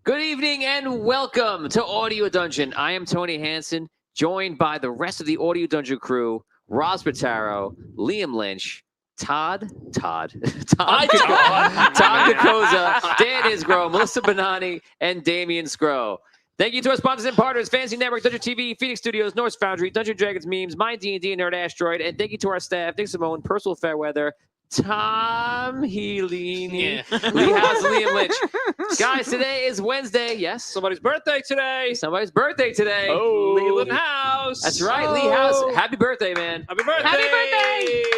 Good evening and welcome to Audio Dungeon. I am Tony Hansen, joined by the rest of the Audio Dungeon crew, Roz Pataro, Liam Lynch, Todd Kakoza, Dan Isgro, Melissa Bonani, and Damian Scro. Thank you to our sponsors and partners, Fantasy Network, Dungeon TV, Phoenix Studios, Norse Foundry, Dungeon Dragons Memes, My D&D, and Nerd Asteroid. And thank you to our staff, Nick Simone, Personal Fairweather, Tom Healini, Lee House, Liam Lynch. Guys, today is Wednesday. Yes. Somebody's birthday today. Somebody's birthday today. Oh, Leland House. That's right, Lee House. Happy birthday, man. Happy birthday. Happy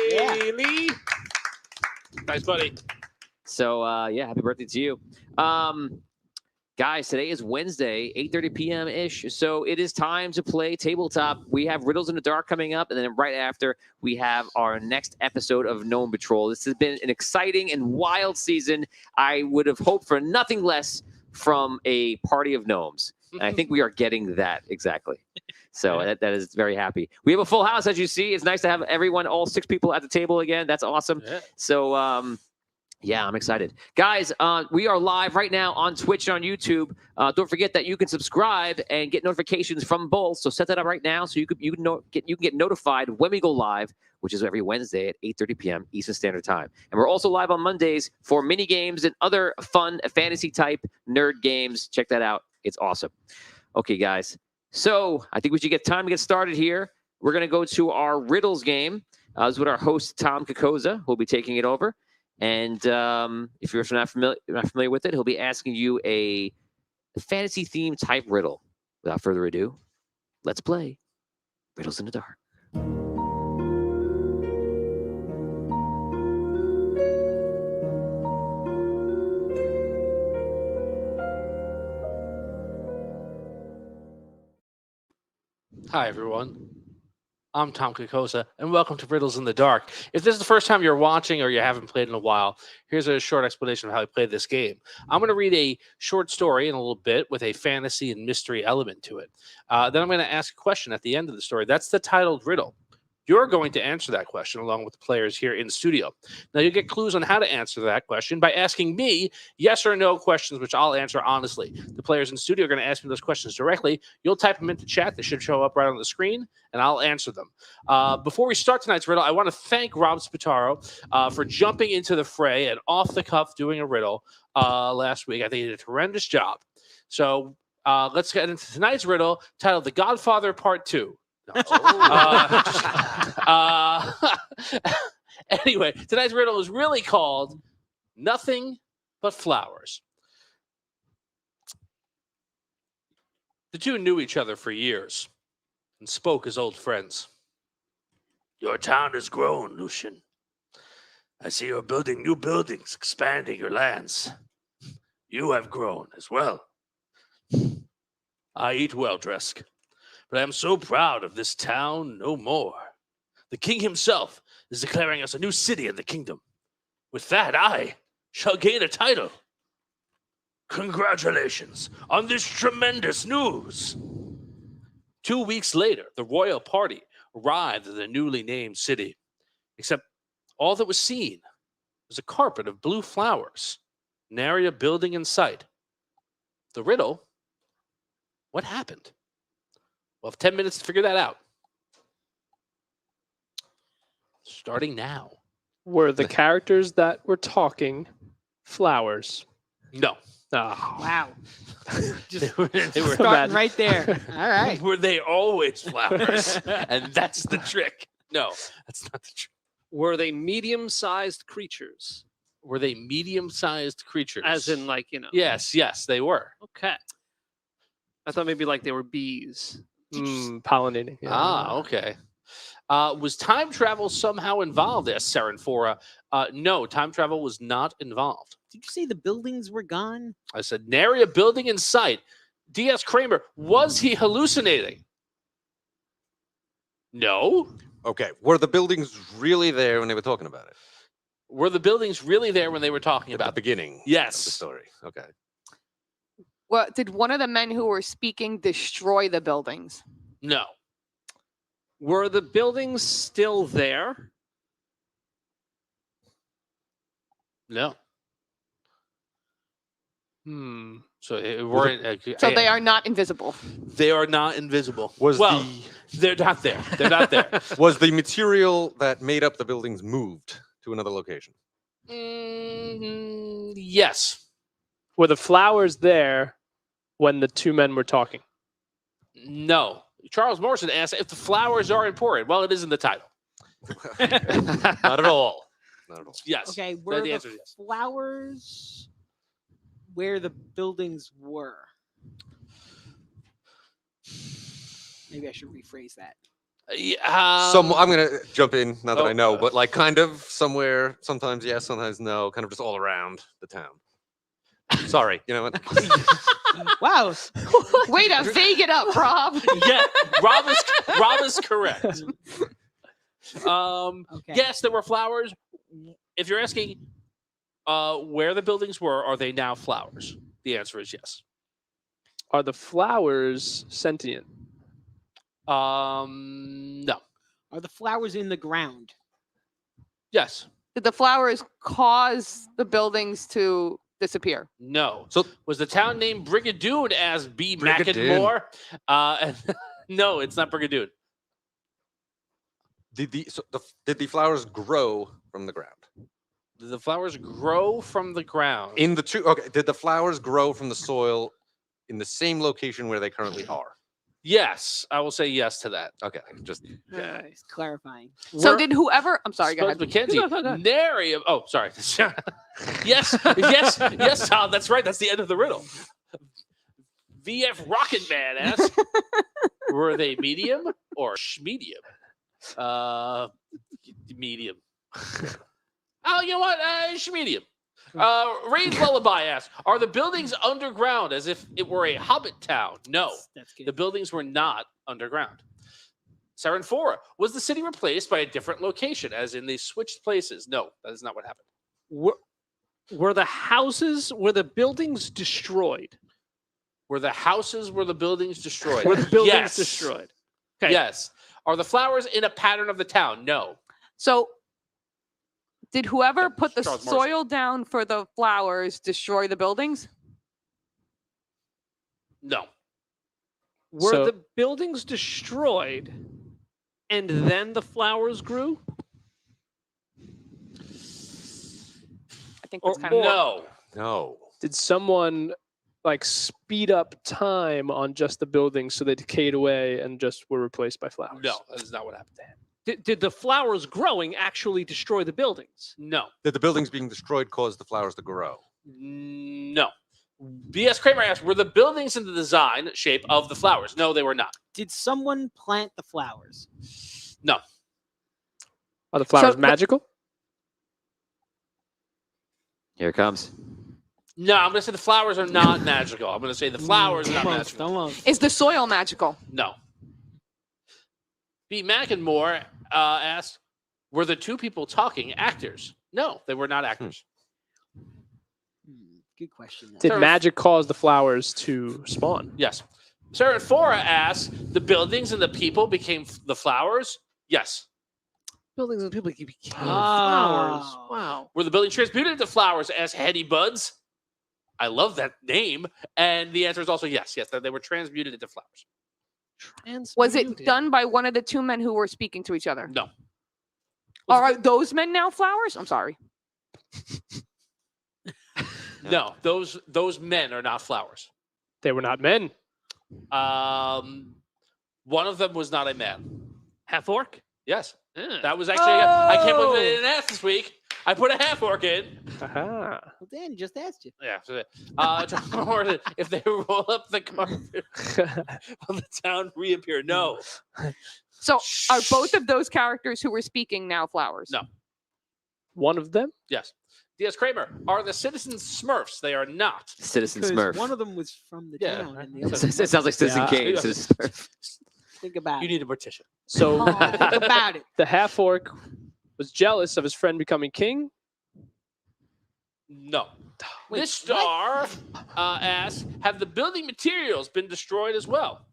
birthday. Lee. Nice, buddy. So, happy birthday to you. Guys, today is Wednesday, 8:30 p.m.-ish, so it is time to play Tabletop. We have Riddles in the Dark coming up, and then right after, we have our next episode of Gnome Patrol. This has been an exciting and wild season. I would have hoped for nothing less from a party of gnomes, and I think we are getting that exactly. So that is very happy. We have a full house, as you see. It's nice to have everyone, all 6 people at the table again. That's awesome. Yeah. So, yeah, I'm excited. Guys, we are live right now on Twitch and on YouTube. Don't forget that you can subscribe and get notifications from both. So set that up right now so you can get notified when we go live, which is every Wednesday at 8:30 p.m. Eastern Standard Time. And we're also live on Mondays for mini games and other fun fantasy type nerd games. Check that out. It's awesome. Okay, guys. So I think we should get time to get started here. We're going to go to our riddles game. This is with our host, Tom Kakoza, who will be taking it over. And if you're not familiar with it, he'll be asking you a fantasy theme type riddle. Without further ado, let's play Riddles in the Dark. Hi, everyone. I'm Tom Kakosa, and welcome to Riddles in the Dark. If this is the first time you're watching or you haven't played in a while, here's a short explanation of how I play this game. I'm going to read a short story in a little bit with a fantasy and mystery element to it. Then I'm going to ask a question at the end of the story. That's the titled riddle. You're going to answer that question along with the players here in the studio. Now, you'll get clues on how to answer that question by asking me yes or no questions, which I'll answer honestly. The players in the studio are going to ask me those questions directly. You'll type them into chat. They should show up right on the screen, and I'll answer them. Before we start tonight's riddle, I want to thank Rob Spataro for jumping into the fray and off the cuff doing a riddle last week. I think he did a horrendous job. So let's get into tonight's riddle titled The Godfather Part 2. Anyway, tonight's riddle is really called Nothing But Flowers. The two knew each other for years and spoke as old friends. Your town has grown, Lucian. I see you're building new buildings, expanding your lands. You have grown as well. I eat well, Dresk. But I am so proud of this town no more. The king himself is declaring us a new city in the kingdom. With that, I shall gain a title. Congratulations on this tremendous news. 2 weeks later, the royal party arrived at the newly named city. Except all that was seen was a carpet of blue flowers, nary a building in sight. The riddle, what happened? We'll have 10 minutes to figure that out. Starting now. Were the characters that were talking flowers? No. Oh. Wow. They were Starting right there. All right. Were they always flowers? And that's the trick. No, that's not the trick. Were they medium-sized creatures? Were they medium-sized creatures? As in, Yes, they were. Okay. I thought maybe they were bees. Pollinating. Yeah. Okay. Was time travel somehow involved? Asked Serenfora. No, time travel was not involved. Did you say the buildings were gone? I said, nary a building in sight. D.S. Kramer, was he hallucinating? No. Okay. Were the buildings really there when they were talking about it? Were the buildings really there when they were talking about the beginning? Yes. Of the story. Okay. Well, did one of the men who were speaking destroy the buildings? No. Were the buildings still there? No. So it weren't. So they are not invisible. They are not invisible. Was well, they're not there. They're not there. Was the material that made up the buildings moved to another location? Yes. Were the flowers there when the two men were talking? No. Charles Morrison asked if the flowers are important. Well, it is in the title. Not at all. Not at all. Yes. Okay, were the the answer is yes. flowers where the buildings were? Maybe I should rephrase that. I'm gonna jump in now that I know, oh, but like kind of somewhere. Sometimes yes, sometimes no. Kind of just all around the town. Sorry, you know what? Wow. Way to vague it up, Rob. Yeah, Rob is correct. Okay. Yes, there were flowers. If you're asking where the buildings were, are they now flowers? The answer is yes. Are the flowers sentient? No. Are the flowers in the ground? Yes. Did the flowers cause the buildings to disappear? No. So Was the town named Brigadoon as B. Brigadoon. McEnmore? No, it's not Brigadoon. Did the flowers grow from the ground? Did the flowers grow from the ground? In the two, okay. Did the flowers grow from the soil in the same location where they currently are? Yes, I will say yes to that. Okay, just Nice. Clarifying. So did whoever? I'm sorry. Go Suppose ahead. Mackenzie, No, go ahead. nary of. Oh, sorry. yes, Tom. That's right. That's the end of the riddle. VF Rocket Man asks, were they medium or medium? Medium. Oh, you know what? Medium. Rain's Lullaby asks, are the buildings underground as if it were a hobbit town? No, That's the good. buildings were not underground. Serenphora, was the city replaced by a different location, as in they switched places? No, that is not what happened. Were the buildings destroyed? Were the buildings destroyed? Were the buildings Yes. destroyed? Okay. Yes. Are the flowers in a pattern of the town? No. So did whoever put the Charles Morrison. soil down for the flowers destroy the buildings? No. Were So- the buildings destroyed and then the flowers grew? I think that's Or- kind of No. no. Did someone like speed up time on just the buildings so they decayed away and just were replaced by flowers? No, that is not what happened. Did the flowers growing actually destroy the buildings? No. Did the buildings being destroyed cause the flowers to grow? No. B.S. Kramer asked, were the buildings in the design shape of the flowers? No, they were not. Did someone plant the flowers? No. Are the flowers the- magical? Here it comes. No, I'm going to say the flowers are not magical. I'm going to say the flowers are not Almost, magical. almost. Is the soil magical? No. B. McEnmore asked, were the two people talking actors? No, they were not actors. Good question. though. Did Sort of- magic cause the flowers to spawn? Yes. Serenphora asked, the buildings and the people became the flowers? Yes. Buildings and people became flowers. flowers. Wow. Were the buildings transmuted into flowers as Hetty Buds? I love that name. And the answer is also yes. Yes, they were transmuted into flowers. Was it done by one of the two men who were speaking to each other? No. Are those men now flowers? I'm sorry. No, those men are not flowers. They were not men. One of them was not a man. Half orc? Yes. That was actually, I can't believe they Oh! didn't ask this week. I put a half orc in. Aha. Well, Dan just asked you. Yeah. So, if they roll up the carpet, will the town reappear? No. So are both of those characters who were speaking now flowers? No. One of them? Yes. D.S. Kramer, are the citizens Smurfs? They are not. Citizen Because Smurf. one of them was from the Yeah. town, and the It other. sounds like Citizen Yeah. Kane. Citizen Smurf. Think about You it. need a mortician. So Oh. Think about it. the half orc was jealous of his friend becoming king. No. Wait, This star asks, have the building materials been destroyed as well?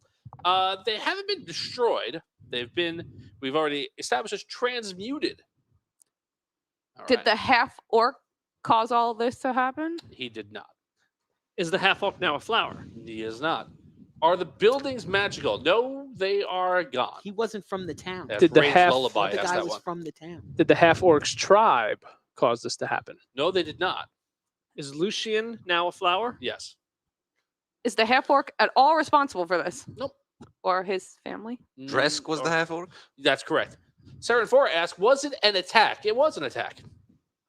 They haven't been destroyed. We've already established as transmuted. All Did right. the half orc cause all this to happen? He did not. Is the half orc now a flower? He is not. Are the buildings magical? No, they are gone. He wasn't from the town. That's Did the Rain's half- Lullaby. The Asked guy that was one. from the town. Did the half orcs tribe cause this to happen? No, they did not. Is Lucian now a flower? Yes. Is the half orc at all responsible for this? Nope. Or his family? Dresk was the half orc. That's correct. Saren 4 asked, was it an attack? It was an attack.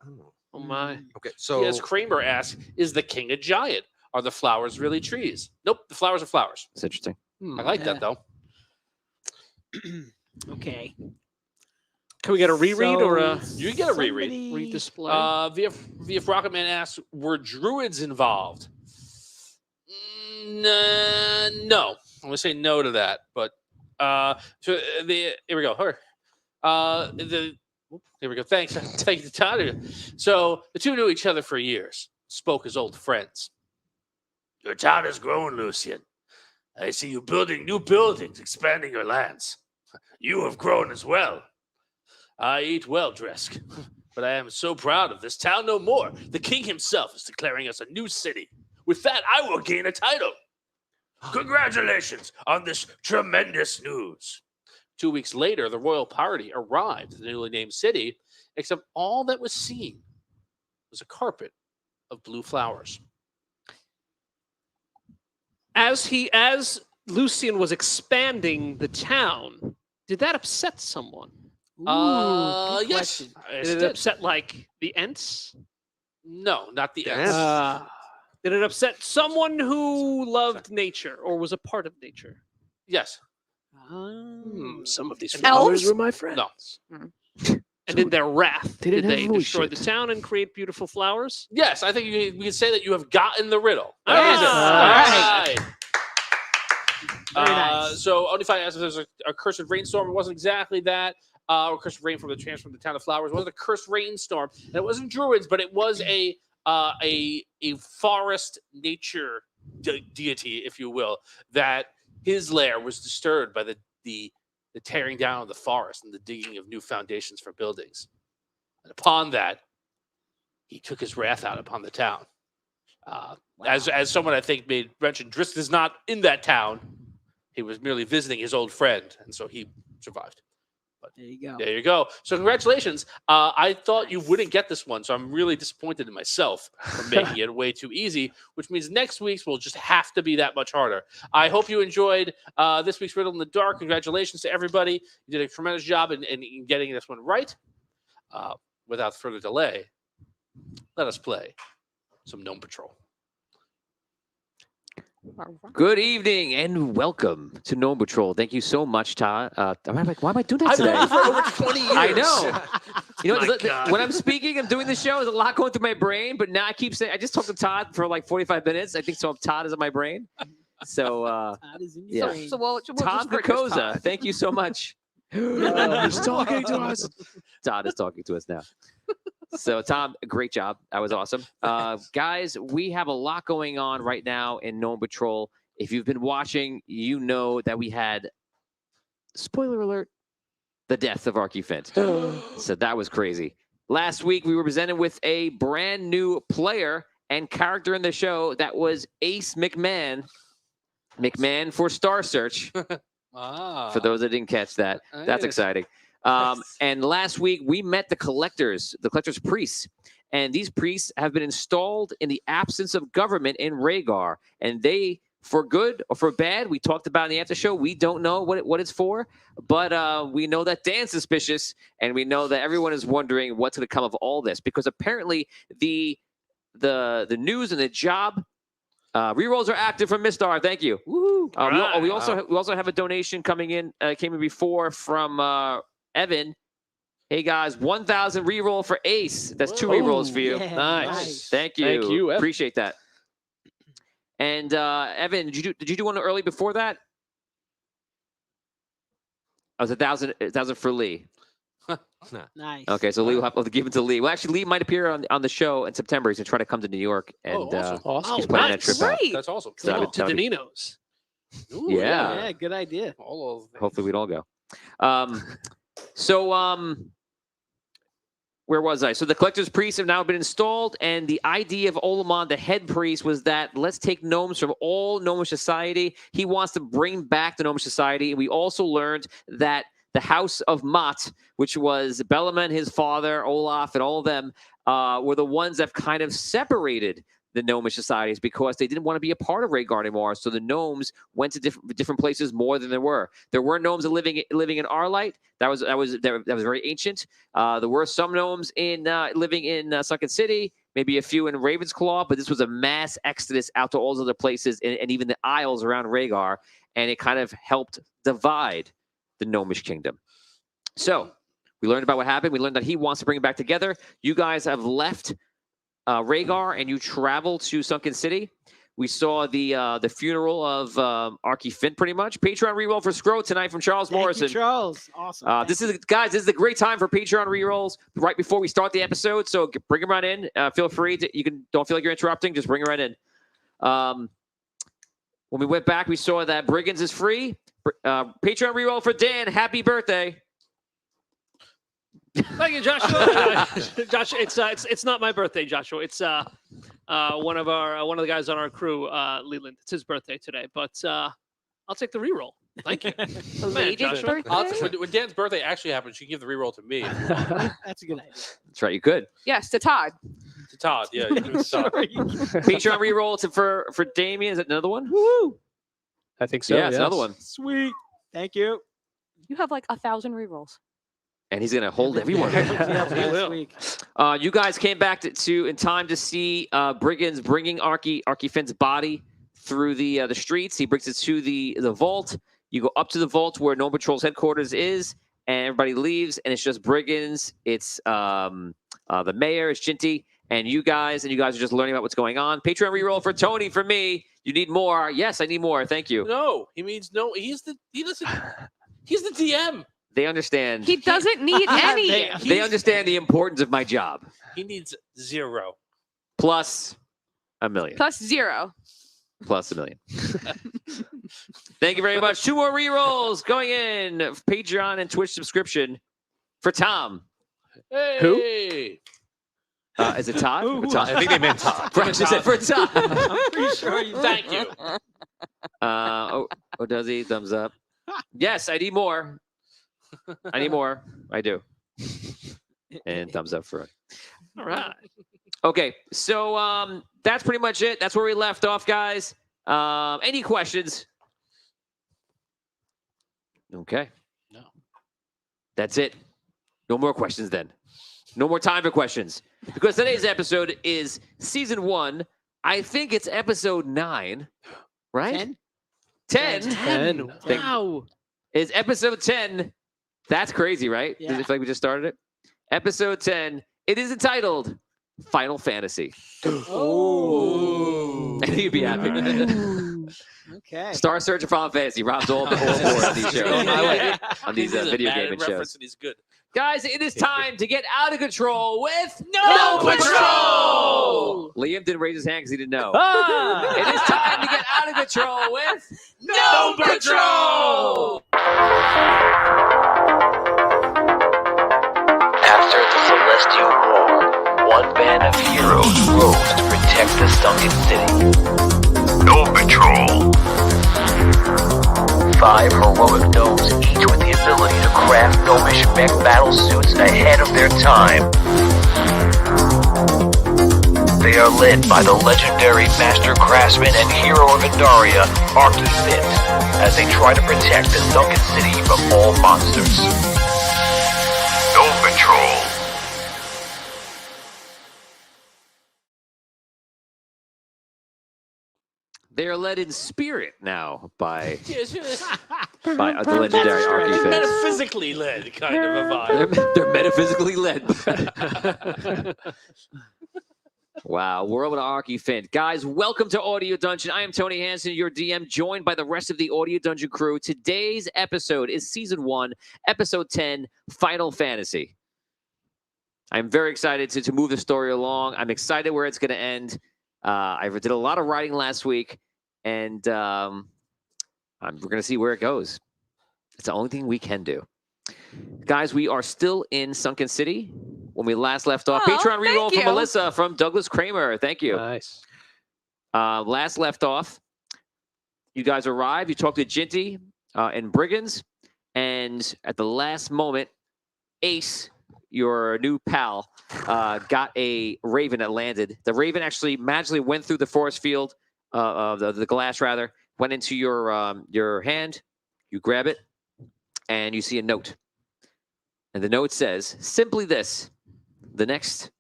Oh. Oh my. Okay, so Yes, Kramer asked, is the king a giant? Are the flowers really trees? Nope, the flowers are flowers. It's interesting. I like that, though. Okay. Can we get a reread or a You get a reread. redisplay? VF Rocketman asks, were druids involved? No. I'm going to say no to that. But here we go. Here we go. Thanks. Thank you, Todd. So the two knew each other for years, spoke as old friends. Your town has grown, Lucian. I see you building new buildings, expanding your lands. You have grown as well. I eat well, Dresk, but I am so proud of this town no more. The king himself is declaring us a new city. With that, I will gain a title. Congratulations on this tremendous news. 2 weeks later, the royal party arrived at the newly named city, except all that was seen was a carpet of blue flowers. As Lucian was expanding the town, did that upset someone? Ooh, good Yes. question. Yes, Did it it did. upset like the Ents? No, not the The Ents. Ents. Did it upset someone who loved nature or was a part of nature? Yes. Some of these Elves? flowers were my friends. No. And in their wrath, They did didn't they have voice destroy the shit. town and create beautiful flowers? Yes, I think we can say that you have gotten the riddle. Yes. All right. Very nice. So Onify asked if there's a cursed rainstorm. It wasn't exactly that. Or cursed rain from the transfer from the town of flowers. It wasn't a cursed rainstorm. And it wasn't druids, but it was a forest nature deity, if you will, that his lair was disturbed by the tearing down of the forest and the digging of new foundations for buildings. And upon that, he took his wrath out upon the town. As someone I think made mention, Drisk is not in that town. He was merely visiting his old friend, and so he survived. There you go. There you go. So congratulations. I thought you wouldn't get this one, so I'm really disappointed in myself for making it way too easy, which means next week's will just have to be that much harder. I hope you enjoyed this week's Riddle in the Dark. Congratulations to everybody. You did a tremendous job in getting this one right. Without further delay, let us play some Gnome Patrol. Good evening and welcome to Gnome Patrol. Thank you so much, Todd. I'm like, why am I doing that I've today? known you for over 20 years. I know. You know, My God. when I'm speaking, I'm doing the show. There's a lot going through my brain, but now I keep saying I just talked to Todd for like 45 minutes. I think so. Todd is in my brain. So, Todd is in yeah. your brain. So we'll Todd just bring this Picosa, Todd. thank you so much. He's talking to us. Todd is talking to us now. So, Tom, great job. That was awesome. Guys, we have a lot going on right now in Gnome Patrol. If you've been watching, you know that we had, spoiler alert, the death of Archie Fint. So that was crazy. Last week, we were presented with a brand new player and character in the show that was Ace McMahon. McMahon for Star Search. For those that didn't catch that, that's exciting. And last week, we met the collector's priests. And these priests have been installed in the absence of government in Rhaegar. And they, for good or for bad, we talked about in the after show. We don't know what it's for, but we know that Dan's suspicious, and we know that everyone is wondering what's going to come of all this, because apparently the news and the job rerolls are active from Mistar. Thank you. Woo! We also have a donation coming in. Came in before from Evan. Hey guys, 1,000 reroll for Ace. That's 2 rerolls for you. Yeah, Nice. Thank you. Thank you, Evan. Appreciate that. And Evan, did you do one early before that? I was 1,000 for Lee. Nice. Okay, so Lee will have to give it to Lee. Well, actually, Lee might appear on the show in September. He's gonna try to come to New York, and awesome. Awesome. he's planning that trip out. Great. That's awesome. So Go would- to that would be- Danino's. Ooh, Yeah. Yeah, good idea. All of Hopefully, we'd all go. So where was I? So the collector's priests have now been installed, and the idea of Olamon, the head priest, was that let's take gnomes from all gnomish society. He wants to bring back the gnomish society. We also learned that the House of Mott, which was Belaman, his father, Olaf, and all of them, were the ones that kind of separated the gnomish societies because they didn't want to be a part of Rhaegar anymore. So the gnomes went to different places more than there were. There were gnomes living in Arlight. That was very ancient. There were some gnomes living in Sunken City, maybe a few in Ravensclaw, but this was a mass exodus out to all those other places and even the isles around Rhaegar, and it kind of helped divide the gnomish kingdom. So we learned about what happened. We learned that he wants to bring it back together. You guys have left Rhaegar, and you travel to Sunken City. We saw the funeral of Archie Fint, pretty much. Patreon reroll for Scro tonight from Charles Morrison. Thank you, Charles. Awesome. This is a great time for Patreon rerolls right before we start the episode. So bring them right in. Feel free to. Don't feel like you're interrupting. Just bring them right in. When we went back, we saw that Brigands is free. Patreon reroll for Dan. Happy birthday. Thank you, Joshua. Josh, it's not my birthday, Joshua. It's one of the guys on our crew, Leland. It's his birthday today, but I'll take the reroll. Thank you. Man, Joshua. When Dan's birthday actually happens, you can give the reroll to me. That's a good idea. That's right. You could. Yes, to Todd. To Todd, yeah. You give it to Todd. Patreon reroll for Damien. Is that another one? Woo! I think so. Yeah, it's another one. Sweet. Thank you. You have like 1,000 rerolls. And he's going to hold everyone. Last week. You guys came back in time to see Brigands bringing Archie Fint's body through the streets. He brings it to the vault. You go up to the vault where Gnome Patrol's headquarters is, and everybody leaves, and it's just Brigands. It's the mayor, it's Ginty, and you guys are just learning about what's going on. Patreon reroll for Tony, for me. You need more. Yes, I need more. Thank you. No, he means no. He's the DM. They understand. He doesn't need any. They understand the importance of my job. He needs 0. Plus $1 million. Plus 0. Plus $1 million. Thank you very much. 2 more rerolls going in. Patreon and Twitch subscription for Tom. Hey. Who? Is it Todd? Ooh, Todd? I think they meant Todd. For Todd. I'm pretty sure you. Thank you. Does he? Thumbs up. Yes, I need more. I need more. I do. And thumbs up for it. All right. Okay, so that's pretty much it. That's where we left off, guys. Any questions? Okay. No. That's it. No more questions then. No more time for questions. Because today's episode is season 1. I think it's episode 9, right? 10? 10. Wow. Is episode 10. That's crazy, right? Yeah. Does it feel like we just started it? Episode 10. It is entitled Final Fantasy. Oh. I think you'd be happy. Okay. Star Search of Final Fantasy. Rob's all aboard on these shows. On these video gaming shows. He's good. Guys, it is time to get out of control with Gnome Patrol! Liam didn't raise his hand because he didn't know. It is time to get out of control with Gnome Patrol! After the Celestial War, one band of heroes rose to protect the sunken city. Gnome Patrol. 5 heroic gnomes, each with the ability to craft gnomish mech battle suits ahead of their time. They are led by the legendary master craftsman and hero of Andaria, Archie Fint, as they try to protect the sunken city from all monsters. Gnome Patrol. They are led in spirit now by They're the legendary Archie Fint. metaphysically led, kind of a vibe. They're metaphysically led. Wow, World of Archie Fint. Guys, welcome to Audio Dungeon. I am Tony Hansen, your DM, joined by the rest of the Audio Dungeon crew. Today's episode is Season 1, Episode 10, Final Fantasy. I'm very excited to move the story along. I'm excited where it's going to end. I did a lot of writing last week, and we're going to see where it goes. It's the only thing we can do. Guys, we are still in Sunken City, when we last left off. Oh, Patreon reroll thank from you. Melissa from Douglas Kramer. Thank you. Nice. Last left off, you guys arrived. You talked to Jinty and Brigands, and at the last moment, Ace, your new pal, got a raven that landed. The raven actually magically went through the forest field, the glass rather, went into your hand. You grab it, and you see a note. And the note says simply this: the next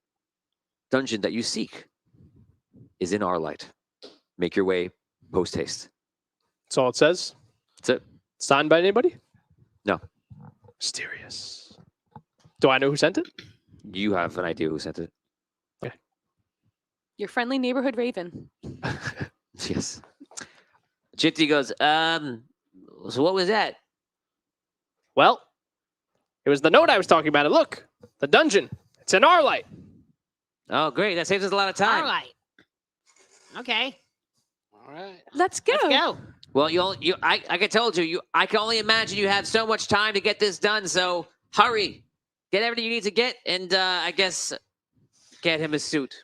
dungeon that you seek is in our light. Make your way post haste. That's all it says. That's it. Signed by anybody? No. Mysterious. Do I know who sent it? You have an idea who sent it. Your friendly neighborhood raven. Yes. Jinty goes, so what was that? Well, it was the note I was talking about. And look, the dungeon. It's in our light. Oh, great. That saves us a lot of time. All right. Okay. All right. Let's go. Let's go. Well, like I told you, I can only imagine you have so much time to get this done. So hurry, get everything you need to get, and I guess get him a suit.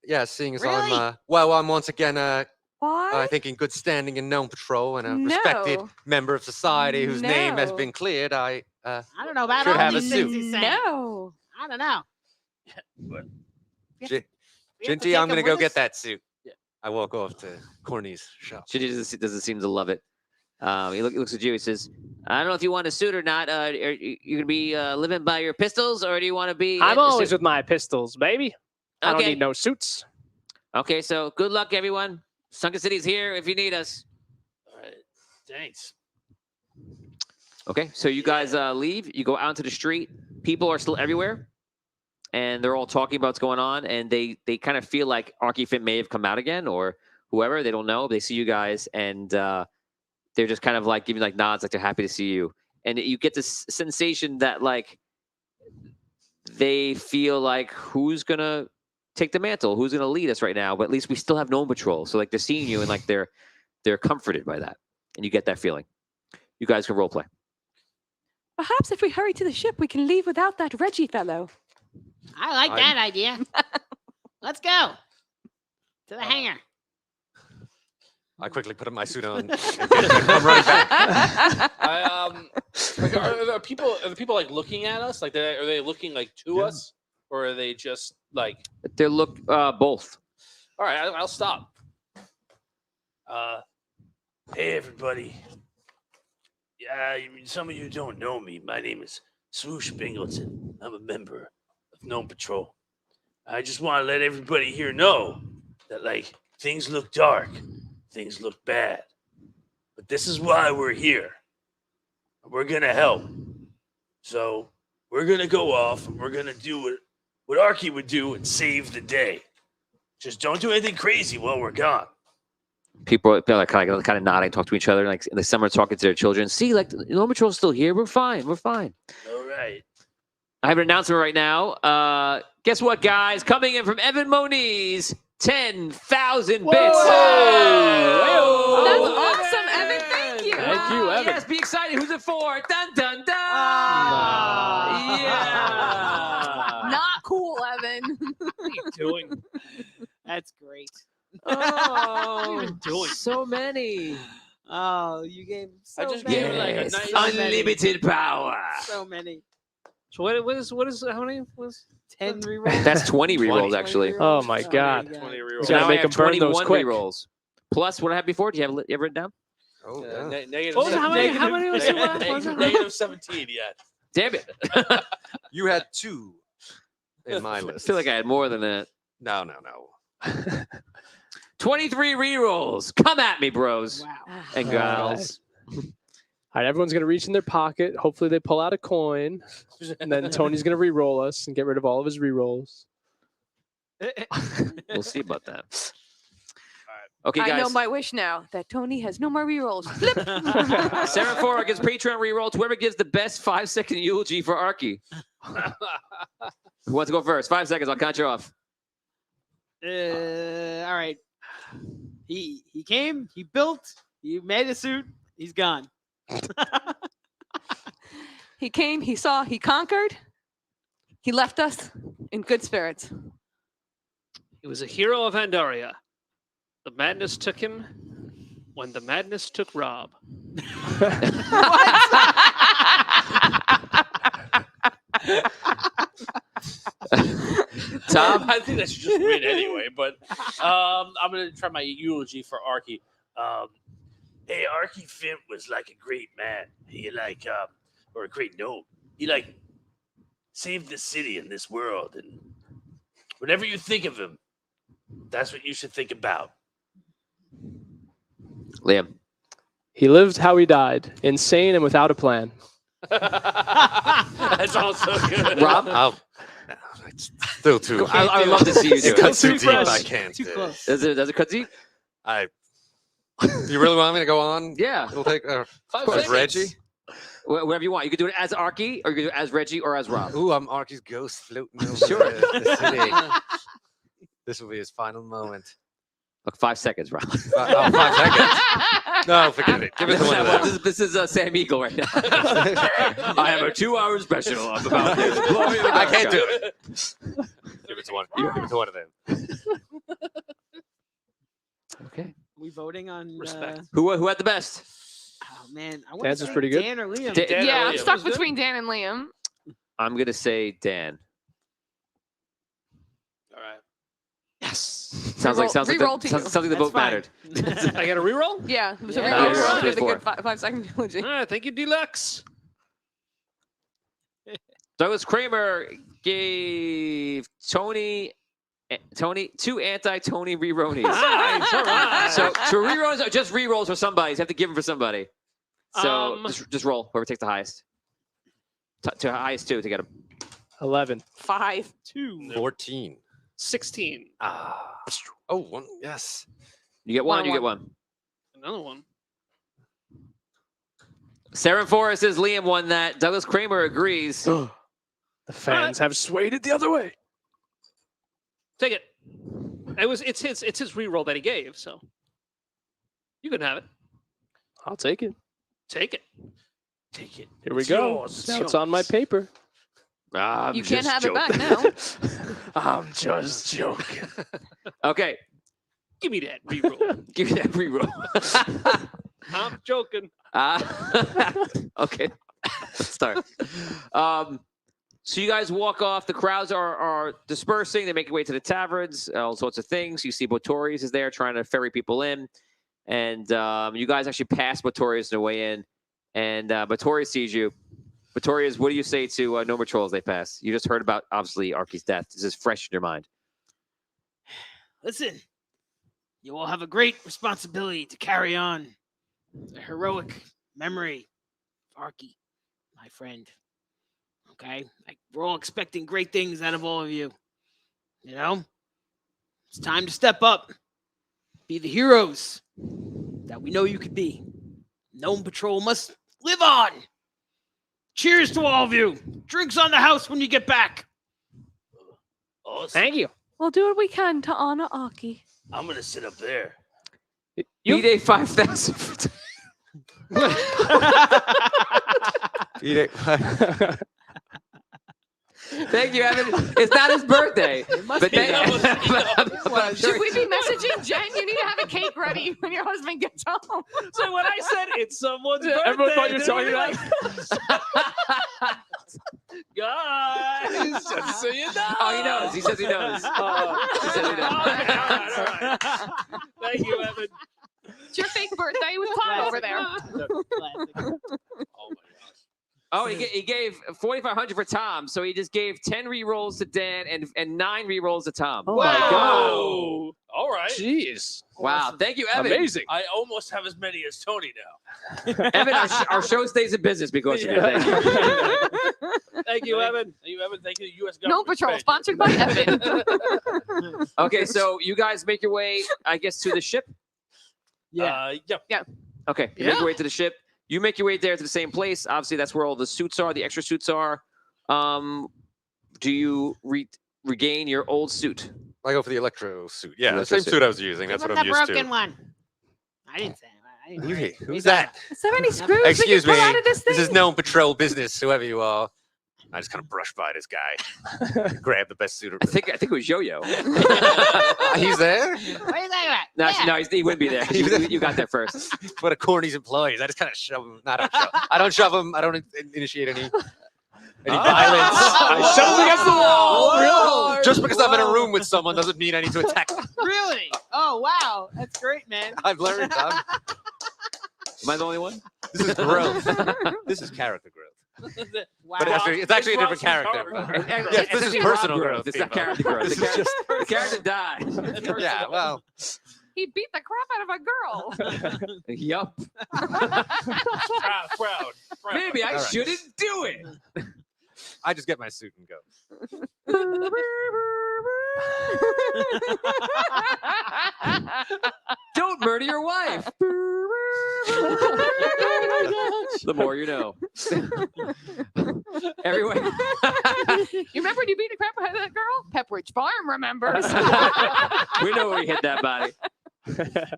Yeah, seeing as Really? I'm once again Why? I think in good standing in Gnome Patrol and a respected No. member of society whose name has No. been cleared, I I don't know about Should all have a these things suit. he's saying. No. I don't know. Jinty, We have to I'm take gonna him go with get us? that suit. Yeah. I walk off to Corny's shop. Jinty doesn't seem to love it. He looks at you. He says, "I don't know if you want a suit or not. Are you gonna be living by your pistols, or do you want to be?" I'm a always suit? with my pistols, baby. I don't Okay. need no suits. Okay, so good luck, everyone. Sunken City's here if you need us. All right. Thanks. Okay, so you guys leave. You go out into the street. People are still everywhere, and they're all talking about what's going on. And they kind of feel like Archifint may have come out again, or whoever. They don't know. They see you guys, and they're just kind of like giving like nods, like they're happy to see you. And you get this sensation that like they feel like who's gonna take the mantle, who's gonna lead us right now. But at least we still have Gnome Patrol, so like they're seeing you and like they're comforted by that, and you get that feeling. You guys can role play. Perhaps if we hurry to the ship, we can leave without that Reggie fellow. I like that idea. Let's go to the hangar. I quickly put my suit on. And I'm running back. Like, are the people like looking at us? Like, are they looking like to us, or are they just like? They look both. All right, I'll stop. Hey, everybody. Yeah, some of you don't know me. My name is Swoosh Bingleton. I'm a member of Gnome Patrol. I just want to let everybody here know that, like, things look dark, things look bad. But this is why we're here. We're going to help. So we're going to go off and we're going to do what Archie would do and save the day. Just don't do anything crazy while we're gone. People are kind of nodding, talk to each other, like some are talking to their children. See, like the Gnome Patrol's still here. We're fine. We're fine. All right. I have an announcement right now. Guess what, guys? Coming in from Evan Moniz, 10,000 bits. That's Whoa! awesome, Evan. Thank you. Thank you, Evan. Yes, be excited. Who's it for? Dun dun dun! Yeah. Not cool, Evan. What are you doing? That's great. Oh, doing? so many. Oh, you gave so I just many. gave like a Yes, nice unlimited power. So many. So what is how many was 10 rerolls. That's 20 rerolls, 20 actually. rerolls? Oh my there God. you go. 20 So rerolls. Gotta now I make have 'em burn those 21 quick. rerolls. Plus, what I had before? Do you have it written down? Oh, Yeah, yeah. negative. What was it? How many? How negative- many was it? What was it? negative 17. Yeah. Damn it. You had 2 in my I list. feel like I had more than that. No. 23 rerolls. Come at me, bros Wow. and All gals. All right, everyone's gonna reach in their pocket. Hopefully, they pull out a coin, and then Tony's gonna re-roll us and get rid of all of his re-rolls. We'll see about that. Okay, I guys. know my wish now that Tony has no more rerolls. Flip. Sarah Fora gets Patreon rerolls. Whoever gives the best 5-second eulogy for Archie. Who wants to go first? 5 seconds. I'll count you off. All right. He came, he built, he made a suit, he's gone. He came, he saw, he conquered. He left us in good spirits. He was a hero of Andaria. The madness took him when the madness took Rob. Tom? I think I should just win anyway, but I'm going to try my eulogy for Arky. Hey, Arky Fint was like a great man. He or a great gnome. He saved the city and this world. And whenever you think of him, that's what you should think about. Liam. He lived how he died, insane and without a plan. That's also good. Rob? It's still too. I would love to see you do It it. cuts too Too deep. fresh. I can't. Too close. Does it cut deep? You really want me to go on? Yeah. It'll take 5 as seconds. Reggie. Whatever you want. You can do it as Arky, or you can do it as Reggie, or as Rob. Ooh, I'm Arky's ghost floating over Sure. the city. This will be his final moment. Look, 5 seconds, Rob. 5 seconds. No, forget it. Give it to one of them. This is Sam Eagle right now. I have a 2-hour special about this. I can't do it. Give it to one. Give it to one of them. Okay. We voting on Respect. Who had the best? Oh man, I want Dan's to was say pretty good. Dan or Liam. Dan- Yeah, I'm Liam. stuck Was good? between Dan and Liam. I'm gonna say Dan. All right. Yes. Sounds like Reroll to you. sounds like the That's vote fine. mattered. I got a reroll? Yeah, it was a Yeah. reroll. Yeah. You did a Yeah. good 5-second eulogy. All right, thank you, Deluxe. Douglas Kramer gave Tony 2 anti-Tony re-rollies. Nice, all right. So re-rolls are just re-rolls for somebody. You have to give them for somebody. So Um, just roll. Whoever takes the highest. To highest 2 to get them. 11. 5. 2. 14. 16. Oh, one. Yes. You get one. You get 1-1. one. Another one. Saren Forrest says Liam won that. Douglas Kramer agrees. The fans have swayed it the other way. Take it. It's his reroll that he gave, so you can have it. I'll take it. Take it. Take it. Here we It's go. yours. Now it's on my paper. I'm You can't just have it joking. back now. I'm just joking. Okay. Give me that reroll. Give me that reroll. I'm joking. Okay. Let's start. So you guys walk off. The crowds are dispersing. They make their way to the taverns, all sorts of things. You see Botorius is there trying to ferry people in. And you guys actually pass Botorius on their way in. And Botorius sees you. Botorius, what do you say to Gnome Patrol as they pass? You just heard about, obviously, Arky's death. This is fresh in your mind. Listen, you all have a great responsibility to carry on the heroic memory of Arky, my friend. Okay? We're all expecting great things out of all of you. You know? It's time to step up. Be the heroes that we know you could be. Gnome Patrol must live on. Cheers to all of you. Drinks on the house when you get back. Awesome. Thank you. We'll do what we can to honor Aki. I'm gonna sit up there. B-Day 5,000. Thank you, Evan. It's not his birthday. But I'm sure Should we be messaging Jen? You need to have a cake ready when your husband gets home. So when I said it's someone's birthday, Everyone thought you were they talking like, guys, just so you know. Oh, he knows. He says he knows. He says he knows. Okay, all right. Thank you, Evan. It's your fake birthday with Todd over there. Oh, he gave 4,500 for Tom, so he just gave 10 rerolls to Dan and 9 rerolls to Tom. Oh my God. Whoa. All right. Jeez. Wow, thank you, Evan. Amazing. I almost have as many as Tony now. Evan, our show stays in business because of you. Thank you. Thank you, Evan. Thank you, Evan. Thank you, the U.S. Gnome government. Patrol, sponsored by Evan. Okay, so you guys make your way, I guess, to the ship. Yeah. Okay, you make your way to the ship. You make your way there to the same place. Obviously, that's where all the suits are, the extra suits are. Do you regain your old suit? I go for the electro suit. Yeah, the Electro same suit. suit I was using. That's what I'm the used broken to. one. I didn't say that. Who's that? Is there any screws Excuse we can me. pull out of this thing? This is Gnome Patrol business, whoever you are. I just kind of brush by this guy, grab the best suit. I think it was Yo-Yo. He's there. What are you talking about? No, Yeah. no, he wouldn't be there. You got there first. What a corny's employees. I just kind of shove him. I don't shove him. I don't initiate any violence. I shove him against the wall. Real hard. Just because I'm in a room with someone doesn't mean I need to attack them. Really? Oh wow, that's great, man. I've learned. Am I the only one? This is growth. This is character growth. Wow. But it's actually a different character. Yes, this is personal growth. It's not people. character growth. The character died. Yeah, well, He beat the crap out of a girl. Yup. Proud. Maybe I All right. shouldn't do it. I just get my suit and go. Don't murder your wife. The more you know. Everyone. You remember when you beat the crap out of that girl? Pepperidge Farm remembers. We know where we hit that body.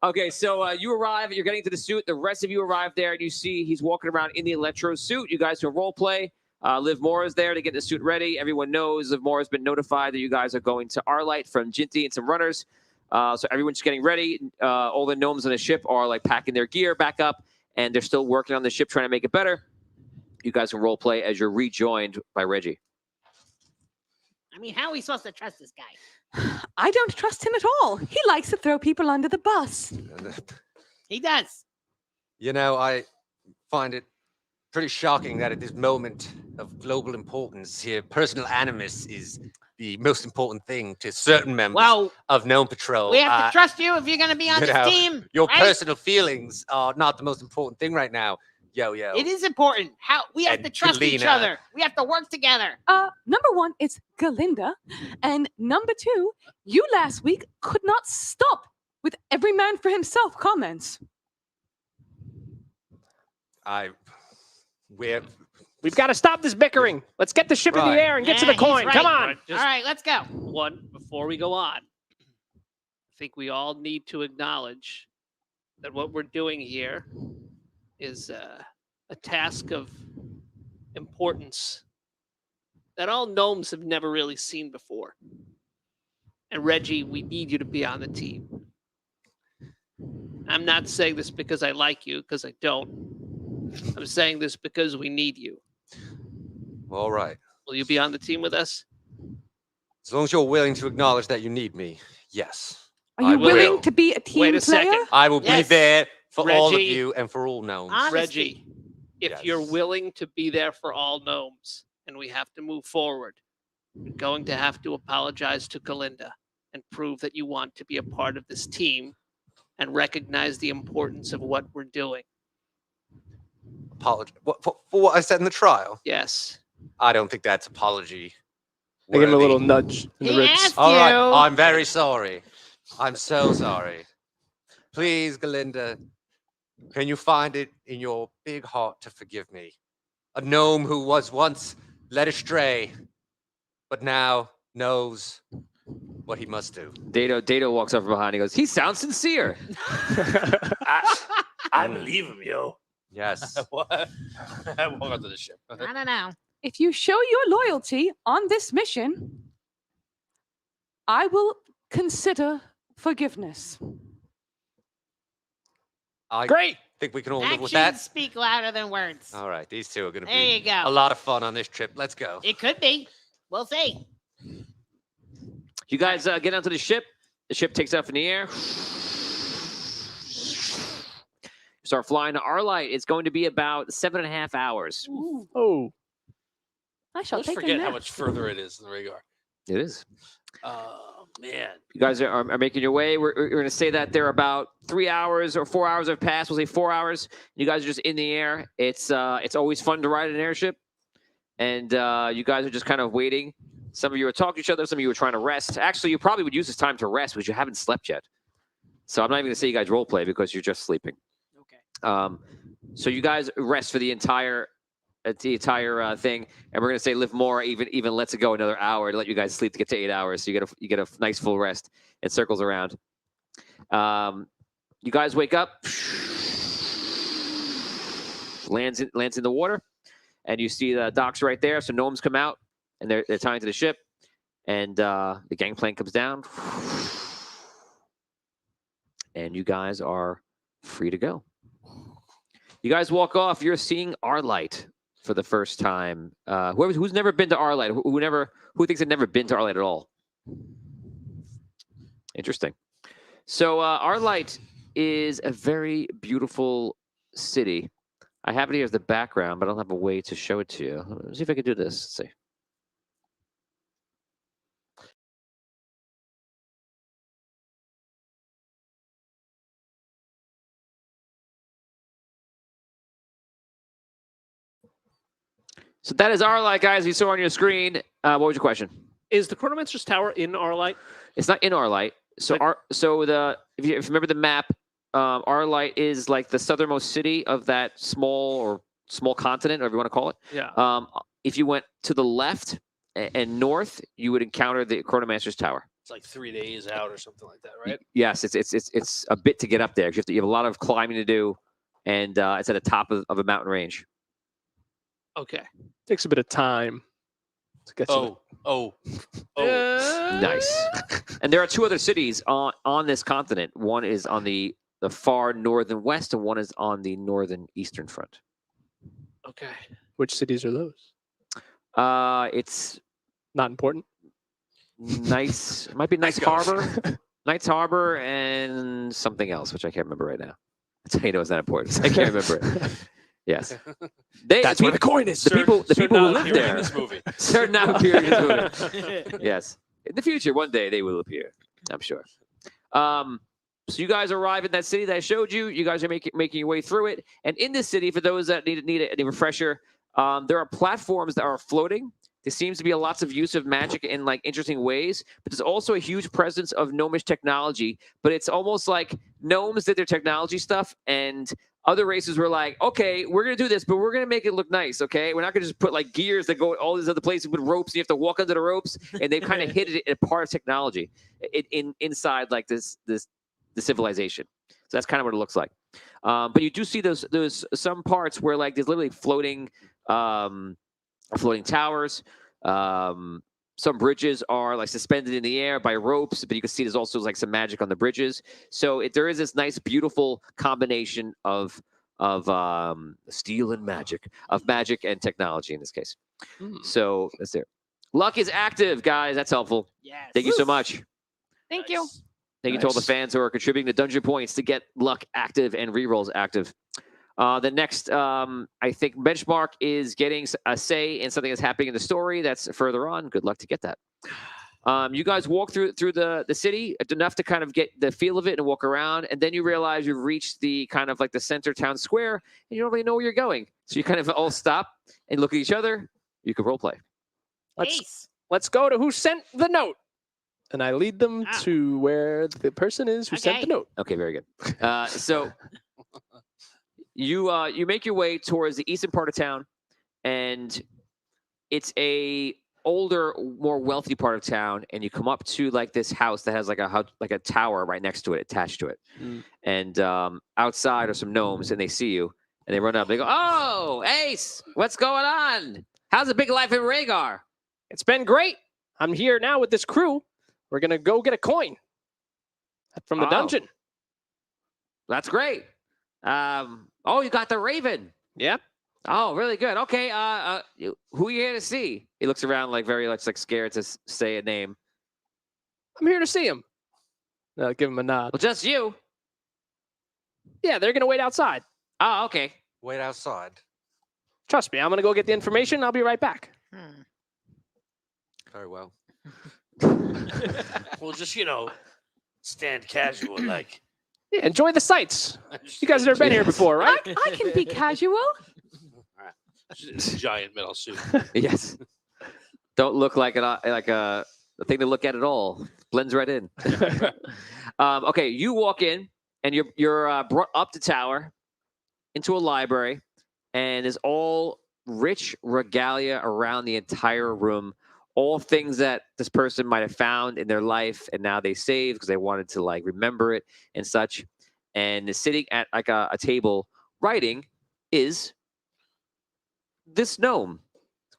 Okay, so you arrive. You're getting to the suit. The rest of you arrive there, and you see he's walking around in the Electro suit. You guys can role play. Liv Mora's there to get the suit ready. Everyone knows Liv Mora's been notified that you guys are going to Arlight from Jinty and some runners. So everyone's getting ready. All the gnomes on the ship are like packing their gear back up, and they're still working on the ship trying to make it better. You guys can role play as you're rejoined by Reggie. I mean, how are we supposed to trust this guy? I don't trust him at all. He likes to throw people under the bus. He does. You know, I find it pretty shocking that at this moment of global importance here, personal animus is the most important thing to certain members Well, of Gnome Patrol. we have to trust you if you're going to be on you this know, team. Your right? personal feelings are not the most important thing right now. Yo. It is important. How we have And to trust each Galena. other. We have to work together. Number one, it's Galinda. And number two, you last week could not stop with every man for himself comments. We've got to stop this bickering. Let's get the ship in Right. the air and get to Yeah, the coin. he's Come right. on. Alright, just All right, let's go. one before we go on. I think we all need to acknowledge that what we're doing here is a task of importance that all gnomes have never really seen before. And Reggie, we need you to be on the team. I'm not saying this because I like you, because I don't. I'm saying this because we need you. All right. Will you be on the team with us? As long as you're willing to acknowledge that you need me, yes. Are you I willing will. to be a team Wait a player? second. I will be Yes. there for all of Reggie. you and for all gnomes. Honesty. Reggie, if you're Yes. willing to be there for all gnomes and we have to move forward, you're going to have to apologize to Galinda and prove that you want to be a part of this team and recognize the importance of what we're doing. Apology for what I said in the trial. Yes. I don't think that's apology. I give him a worthy. little nudge in the He ribs. asked All right, you. I'm very sorry. I'm so sorry. Please, Galinda, can you find it in your big heart to forgive me? A gnome who was once led astray, but now knows what he must do. Dato walks up from behind. He goes, he sounds sincere. I believe him, yo. Yes. What? I walk onto the ship. I don't know. If you show your loyalty on this mission, I will consider forgiveness. I Great. think we can all live with Actions that. speak louder than words. All right, these two are going to There be you go. a lot of fun on this trip. Let's go. It could be. We'll see. You guys get onto the ship. The ship takes off in the air. Start flying to Arlight. It's going to be about 7.5 hours. Oh, I shall Let's take a forget how nap. much further it is than we are. It is. Oh, man. You guys are making your way. We're going to say that they're about 3 hours or 4 hours have passed. We'll say 4 hours. You guys are just in the air. It's always fun to ride an airship. And you guys are just kind of waiting. Some of you are talking to each other. Some of you are trying to rest. Actually, you probably would use this time to rest because you haven't slept yet. So I'm not even going to say you guys role play because you're just sleeping. Okay. So you guys rest for the entire thing, and we're gonna say Liv Mora even lets it go another hour to let you guys sleep to get to 8 hours. So you get a nice full rest. It circles around. You guys wake up, lands in the water, and you see the docks right there. So gnomes come out, and they're tying to the ship, and the gangplank comes down, and you guys are free to go. You guys walk off. You're seeing Arlight for the first time. Who's never been to Arlight? Who thinks they've never been to Arlight at all? Interesting. So Arlight is a very beautiful city. I have it here as the background, but I don't have a way to show it to you. Let's see if I can do this. Let's see. So that is Arlight, guys. You saw on your screen. What was your question? Is the Chronomancer's Tower in Arlight? It's not in Arlight. So if you remember the map, Arlight is like the southernmost city of that small continent, or whatever you want to call it. Yeah. If you went to the left and north, you would encounter the Chronomancer's Tower. It's like 3 days out or something like that, right? Yes, it's a bit to get up there. You have a lot of climbing to do, and it's at the top of a mountain range. Okay. Takes a bit of time to get to Nice. And there are 2 other cities on this continent. One is on the far northern west, and one is on the northern eastern front. Okay. Which cities are those? It's not important. Nice. It might be Nice Harbor. Nice Harbor and something else, which I can't remember right now. That's how you know it's not important. I can't remember it. Yes. That's where the coin is. The people who live there. In this movie. Certain now appearing in this movie. Yes. In the future, one day they will appear. I'm sure. So you guys arrive in that city that I showed you. You guys are making your way through it. And in this city, for those that need a refresher, there are platforms that are floating. There seems to be lots of use of magic in like interesting ways, but there's also a huge presence of gnomish technology. But it's almost like gnomes did their technology stuff, and other races were like, okay, we're going to do this, but we're going to make it look nice, okay? We're not going to just put like gears that go all these other places with ropes, and you have to walk under the ropes, and they've kind of hid it in a part of technology inside like the civilization. So that's kind of what it looks like. But you do see those some parts where like there's literally floating towers. Some bridges are like suspended in the air by ropes, but you can see there's also like some magic on the bridges. So there is this nice, beautiful combination of steel and magic, of magic and technology in this case. So that's there. Luck is active, guys. That's helpful. Yes. Thank you so much. Thank you. Thank you to all the fans who are contributing to dungeon points to get luck active and rerolls active. The next, I think, benchmark is getting a say in something that's happening in the story that's further on. Good luck to get that. You guys walk through the city enough to kind of get the feel of it and walk around, and then you realize you've reached the kind of like the center town square, and you don't really know where you're going. So you kind of all stop and look at each other. You can role play. Let's go to who sent the note. And I lead them to where the person is who sent the note. Okay, very good. So you make your way towards the eastern part of town, and it's a older, more wealthy part of town. And you come up to like this house that has like a tower right next to it, attached to it. And outside are some gnomes, and they see you, and they run up. They go, "Oh, Ace, what's going on? How's the big life in Rhaegar?" It's been great. I'm here now with this crew. We're going to go get a coin from the dungeon. That's great. Oh, you got the Raven. Yeah. Oh, really good. Okay. Who are you here to see? He looks around like very like scared to say a name. I'm here to see him. I'll give him a nod. Well, just you. Yeah, they're going to wait outside. Oh, okay. Wait outside. Trust me, I'm going to go get the information. I'll be right back. Very well. Well, just, stand casual, like. Yeah, enjoy the sights. You guys have never been here before, right? I can be casual. Giant metal suit. Yes. Don't look like a thing to look at all. Blends right in. Okay, you walk in, and you're brought up the tower into a library, and there's all rich regalia around the entire room. All things that this person might have found in their life, and now they saved because they wanted to like remember it and such. And sitting at like a table writing is this gnome.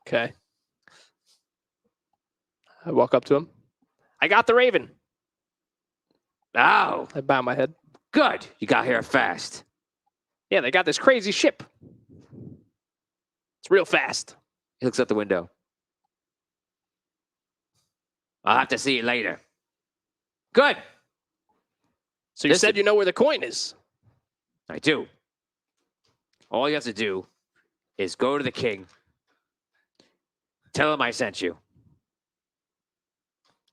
Okay. I walk up to him. I got the raven. Oh, I bow my head. good. You got here fast. Yeah, they got this crazy ship. It's real fast. He looks out the window. I'll have to see you later. Good. So you Listen. said you know where the coin is. I do. All you have to do is go to the king. Tell him I sent you.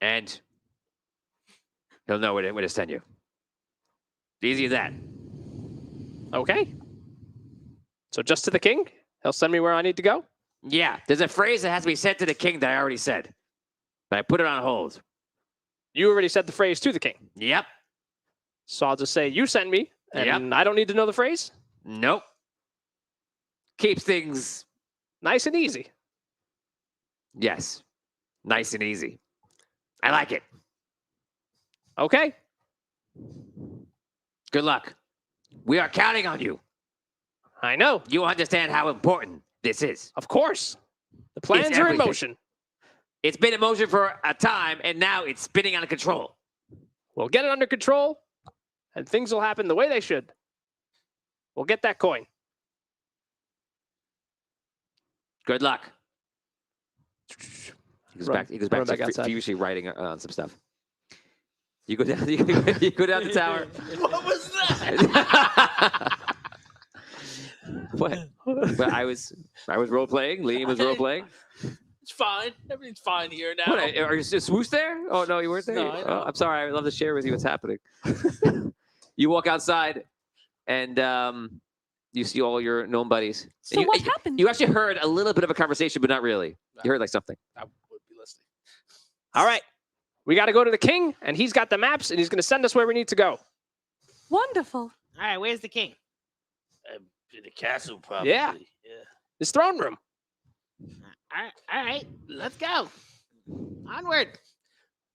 And he'll know where to send you. Easy as that. Okay. So just to the king? He'll send me where I need to go? Yeah, there's a phrase that has to be sent to the king that I already said. But I put it on hold. You already said the phrase to the king. Yep. So I'll just say you sent me, and Yep. I don't need to know the phrase? Nope. Keeps things, Nice and easy. yes, nice and easy. I like it. Okay. Good luck. We are counting on you. I know. You understand how important this is. Of course. The plans are in everything. motion. It's been in motion for a time, and now it's spinning out of control. We'll get it under control, and things will happen the way they should. We'll get that coin. Good luck. He goes Run- back. He goes run back back to outside. furiously writing on some stuff. You go down. You go down the tower. What was that? What? But I was role playing. Liam was role playing. It's fine. Everything's fine here now. What? Are you just swoosh there? Oh no, you weren't there. No, I know. I'm sorry. I would love to share with you what's happening. You walk outside, and you see all your gnome buddies. So And what happened? You actually heard a little bit of a conversation, but not really. You heard like something. I would be listening. All right. We got to go to the king, and he's got the maps, and he's going to send us where we need to go. Wonderful. All right, where's the king? In the castle, probably. Yeah. His throne room. All right, let's go. Onward.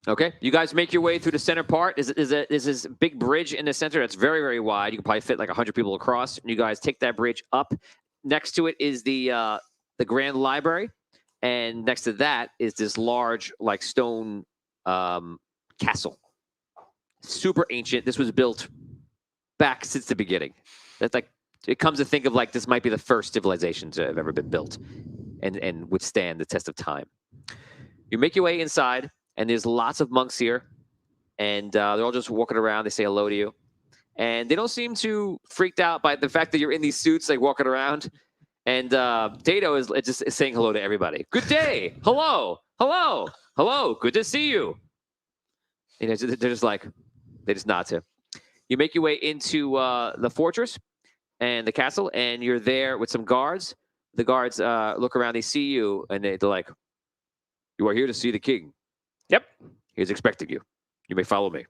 Okay, you guys make your way through the center part. There's this big bridge in the center that's very, very wide. You can probably fit like 100 people across. And you guys take that bridge up. Next to it is the Grand Library, and next to that is this large like stone castle. Super ancient. This was built back since the beginning. That's like it comes to think of like this might be the first civilization to have ever been built and withstand the test of time. You make your way inside. And there's lots of monks here, and they're all just walking around. They say hello to you, and they don't seem too freaked out by the fact that you're in these suits, like walking around. And Dato is just saying hello to everybody. Good day. Hello. Hello. Hello. Good to see you. And they're just like, they just nod to. You make your way into the fortress and the castle, and you're there with some guards. The guards look around. They see you, and they're like, "You are here to see the king. Yep. He's expecting you. You may follow me."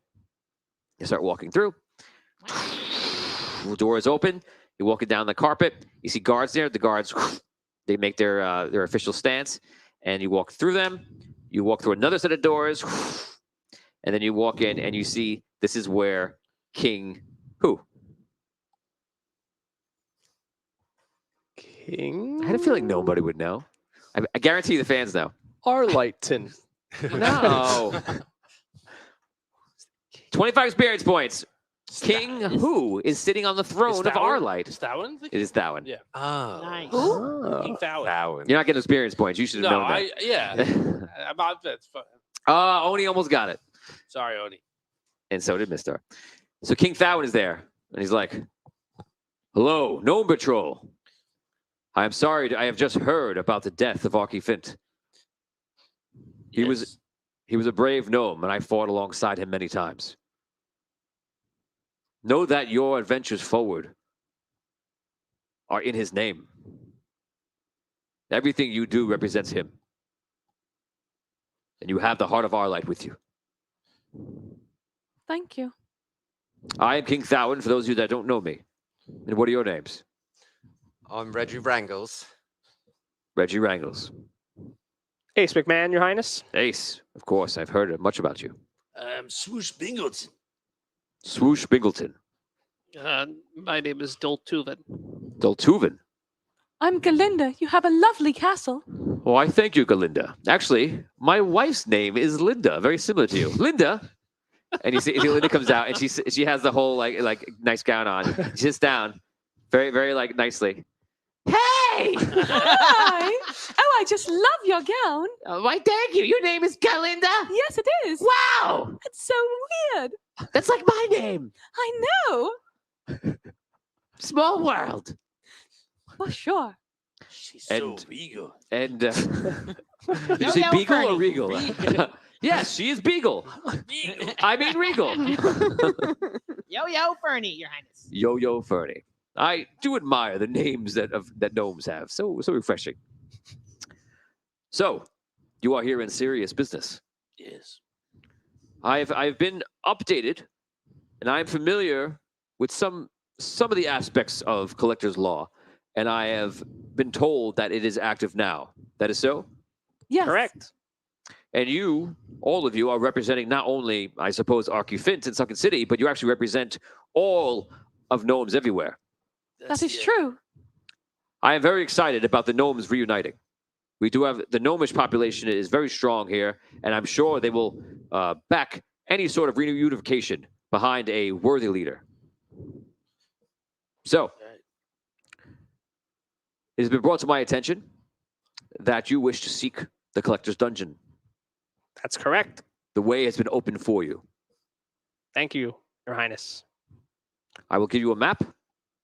You start walking through. The door is open. You're walking down the carpet. You see guards there. The guards, they make their official stance, and you walk through them. You walk through another set of doors, and then you walk in, and you see this is where King who? King I had a feeling nobody would know. I guarantee the fans know. Arlighton. No. 25 experience points. King who is sitting on the throne of Arlight? Is that one? It is that one. Yeah. Oh. Nice. King Fallon. That one. You're not getting experience points. You should have No, known that. yeah. That's fine. Oni almost got it. Sorry, Oni. And so did Mr. So King Fallon is there. And he's like, "Hello, Gnome Patrol. I am sorry. I have just heard about the death of Archie Fint. He was a brave gnome, and I fought alongside him many times. Know that your adventures forward are in his name. Everything you do represents him. And you have the heart of Arlight with you. Thank you. I am King Thowen, for those of you that don't know me. And what are your names?" I'm Reggie Wrangles. Reggie Wrangles. Ace McMahon, Your Highness. Ace, of course, I've heard much about you. Swoosh Bingleton. Swoosh Bingleton. My name is Doltuven. Doltuven. I'm Galinda. You have a lovely castle. Why, thank you, Galinda. Actually, my wife's name is Linda, very similar to you. Linda. And you see Linda comes out, and she has the whole like nice gown on. She sits down, very very like nicely. Hey! Hi. Oh, I just love your gown. Why, thank you. Your name is Galinda. Yes, it is. Wow, It's so weird. that's like my name. I know. Small world. For sure. She's so And- regal. And did you say Yo-yo beagle or Fernie. regal? Yes, she is beagle. I mean regal. Yo, Fernie, Your Highness. Yo-yo Fernie. I do admire the names that gnomes have. So refreshing. So, you are here in serious business. Yes. I've been updated, and I'm familiar with some of the aspects of collector's law, and I have been told that it is active now. That is so? Yes. Correct. And you, all of you, are representing not only, I suppose, Archifint in Sunken City, but you actually represent all of gnomes everywhere. That is true. I am very excited about the gnomes reuniting. We do have the gnomish population is very strong here, and I'm sure they will back any sort of reunification behind a worthy leader. So, it has been brought to my attention that you wish to seek the collector's dungeon. That's correct. The way has been opened for you. Thank you, Your Highness. I will give you a map.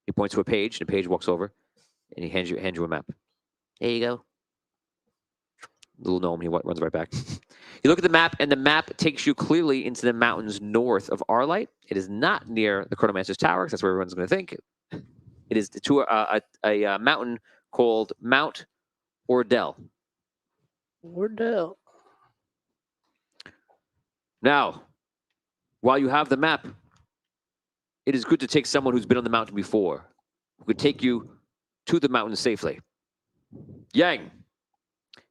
He points to a page, and the page walks over, and he hands you a map. There you go. Little gnome, he runs right back. You look at the map, and the map takes you clearly into the mountains north of Arlight. It is not near the Chronomancer's Tower, 'cause that's where everyone's going to think. It is to a mountain called Mount Ordell. Wardell. Now, while you have the map, it is good to take someone who's been on the mountain before, who could take you to the mountain safely. Yang,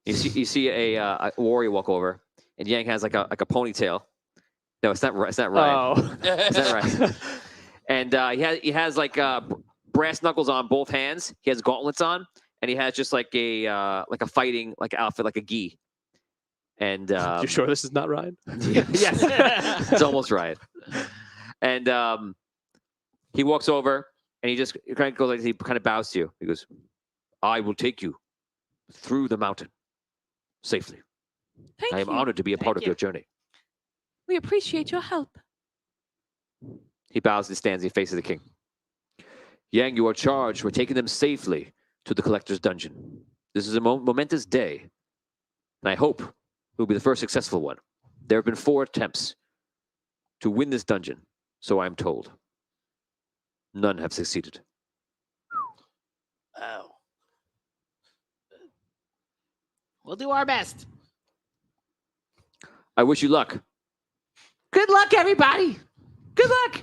you see a warrior walk over, and Yang has like a ponytail. No, it's not right. It's not right. Oh. It's not right. And he has like brass knuckles on both hands. He has gauntlets on, and he has just like a fighting like outfit, like a gi. And You sure this is not Ryan? yes, it's almost right. And he walks over, and he just kind of goes like he kind of bows to you. He goes, "I will take you through the mountain safely. Thank I am you. honored to be a part of you. your journey." We appreciate your help. He bows and stands. He faces the king. Yang, you are charged with taking them safely to the collector's dungeon. This is a momentous day, and I hope it will be the first successful one. There have been 4 attempts to win this dungeon, so I am told. None have succeeded. Wow. We'll do our best. I wish you luck. Good luck, everybody. Good luck.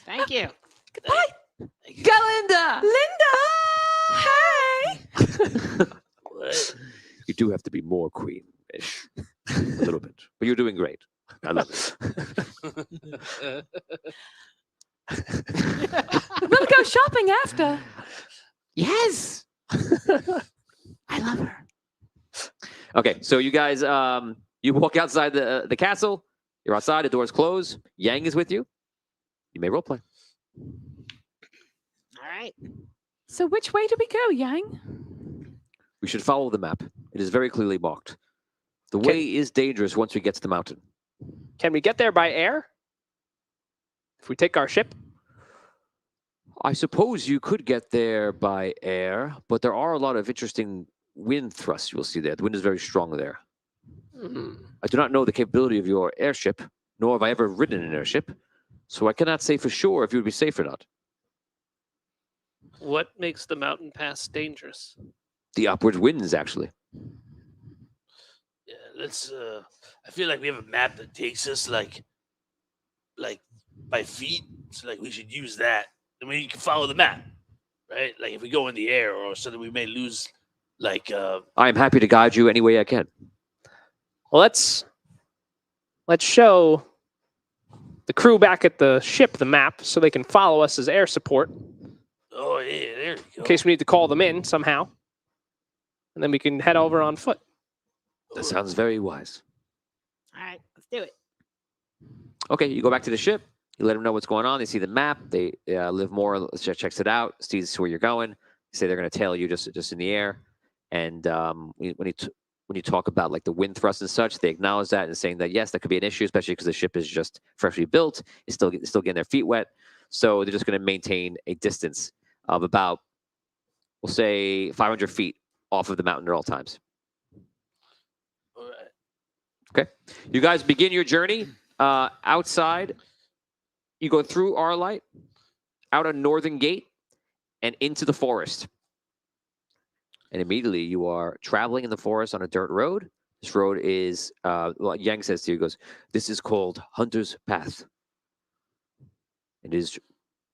Thank you. Galinda! Linda! Hey! What? You do have to be more queen-ish. A little bit. But you're doing great. I love it. We'll go shopping after. Yes. I love her. Okay, so you guys, you walk outside the castle. You're outside. The doors close. Yang is with you. You may roleplay. All right. So which way do we go, Yang? We should follow the map. It is very clearly marked. The way is dangerous once we get to the mountain. Can we get there by air? If we take our ship? I suppose you could get there by air, but there are a lot of interesting wind thrusts you will see there. The wind is very strong there. I do not know the capability of your airship, nor have I ever ridden an airship, so I cannot say for sure if you would be safe or not. What makes the mountain pass dangerous? The upward winds, actually. Yeah, let's. I feel like we have a map that takes us like by feet. So like we should use that. Then we can follow the map, right? Like if we go in the air or something, we may lose. Like I am happy to guide you any way I can. Well, let's show the crew back at the ship the map so they can follow us as air support oh yeah, there you go. in case we need to call them in somehow. and then we can head over on foot. That sounds very wise. All right, let's do it. Okay, you go back to the ship. You let them know what's going on. They see the map. They Livermore checks it out, sees where you're going. They say they're going to tail you just in the air. And when you talk about like the wind thrust and such, they acknowledge that and saying that yes, that could be an issue, especially because the ship is just freshly built. It's still getting their feet wet. So they're just going to maintain a distance of about, we'll say, 500 feet off of the mountain at all times. All right. Okay, you guys begin your journey outside. You go through Arlight, out a northern gate, and into the forest. And immediately you are traveling in the forest on a dirt road. This road is, well, Yang says to you, goes, this is called Hunter's Path. It is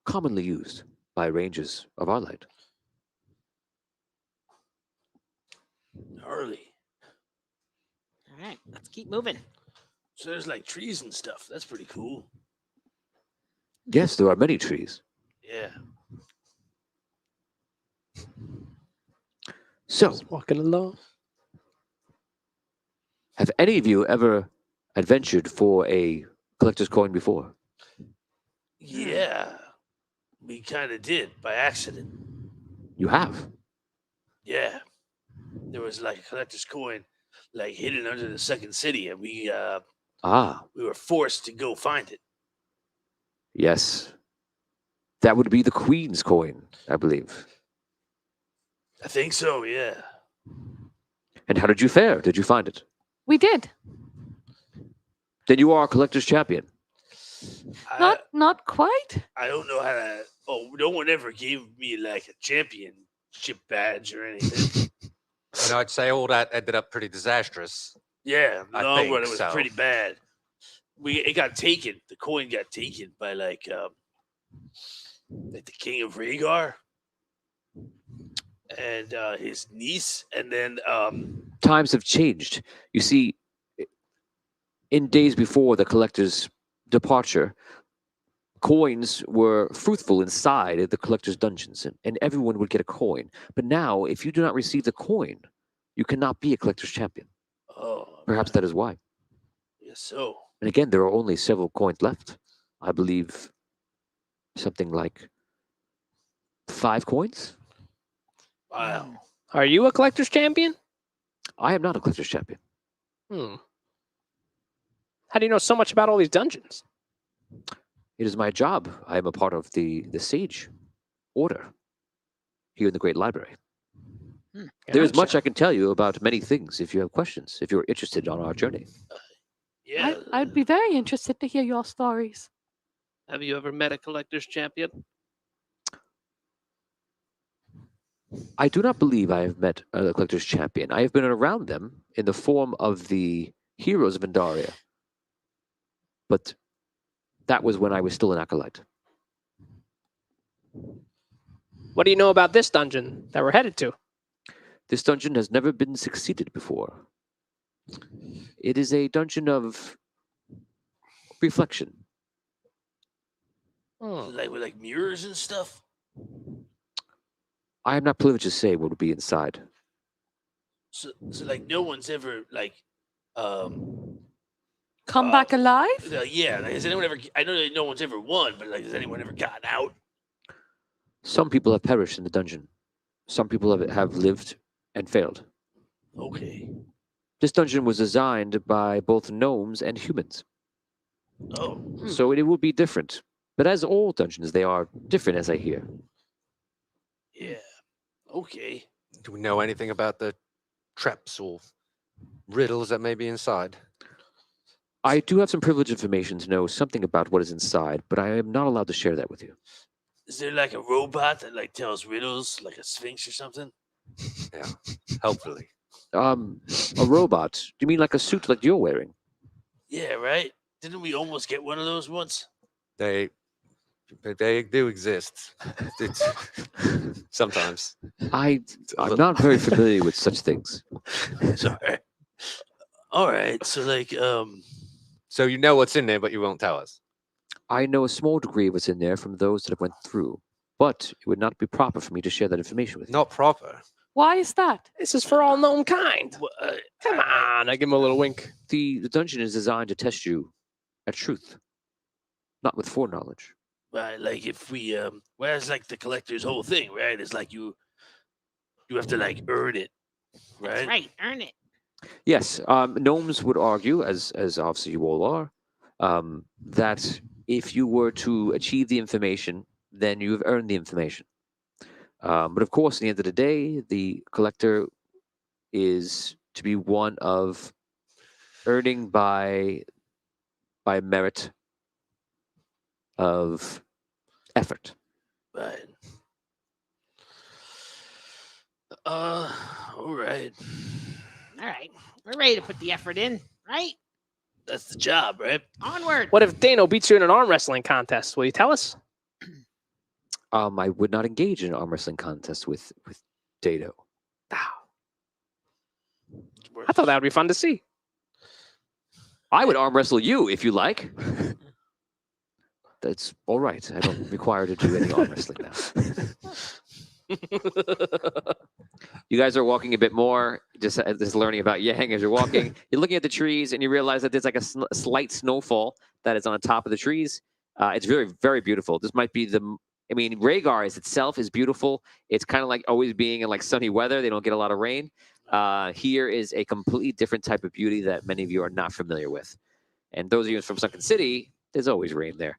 commonly used by rangers of Arlight. Gnarly. All right, let's keep moving. So there's like trees and stuff. That's pretty cool. Yes, there are many trees. Yeah. So, Just walking along. have any of you ever adventured for a collector's coin before? Yeah. We kind of did by accident. You have. Yeah. There was like a collector's coin like hidden under the second city, and we were forced to go find it. Yes. That would be the Queen's coin, I believe. I think so, yeah. And how did you fare? Did you find it? We did. Then you are a collector's champion. Not quite. I don't know how to. Oh, no one ever gave me like a championship badge or anything. And I'd say all that ended up pretty disastrous. Yeah, I no, think but it was so. pretty bad. It got taken. The coin got taken by like the king of Rhaegar and his niece, and then Times have changed. You see, in days before the collector's departure, coins were fruitful inside the collector's dungeons, and everyone would get a coin. But now, if you do not receive the coin, you cannot be a collector's champion. Perhaps that is why. Yes, so. And again, there are only several coins left. I believe something like 5 coins. Wow. Are you a collector's champion? I am not a collector's champion. How do you know so much about all these dungeons? It is my job. I am a part of the Sage Order here in the Great Library. There is much I can tell you about many things if you have questions, if you're interested on our journey. Yeah. I'd be very interested to hear your stories. Have you ever met a collector's champion? I do not believe I have met a collector's champion. I have been around them in the form of the heroes of Andaria. But that was when I was still an acolyte. What do you know about this dungeon that we're headed to? This dungeon has never been succeeded before. It is a dungeon of reflection. Like with like mirrors and stuff. I am not privileged to say what would be inside. So like no one's ever like Come back alive? yeah, like, has anyone ever? I know that no one's ever won, but like, has anyone ever gotten out? Some people have perished in the dungeon. Some people have lived and failed. Okay. This dungeon was designed by both gnomes and humans. Oh. So it will be different. But as all dungeons, they are different, as I hear. Yeah. Okay. Do we know anything about the traps or riddles that may be inside? I do have some privileged information to know something about what is inside, but I am not allowed to share that with you. Is there like a robot that like tells riddles, like a sphinx or something? Yeah, hopefully. A robot? Do you mean like a suit like you're wearing? Yeah, right. Didn't we almost get one of those once? They do exist. Sometimes. I'm not very familiar with such things. Sorry. All right. So like So you know what's in there, but you won't tell us. I know a small degree of what's in there from those that have went through, but it would not be proper for me to share that information with you. Not proper. Why is that? This is for all gnome kind. Come I- on. I give him a little wink. The dungeon is designed to test you at truth, not with foreknowledge. Right, like if we well, it's like the collector's whole thing, right? It's like you have to like earn it, right? That's right. Earn it. Yes, gnomes would argue, as obviously you all are, that if you were to achieve the information, then you have earned the information. But of course, at the end of the day, the collector is to be one of earning by merit of effort. Right. All right. All right. We're ready to put the effort in, right? That's the job, right? Onward. What if Dano beats you in an arm wrestling contest? Will you tell us? I would not engage in an arm wrestling contest with Dado. I thought that would be fun to see. I would arm wrestle you if you like. That's all right. I don't require to do any arm wrestling now. You guys are walking a bit more, just learning about Yang as you're walking. You're looking at the trees and you realize that there's like a slight snowfall that is on the top of the trees. It's very, very beautiful. This might be Rhaegar itself is beautiful. It's kind of like always being in like sunny weather. They don't get a lot of rain. Here is a completely different type of beauty that many of you are not familiar with. And those of you from Sunken City, there's always rain there.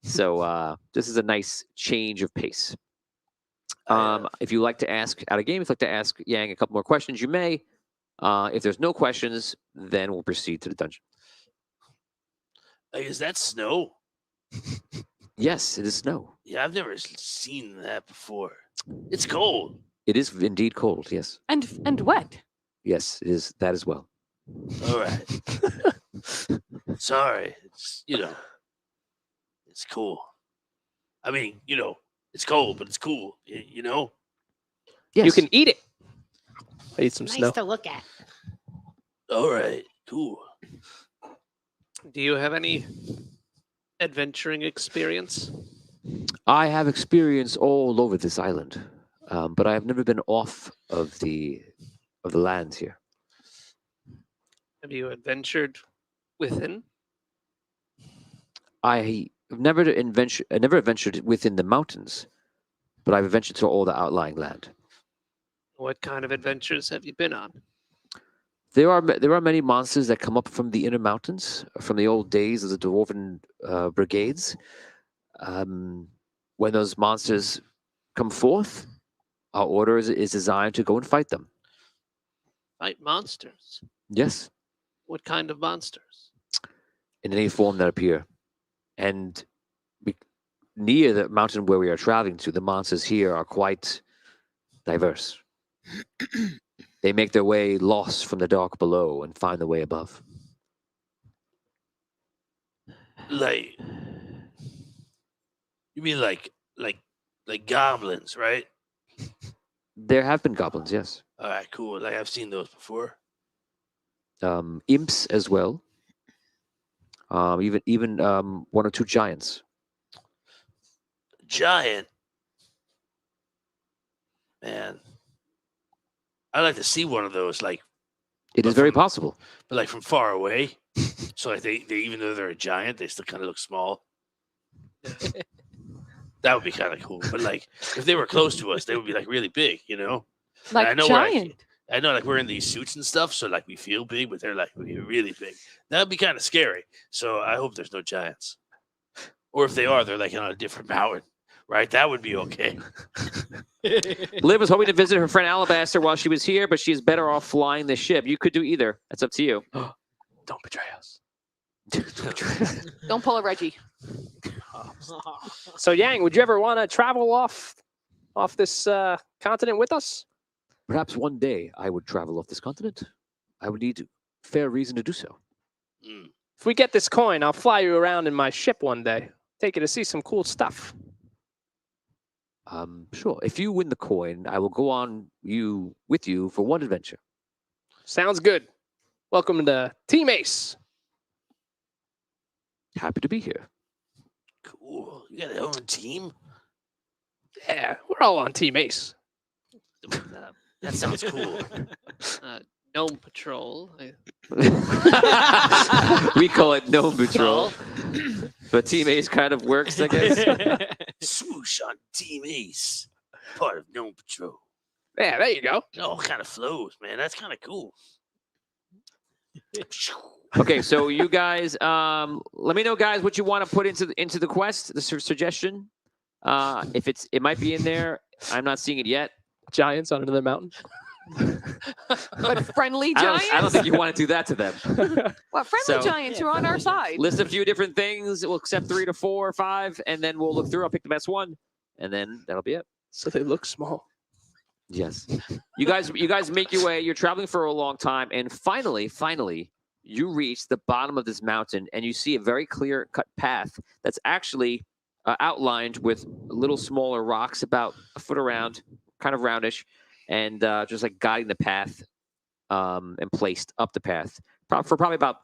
So this is a nice change of pace. If you like to ask out of game, if you'd like to ask Yang a couple more questions, you may. If there's no questions, then we'll proceed to the dungeon. Like, is that snow? Yes, it is snow. Yeah, I've never seen that before. It's cold. It is indeed cold, yes. And wet. Yes, it is that as well. All right. Sorry. It's, it's cool. I mean, it's cold, but it's cool, you know? Yes. You can eat it. I eat some Nice snow. to look at. All right, cool. Do you have any adventuring experience? I have experience all over this island, but I have never been off of the land here. Have you adventured within? I have never adventured within the mountains, but I've adventured to all the outlying land. What kind of adventures have you been on? There are many monsters that come up from the inner mountains, from the old days of the dwarven brigades. When those monsters come forth, our order is designed to go and fight them. Fight monsters. Yes, What kind of monsters? in any form that appear. And near the mountain where we are traveling to, the monsters here are quite diverse. They make their way lost from the dark below and find the way above. Like, you mean like goblins, right? There have been goblins, yes. All right, cool. Like, I've seen those before. Imps as well. Even one or two giants. Giant. Man. I'd like to see one of those, like, It is But very from- possible. but like from far away. So like they even though they're a giant, they still kind of look small. That would be kind of cool. But like if they were close to us, they would be like really big, you know? Like I know we're giant. I know like we're in these suits and stuff, so like we feel big, but they're like really big. That'd be kind of scary. So I hope there's no giants. Or if they are, they're like on a different mountain. Right? That would be okay. Liv was hoping to visit her friend Alabaster while she was here, but she is better off flying the ship. You could do either. That's up to you. Don't betray us. Don't pull a Reggie. So Yang, would you ever want to travel off this continent with us? Perhaps one day I would travel off this continent. I would need fair reason to do so. Mm. If we get this coin, I'll fly you around in my ship one day. Take you to see some cool stuff. Sure. If you win the coin, I will go on with you for one adventure. Sounds good. Welcome to Team Ace. Happy to be here. Cool. You got your own team? Yeah, we're all on Team Ace. That sounds cool. Gnome Patrol. We call it Gnome Patrol. But Team Ace kind of works, I guess. Swoosh on Team Ace, part of Gnome Patrol. Yeah, there you go. It all kind of flows, man. That's kind of cool. Okay, so you guys, let me know, guys, what you want to put into the quest, the suggestion. If it might be in there. I'm not seeing it yet. Giants on another mountain. But friendly giants? I don't think you want to do that to them. What friendly So- giants are on our side? List a few different things. We'll accept 3 to 4 or 5, and then we'll look through. I'll pick the best one, and then that'll be it. So they look small. Yes. You guys make your way. You're traveling for a long time, and finally, you reach the bottom of this mountain, and you see a very clear-cut path that's actually outlined with little smaller rocks about a foot around, kind of roundish, and just like guiding the path and placed up the path for probably about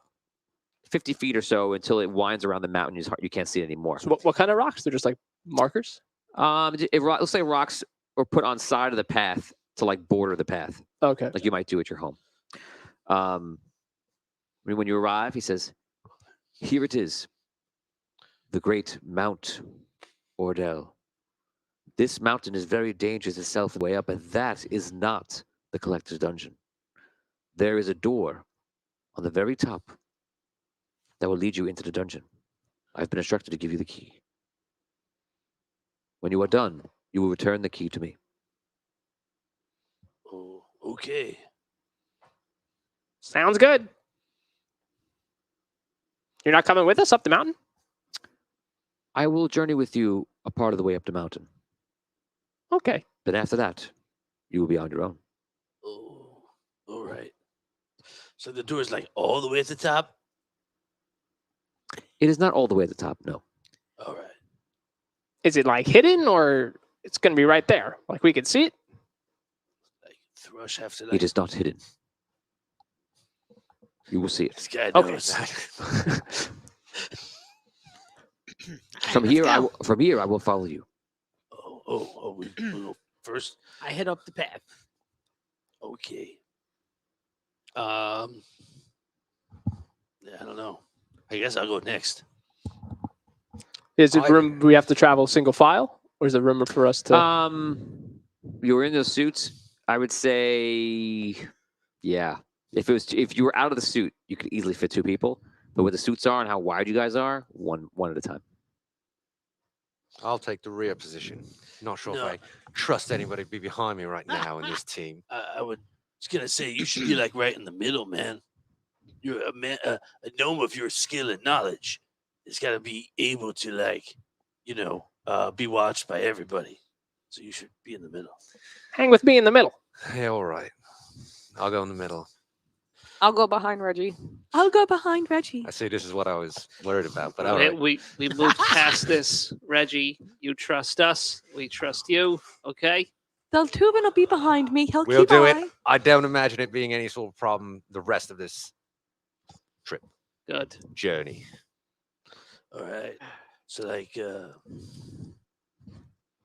50 feet or so until it winds around the mountain. You can't see it anymore. So what kind of rocks? They're just like markers? Let's say rocks are put on side of the path to like border the path, Okay. like you might do at your home. When you arrive, he says, "Here it is, the great Mount Ordell. This mountain is very dangerous itself way up, and that is not the collector's dungeon. There is a door on the very top that will lead you into the dungeon. I've been instructed to give you the key. When you are done, you will return the key to me." Oh, okay. Sounds good. You're not coming with us up the mountain? I will journey with you a part of the way up the mountain. Okay. Then after that, you will be on your own. Oh, all right. So the door's like all the way at the top? It is not all the way at the top, no. All right. Is it like hidden or it's going to be right there? Like we can see it? Like Thrush after It that. is not hidden. You will see it. This guy Okay. knows. From here, I will follow you. We go first. I head up the path. Okay. Yeah, I don't know. I guess I'll go next. Is it room we have to travel single file? Or is there room for us to... You're in those suits. I would say, yeah. If you were out of the suit, you could easily fit 2 people. But where the suits are and how wide you guys are, one at a time. I'll take the rear position. Not sure No. if I trust anybody to be behind me right now in this team. I was gonna say you should be like right in the middle, man. You're a man, a gnome of your skill and knowledge. It's got to be able to be watched by everybody. So you should be in the middle. Hang with me in the middle. Yeah, all right. I'll go in the middle. I'll go behind Reggie. I'll go behind Reggie. I see this is what I was worried about, but all Okay, right. we moved past this. Reggie, you trust us. We trust you. Okay. The Tubin will be behind me. He'll We'll keep do eye. it. I don't imagine it being any sort of problem the rest of this Good. journey. All right. So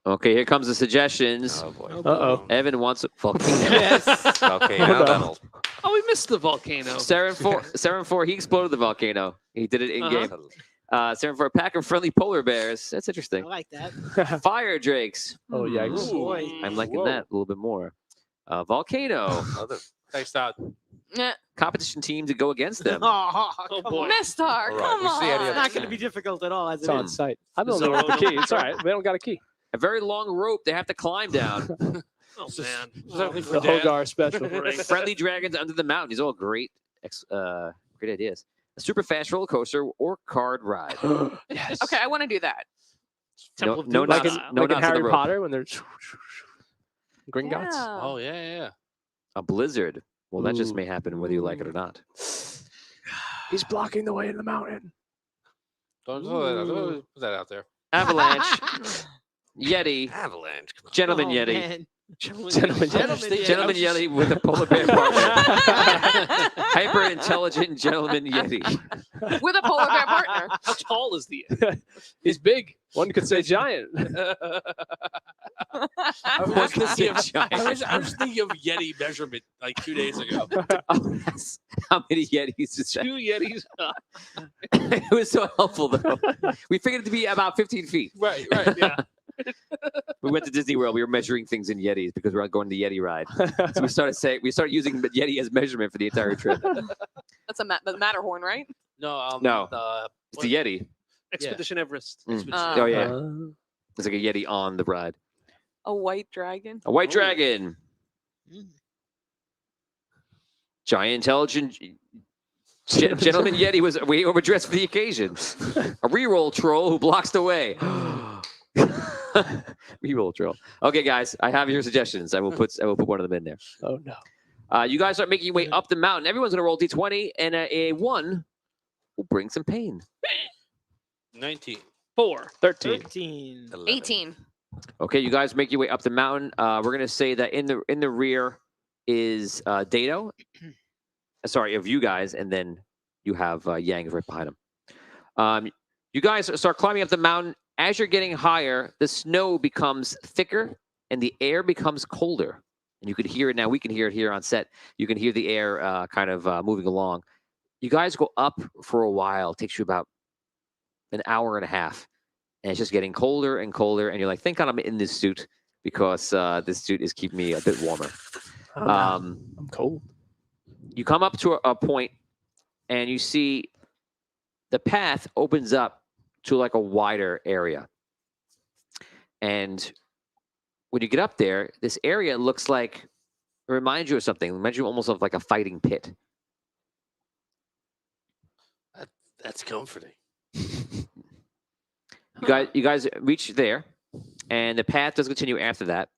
Okay, here comes the suggestions. Oh boy. Uh-oh. Evan wants a volcano. Yes. Okay, Hold now on. that'll. Oh, we missed the volcano. Saren 4, he exploded the volcano. He did it in game. Saren 4, a pack of friendly polar bears. That's I interesting. like that. Fire drakes. Oh, yikes. Oh, boy. I'm liking that a little bit more. Volcano. Thanks, Todd. Yeah. Competition team to go against them. Oh, Oh, come boy. on. Mister, right, come we see any on. other It's not going to be difficult at all as It's it on is. site. I don't know the key. It's all right. We don't got a key. A very long rope they have to climb down. Oh man. Something for The Dan. Hogar special. Friendly dragons under the mountain. These are all great ideas. A super fast roller coaster or card ride. Yes. Okay, I want to do that. Temple of no Doom knots- Like in, style. no like in knots on the Harry rope. Potter when they're Gringotts. Yeah. Oh yeah. A blizzard. Well, that just Ooh. may happen whether you like it or not. He's blocking the way to the mountain. Don't put that out there. Avalanche. Yeti, Avalanche. Come on. gentleman Oh, Yeti, man. Gentleman gentleman Yeti with a polar bear partner, hyper intelligent gentleman Yeti. With a polar bear partner. How tall is the? He's big. One could say giant. I was, One could say thinking of, giant. I was thinking of Yeti measurement like 2 days ago. Oh, that's how many Yetis is that? 2 Yetis. It was so helpful though. We figured it to be about 15 feet. Right. Yeah. We went to Disney World. We were measuring things in Yetis because we were going to the Yeti ride. So we started using Yeti as measurement for the entire trip. That's the Matterhorn, right? No. No. It's What- the Yeti. Expedition Everest. Mm. Uh, Oh yeah, it's like a Yeti on the ride. A white dragon. A white dragon. Giant, intelligent gentleman Yeti was way overdressed for the occasion. A reroll troll who blocks the way. Reroll troll. Okay, guys, I have your suggestions. I will put one of them in there. Oh no. You guys are making your way up the mountain. Everyone's gonna roll d20, and a 1 will bring some pain. 19. 4. 13. 13. 18. Okay, you guys make your way up the mountain. We're gonna say that in the rear is Dato. Sorry, of you guys, and then you have Yang right behind him. You guys start climbing up the mountain. As you're getting higher, the snow becomes thicker and the air becomes colder. And you can hear it now. We can hear it here on set. You can hear the air kind of moving along. You guys go up for a while. It takes you about an hour and a half. And it's just getting colder and colder. And you're like, thank God I'm in this suit because this suit is keeping me a bit warmer. Oh, no. I'm cold. You come up to a point and you see the path opens up to like a wider area. And when you get up there, this area looks like, it reminds you of something. It reminds you almost of like a fighting pit. That's comforting. You guys reach there, and the path does continue after that,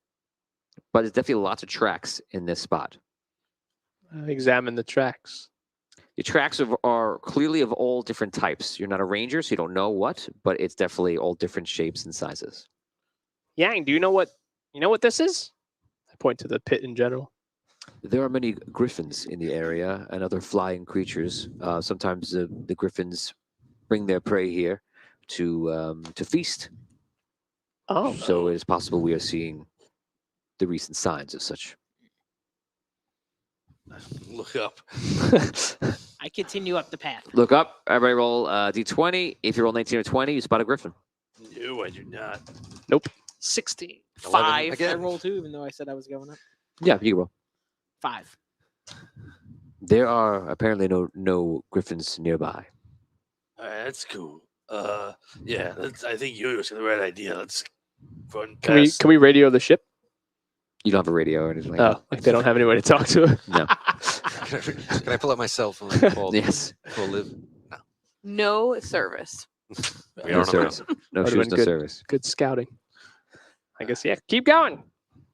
but there's definitely lots of tracks in this spot. Examine the tracks. The tracks are clearly of all different types. You're not a ranger, so you don't know what, but it's definitely all different shapes and sizes. Yang, do you know what this is? I point to the pit in general. There are many griffins in the area and other flying creatures. Sometimes the griffins bring their prey here to feast. Oh, So it is possible we are seeing the recent signs of such. Look up. I continue up the path. Look up. Everybody roll d20. If you roll 19 or 20, you spot a griffin. No, I do not. 16. 11 5. I again. roll 2, even though I said I was going up. Yeah, you can roll. 5. There are apparently no griffins nearby. All right, that's cool. Yeah, I think Yo-Yo's got the right idea. Let's run past. can we radio the ship? You don't have a radio or anything like Oh, like they don't have anybody to talk to. that? No. Can I pull out my cell phone and call Yes. call live? No service. We No don't know. service. No Would've shoes, been no good. service. Good scouting. I guess yeah. Keep going.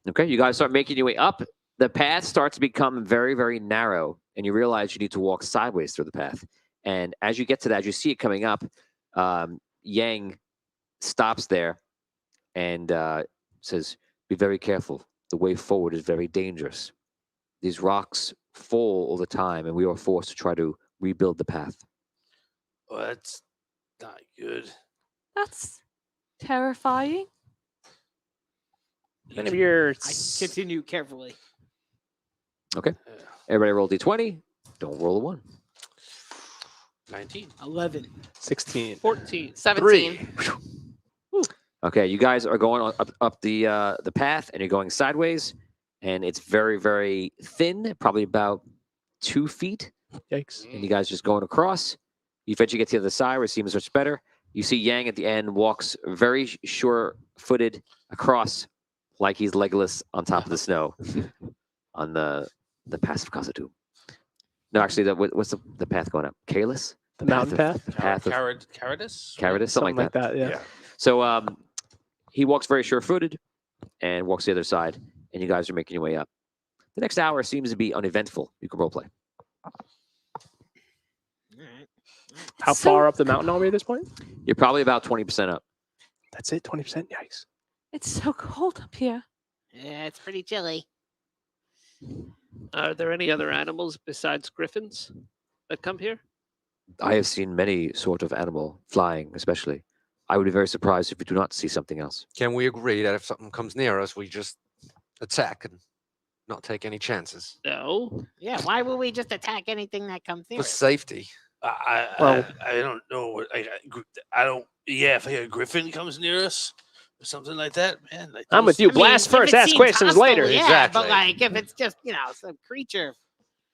Okay, you guys start making your way up. The path starts to become very, very narrow, and you realize you need to walk sideways through the path. And as you get to that, as you see it coming up, Yang stops there and says, "Be very careful. The way forward is very dangerous. These rocks fall all the time, and we are forced to try to rebuild the path." Oh, that's not good. That's terrifying. None of your I continue carefully. Everybody roll d20. Don't roll a 1. 19. 11. 16. 14. 17. Okay, you guys are going up the path, and you're going sideways, and it's very, very thin, probably about 2 feet. Yikes. And you guys just going across. You eventually get to the other side where it seems much better. You see Yang at the end walks very sure-footed across like he's Legolas on top of the snow on the path of Khazad-dûm. No, actually, what's the path going up? Kalis? The mountain path? The path of Caradus? Caradus, something like that. yeah. So he walks very sure-footed and walks the other side, and you guys are making your way up. The next hour seems to be uneventful. You can roleplay. All right. How So- far up the mountain are we at this point? You're probably about 20% up. That's it. 20%. Yikes. It's so cold up here. Yeah, it's pretty chilly. Are there any other animals besides griffins that come here? I have seen many sort of animal flying, especially. I would be very surprised if we do not see something else. Can we agree that if something comes near us, we just attack and not take any chances No. Yeah, why would we just attack anything that comes near for us? safety? Well- I don't know what I don't. Yeah, if a griffin comes near us or something like that, man. Like I'm with those- you. I mean, Blast if first, it ask seems questions hostile, later. Yeah, Exactly. but like if it's just some creature.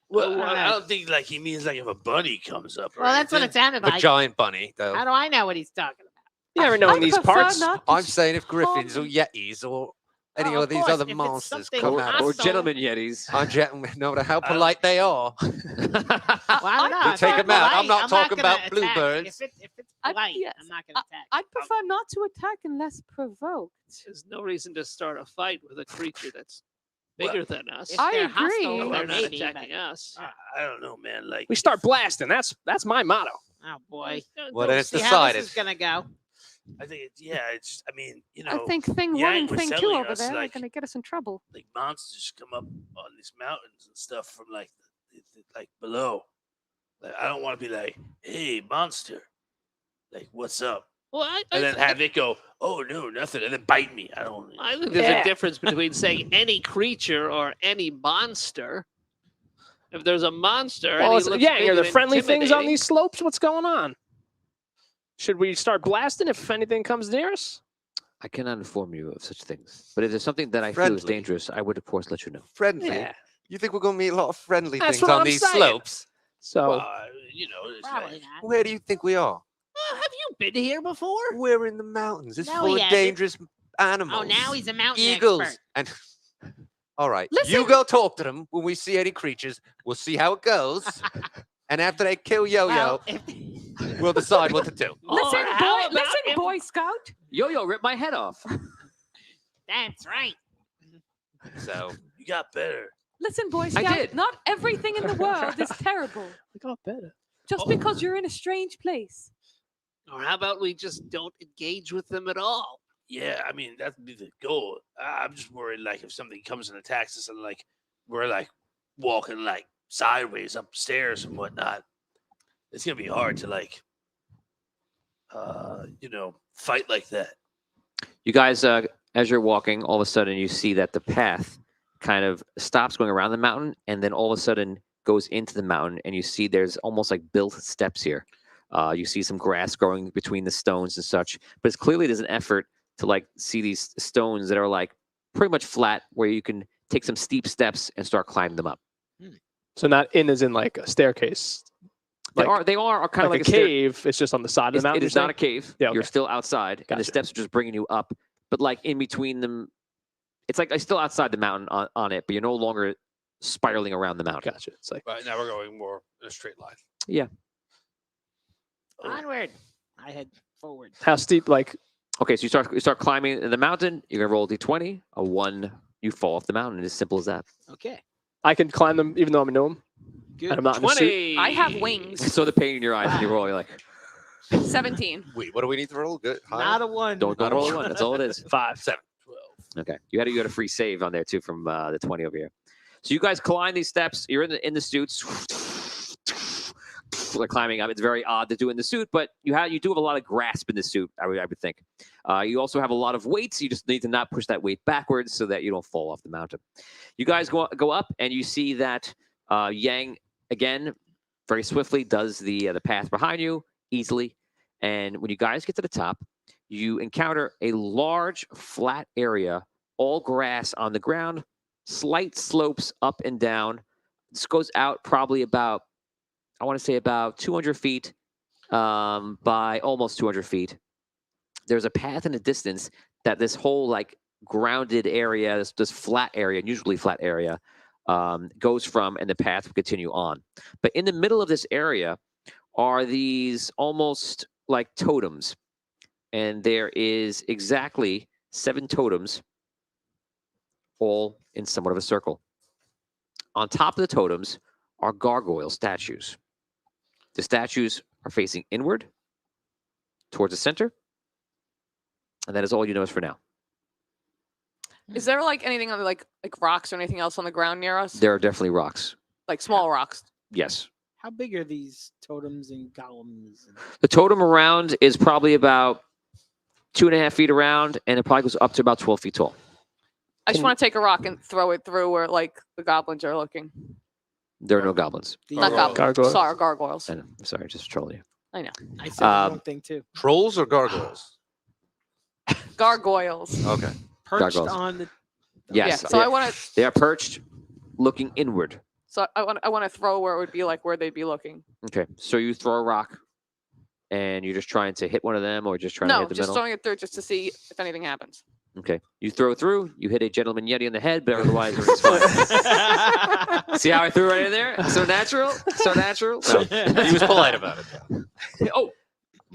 Well, I don't I know. don't think like he means like if a bunny comes up. or Well, that's what it anything. sounded A like. giant bunny, though. How do I know what he's talking about? You never know I in these prefer parts. not to I'm saying if griffins or harm- yetis or any of of these course, other if it's monsters something come Or, at hostile- us, or gentlemen yetis. no matter how I don't- polite they are, Well, I don't know. We'll If take it's 'em out. I'm polite, not talking gonna about attack. bluebirds. If it's I- polite, yes, I'm not gonna attack. I'd prefer not to attack unless provoked. There's no reason to start a fight with a creature that's Well, bigger than us. If I they're agree. hostile, They're then not maybe, but- attacking us. I don't know, man. Like We start blasting. That's my motto. Oh boy. well, then it's See how decided. this is gonna go. I think it's It's just, I mean, I think thing one Yang and was thing two telling over us, there are like- going to get us in trouble. like monsters come up on these mountains and stuff from like like below. Like I don't want to be like, hey, monster, like what's up? Well, I And then have it go, oh no, nothing, and then bite me. I don't. I think there's a difference between saying any creature or any monster. If there's a monster, and Well, he it's- looks yeah, big are there and friendly things on intimidating- these slopes? What's going on? Should we start blasting if anything comes near us? I cannot inform you of such things. But if there's something that I feel is Friendly. dangerous, I would, of course, let you know. Friendly. Yeah. You think we're going to meet a lot of friendly That's things what on I'm these saying. slopes? So Well, it's Probably like, not. Where do you think we are? Have you been here before? We're in the mountains. It's No, full he of hasn't. dangerous animals. Oh, now he's a mountain eagles. expert. And all right, you Listen- go talk to them when we see any creatures. We'll see how it goes. And after they kill Yo-Yo, Well, if- we'll decide what to do. Listen, Or how boy, about listen, if- Boy Scout. Yo-Yo ripped my head off. That's right. So you got better. Listen, Boy I Scout. did. Not everything in the world is terrible. we got better. Just because you're in a strange place. Or how about we just don't engage with them at all? Yeah, I mean that'd be the goal. I'm just worried, like if something comes and attacks us, and like we're like walking like sideways upstairs and whatnot, it's gonna be hard to like, fight like that. You guys, as you're walking, all of a sudden you see that the path kind of stops going around the mountain and then all of a sudden goes into the mountain, and you see there's almost like built steps here. You see some grass growing between the stones and such, but it's clearly there's an effort to like see these stones that are like pretty much flat where you can take some steep steps and start climbing them up. So not in as in like a staircase. They Like- are kind of like like a stair- cave. It's just on the side of the mountain. It is you're not a cave. Yeah, You're okay. still outside, and the Gotcha. steps are just bringing you up. But like in between them, it's like still outside the mountain on it, but you're no longer spiraling around the mountain. Gotcha. It's like Right now we're going more in a straight line. Onward. I head forward. how steep? Like Okay, so you start climbing the mountain. You're gonna roll a d20. A 1, you fall off the mountain. It's as simple as that. Okay. I can climb them even though I'm a gnome. Good. And I'm not in a suit. 20. I have wings. So the pain in your eyes when you roll, you're like, 17. Wait, what do we need to roll? Good. Higher? Not a one. don't roll a 1. That's all it is. 5. 7, 12. Okay, you had a free save on there too from the 20 over here. So you guys climb these steps. You're in the suits, like climbing up. It's very odd to do in the suit, but you do have a lot of grasp in the suit. I would think. You also have a lot of weights. You just need to not push that weight backwards so that you don't fall off the mountain. You guys go up and you see that Yang again very swiftly does the path behind you easily. And when you guys get to the top, you encounter a large flat area, all grass on the ground, slight slopes up and down. This goes out probably about, I want to say about 200 feet by almost 200 feet. There's a path in the distance that this whole like grounded area, this flat area, usually flat area, goes from, and the path will continue on. But in the middle of this area are these almost like totems. And there is exactly 7 totems, all in somewhat of a circle. On top of the totems are gargoyle statues. The statues are facing inward towards the center. And that is all you notice for now. Is there like anything on like rocks or anything else on the ground near us? There are definitely rocks. Like small rocks. Yes. How big are these totems and golems? The totem around is probably about 2.5 feet around, and it probably goes up to about 12 feet tall. I just want to take a rock and throw it through where like the goblins are looking. There are no goblins. Not goblins. Gargoyles. Sorry, gargoyles. I know. I'm sorry, just trolling you. I know. I said the wrong thing too. Trolls or gargoyles? Gargoyles. Okay. Perched gargoyles. on the. Yes. Yeah. So I want to. They are perched, looking inward. So I want to throw where it would be like where they'd be looking. Okay. So you throw a rock, and you're just trying to hit one of them, or just trying to No, hit the just middle. throwing it through just to see if anything happens. Okay. You throw through. You hit a gentleman yeti in the head, but otherwise everything's fine. See how I threw right in there? So natural. So natural. No. He was polite about it. Oh,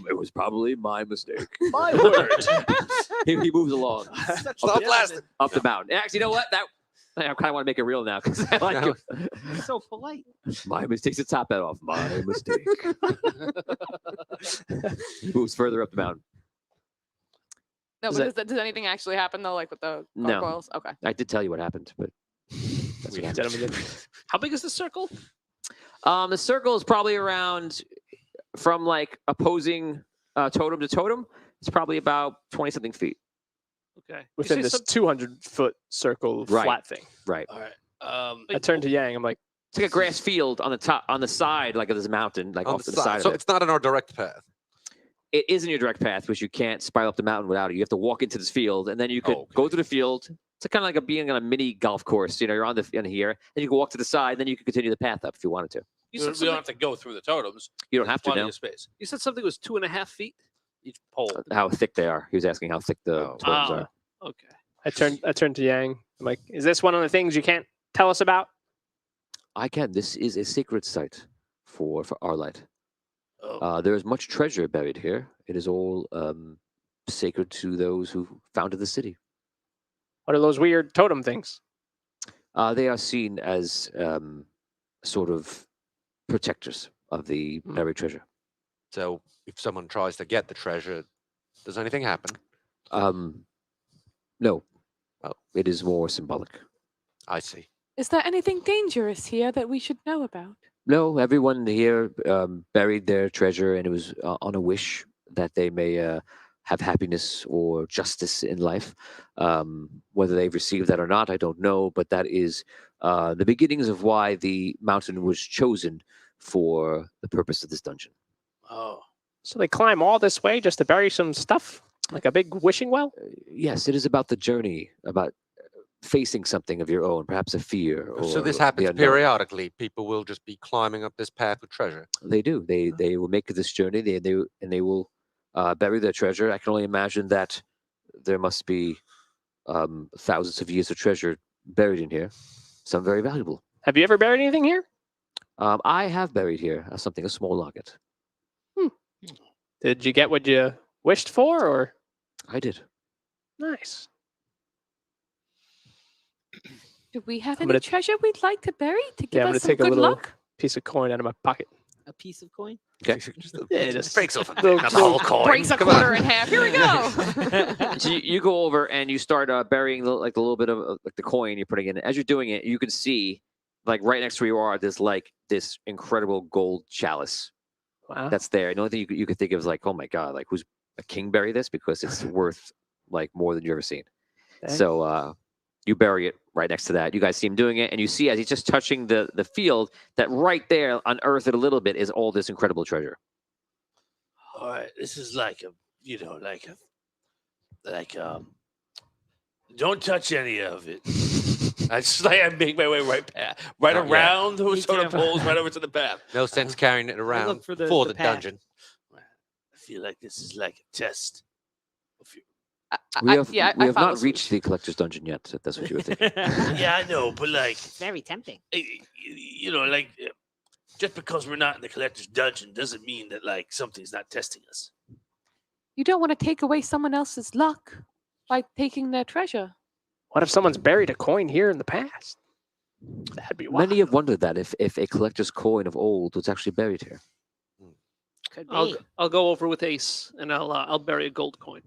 it was probably my mistake. My word. He moves along Stop blasting. up the mountain. Actually, you know what? That I kind of want to make it real now because I like it. So polite. My mistake. Takes the top hat off. My mistake. He moves further up the mountain. No, Is but does anything actually happen though, like with the No. gargoyles? Okay. I did tell you what happened, but that's what happened. How big is the circle? The circle is probably around from like opposing totem to totem. It's probably about 20-something feet. Okay. You Within say this some- 200-foot circle Right. flat thing. Right. All right. I turned to Yang. I'm like, It's like a grass field on the top, on the side, like of this mountain, like On off the to the side So of it. it's not in our direct path. It is in your direct path, because you can't spiral up the mountain without it. You have to walk into this field, and then you could Oh, okay. go through the field. It's kind of like being on a mini golf course. You know, you're on here, and you can walk to the side, then you can continue the path up if you wanted to. You We said, don't something, have to go through the totems. You don't have to Plenty know of space. you said something was 2.5 feet? Each pole. how thick they are. He was asking how thick the Oh. totems Oh, are. okay. I turned to Yang. I'm like, is this one of the things you can't tell us about? I can. This is a sacred site for Arlight. Oh. There is much treasure buried here. It is all sacred to those who founded the city. What are those weird totem things? They are seen as sort of protectors of the buried treasure. So if someone tries to get the treasure, does anything happen? No. Oh. It is more symbolic. I see. Is there anything dangerous here that we should know about? No, everyone here buried their treasure, and it was on a wish that they may have happiness or justice in life. Whether they've received that or not, I don't know, but that is the beginnings of why the mountain was chosen for the purpose of this dungeon. Oh. So they climb all this way just to bury some stuff? Like a big wishing well? Yes, it is about the journey, about facing something of your own, perhaps a fear. So this or happens the unknown. periodically. People will just be climbing up this path with treasure. They do. They will make this journey. They will bury their treasure. I can only imagine that there must be thousands of years of treasure buried in here. Some very valuable. Have you ever buried anything here? I have buried here something, a small locket. Did you get what you wished for, or? I did. Nice. Do we have I'm any gonna- treasure we'd like to bury to give I'm gonna us some take a good little luck? piece of coin out of my pocket. A piece of coin? Okay. Yeah, just breaks off a little- bit, not the whole coin. Breaks a Come on. quarter in half. Here we go. So you go over and you start burying the little bit of like the coin you're putting in. As you're doing it, you can see like right next to where you are this incredible gold chalice Wow. that's there. And the only thing you could think of is like, oh my god, like who's a king bury this, because it's worth like more than you've ever seen. Dang. So you bury it right next to that. You guys see him doing it, and you see as he's just touching the field that right there, unearthed it a little bit, is all this incredible treasure. All right, this is like don't touch any of it. I just like I make my way right Not yet. around those Be totem careful. poles, right over to the path. No sense carrying it around for for the the path. dungeon. I feel like this is like a test. Of you. We have, yeah, we I have follow not reached the collector's dungeon yet. If that's what you were thinking. Yeah, I know, but like Very tempting. you know, like just because we're not in the collector's dungeon doesn't mean that like something's not testing us. You don't want to take away someone else's luck by taking their treasure. What if someone's buried a coin here in the past? That'd be wild. Many have wondered that if a collector's coin of old was actually buried here. Could be. I'll go over with Ace and I'll bury a gold coin.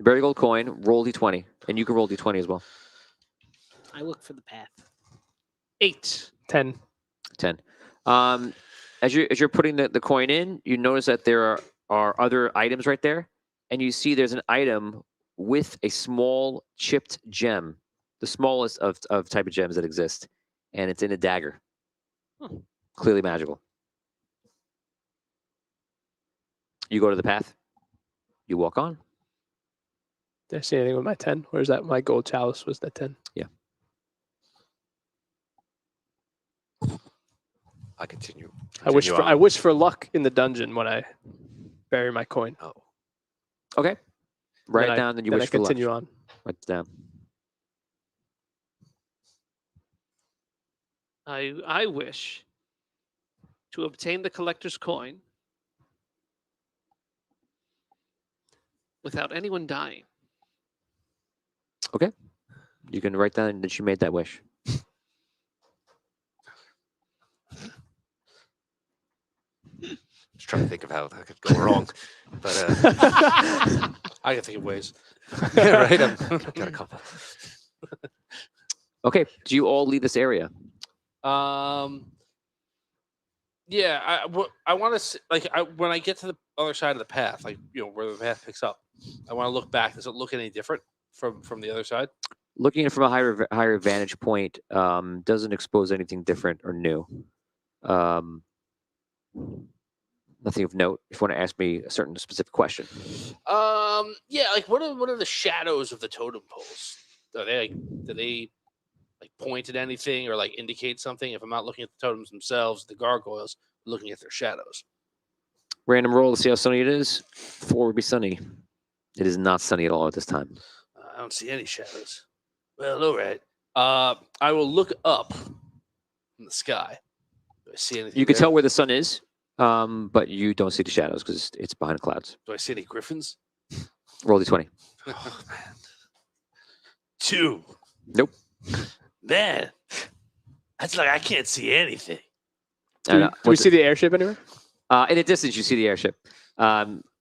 Bury a gold coin, roll d20. And you can roll d20 as well. I look for the path. 8. 10. 10. As you're putting the coin in, you notice that there are other items right there, and you see there's an item with a small chipped gem, the smallest of type of gems that exist, and it's in a dagger. Clearly magical. You go to the path. You walk on. Did I see anything with my 10? Or is that my gold chalice was that 10? Yeah. I continue. I wish continue for on. I wish for luck in the dungeon when I bury my coin. Oh, Okay. Write Then it down, then you then wish I for luck. continue on. Write it down. I wish to obtain the collector's coin without anyone dying. Okay. You can write down that you made that wish. just trying to think of how that could go wrong. But I can think of ways. yeah, right. I've got a couple. Okay. Do you all leave this area? Yeah, I want to like when I get to the other side of the path, like where the path picks up, I want to look back. Does it look any different from the other side? Looking at it from a higher vantage point doesn't expose anything different or new. Nothing of note. If you want to ask me a certain specific question. Yeah, like what are the shadows of the totem poles? Are they do they point at anything or indicate something? If I'm not looking at the totems themselves, the gargoyles, I'm looking at their shadows. Random roll to see how sunny it is. 4 would be sunny. It is not sunny at all at this time. I don't see any shadows. Well, all right. I will look up in the sky. Do I see anything? You can there? tell where the sun is, but you don't see the shadows because it's behind the clouds. Do I see any griffins? Roll d20. Oh, man. 2. Nope. Man, that's I can't see anything. Do we see the airship anywhere? In the distance, you see the airship.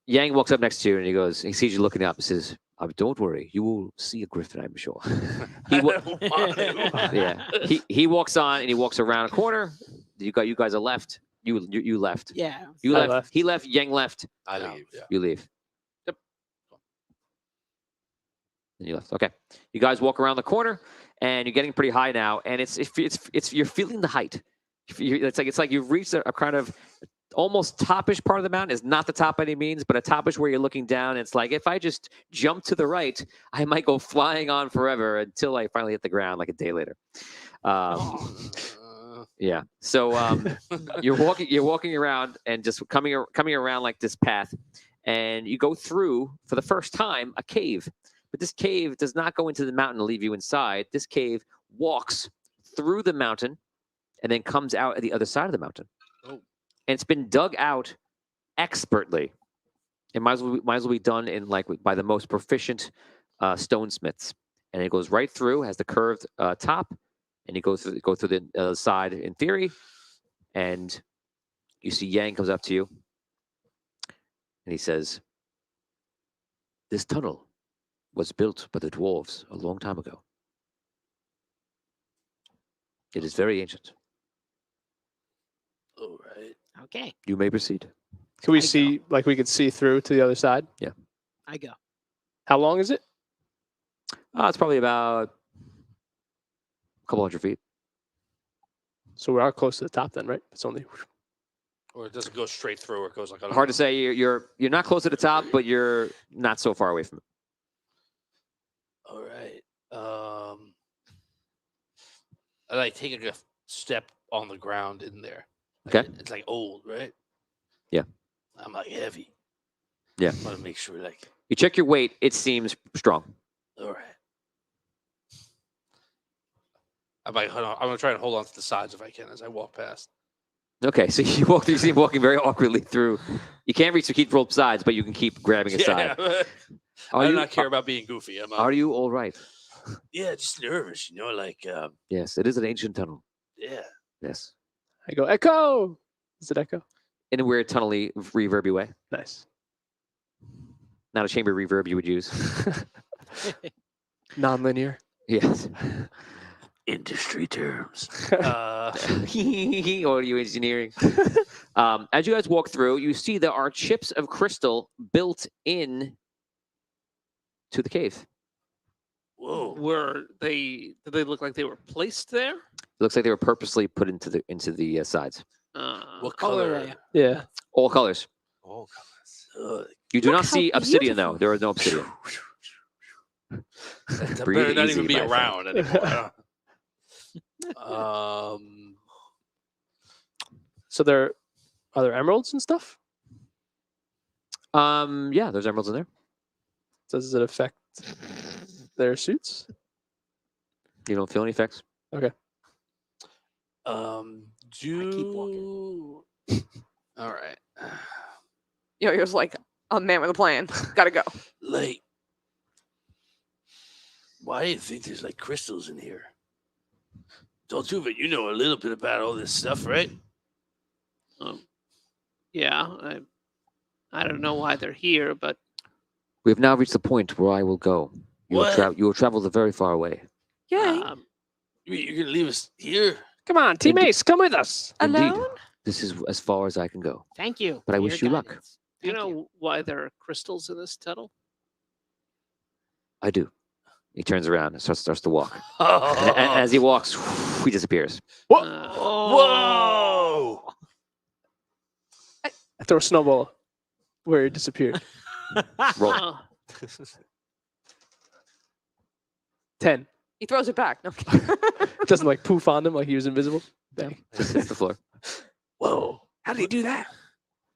Yang walks up next to you and he sees you looking up and says, "Don't worry, you will see a griffin, I'm sure." He walks on and he walks around a corner. You guys are left. You left. Yeah. You I left. left. He left. Yang left. I leave. Yeah. You leave. Yep. And you left. Okay. You guys walk around the corner, and you're getting pretty high now, and it's you're feeling the height. It's like you've reached a kind of almost topish part of the mountain. Is not the top by any means, but a topish where you're looking down. It's like if I just jump to the right, I might go flying on forever until I finally hit the ground like a day later. Yeah. So you're walking around and just coming around like this path, and you go through for the first time a cave. But this cave does not go into the mountain and leave you inside. This cave walks through the mountain and then comes out at the other side of the mountain. Oh. And it's been dug out expertly. It might as well be done in by the most proficient stonesmiths. And it goes right through, has the curved top, and you go through the other side in theory. And you see Yang comes up to you, and he says, "This tunnel was built by the dwarves a long time ago. It is very ancient. All right. Okay. You may proceed." Can we I see we could see through to the other side? I go. How long is it? It's probably about a couple hundred feet. So we are close to the top then, right? It's only Or it doesn't go straight through, or it goes Hard to say. You're not close to the top, but you're not so far away from it. All right. I take a step on the ground in there. Okay. It's old, right? Yeah. I'm heavy. Yeah. I want to make sure You check your weight. It seems strong. all right. I'm gonna try and hold on to the sides if I can as I walk past. Okay, so you see him walking very awkwardly through. You can't reach the keep rope sides, but you can keep grabbing a side. I Are do you not care about being goofy. Are you all right? Yeah, just nervous, Yes, it is an ancient tunnel. yeah. Yes, I go echo. Is it echo? in a weird tunnely, reverby way. Nice. Not a chamber reverb you would use. Non-linear. Yes. Industry terms. Audio engineering. As you guys walk through, you see there are chips of crystal built in to the cave. Whoa. Did they look like they were placed there? It looks like they were purposely put into the sides. What color color? are you? Yeah. All colors. All colors. You do Look not how see obsidian though. beautiful. There is no obsidian. That Breathe better not easy, even be my friend. around anymore. So are there emeralds and stuff? Yeah, there's emeralds in there. Does it affect their suits? You don't feel any effects. keep walking. All right. Yo-Yo's like a man with a plan. Gotta go. Like, why do you think there's like crystals in here? Don't you, but you know a little bit about all this stuff, right? Yeah, I don't know why they're here, but We have now reached the point where I will go. You will, What? you will travel very far away. Yay. You're gonna leave us here? Come on, Team Indeed. Ace, come with us. Indeed. Alone? This is as far as I can go. Thank you. But I for wish your you luck. guidance. do you Thank know why there are crystals in this tunnel? I do. He turns around and starts to walk. Oh. And as he walks, he disappears. Whoa! I throw a snowball where it disappeared. Roll. Uh, 10. He throws it back. No, I'm kidding. It doesn't like poof on him like he was invisible. Bang. Just hits the floor. Whoa! How did he do that?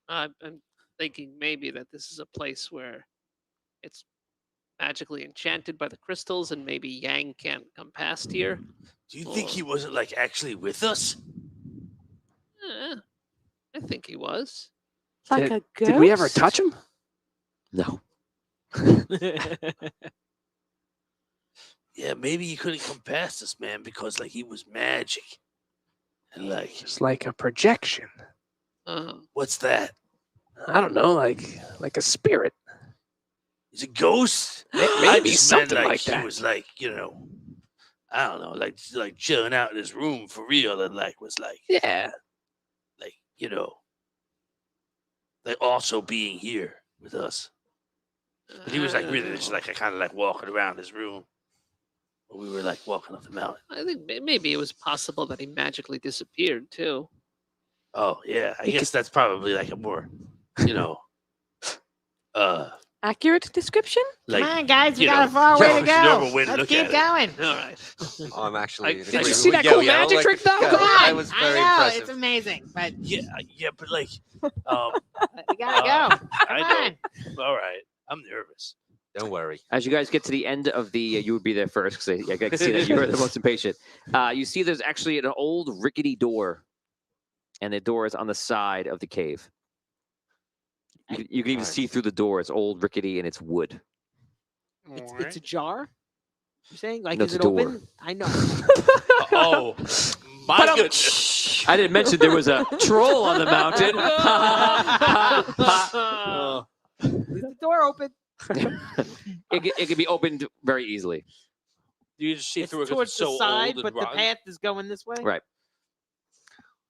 I'm thinking maybe that this is a place where it's magically enchanted by the crystals, and maybe Yang can't come past here. Do you think he wasn't like actually with us? I think he was. Like Did- a ghost? Did we ever touch him? No. Yeah, maybe he couldn't come past us, man, because like he was magic. And like, It's like a projection. what's that? I don't know, like a spirit. He's a ghost? Maybe I just meant, something like he that. was like, I don't know, like chilling out in his room for real, and like was like, Yeah. like like also being here with us. But he was like really just like kind of like walking around his room. When we were like walking up the mountain. I think maybe it was possible that he magically disappeared too. Oh yeah, I guess that's probably like a more, Accurate description? like Come on, guys. We you got a know, far way to there's no go. other way to Let's look keep at it. going. All right. I'm actually. Did in you agreement see with that cool Yo-Yo, magic like, trick, though? yeah, Come that on. was I very know, impressive. it's amazing, but yeah, but like, we gotta go. I Come know. All right, I'm nervous. Don't worry. As you guys get to the end of the, you would be there first because I can see that you were the most impatient. You see there's actually an old rickety door, and the door is on the side of the cave. You can even see through the door. It's old, rickety, and it's wood. It's a jar? You're saying? Like, No, is it's it a door. open? I know. Oh my goodness! I didn't mention there was a troll on the mountain. Leave the door open. It can be opened very easily. You just see It's through it 'cause towards it's so the side, old and but the rotten. path is going this way? Right.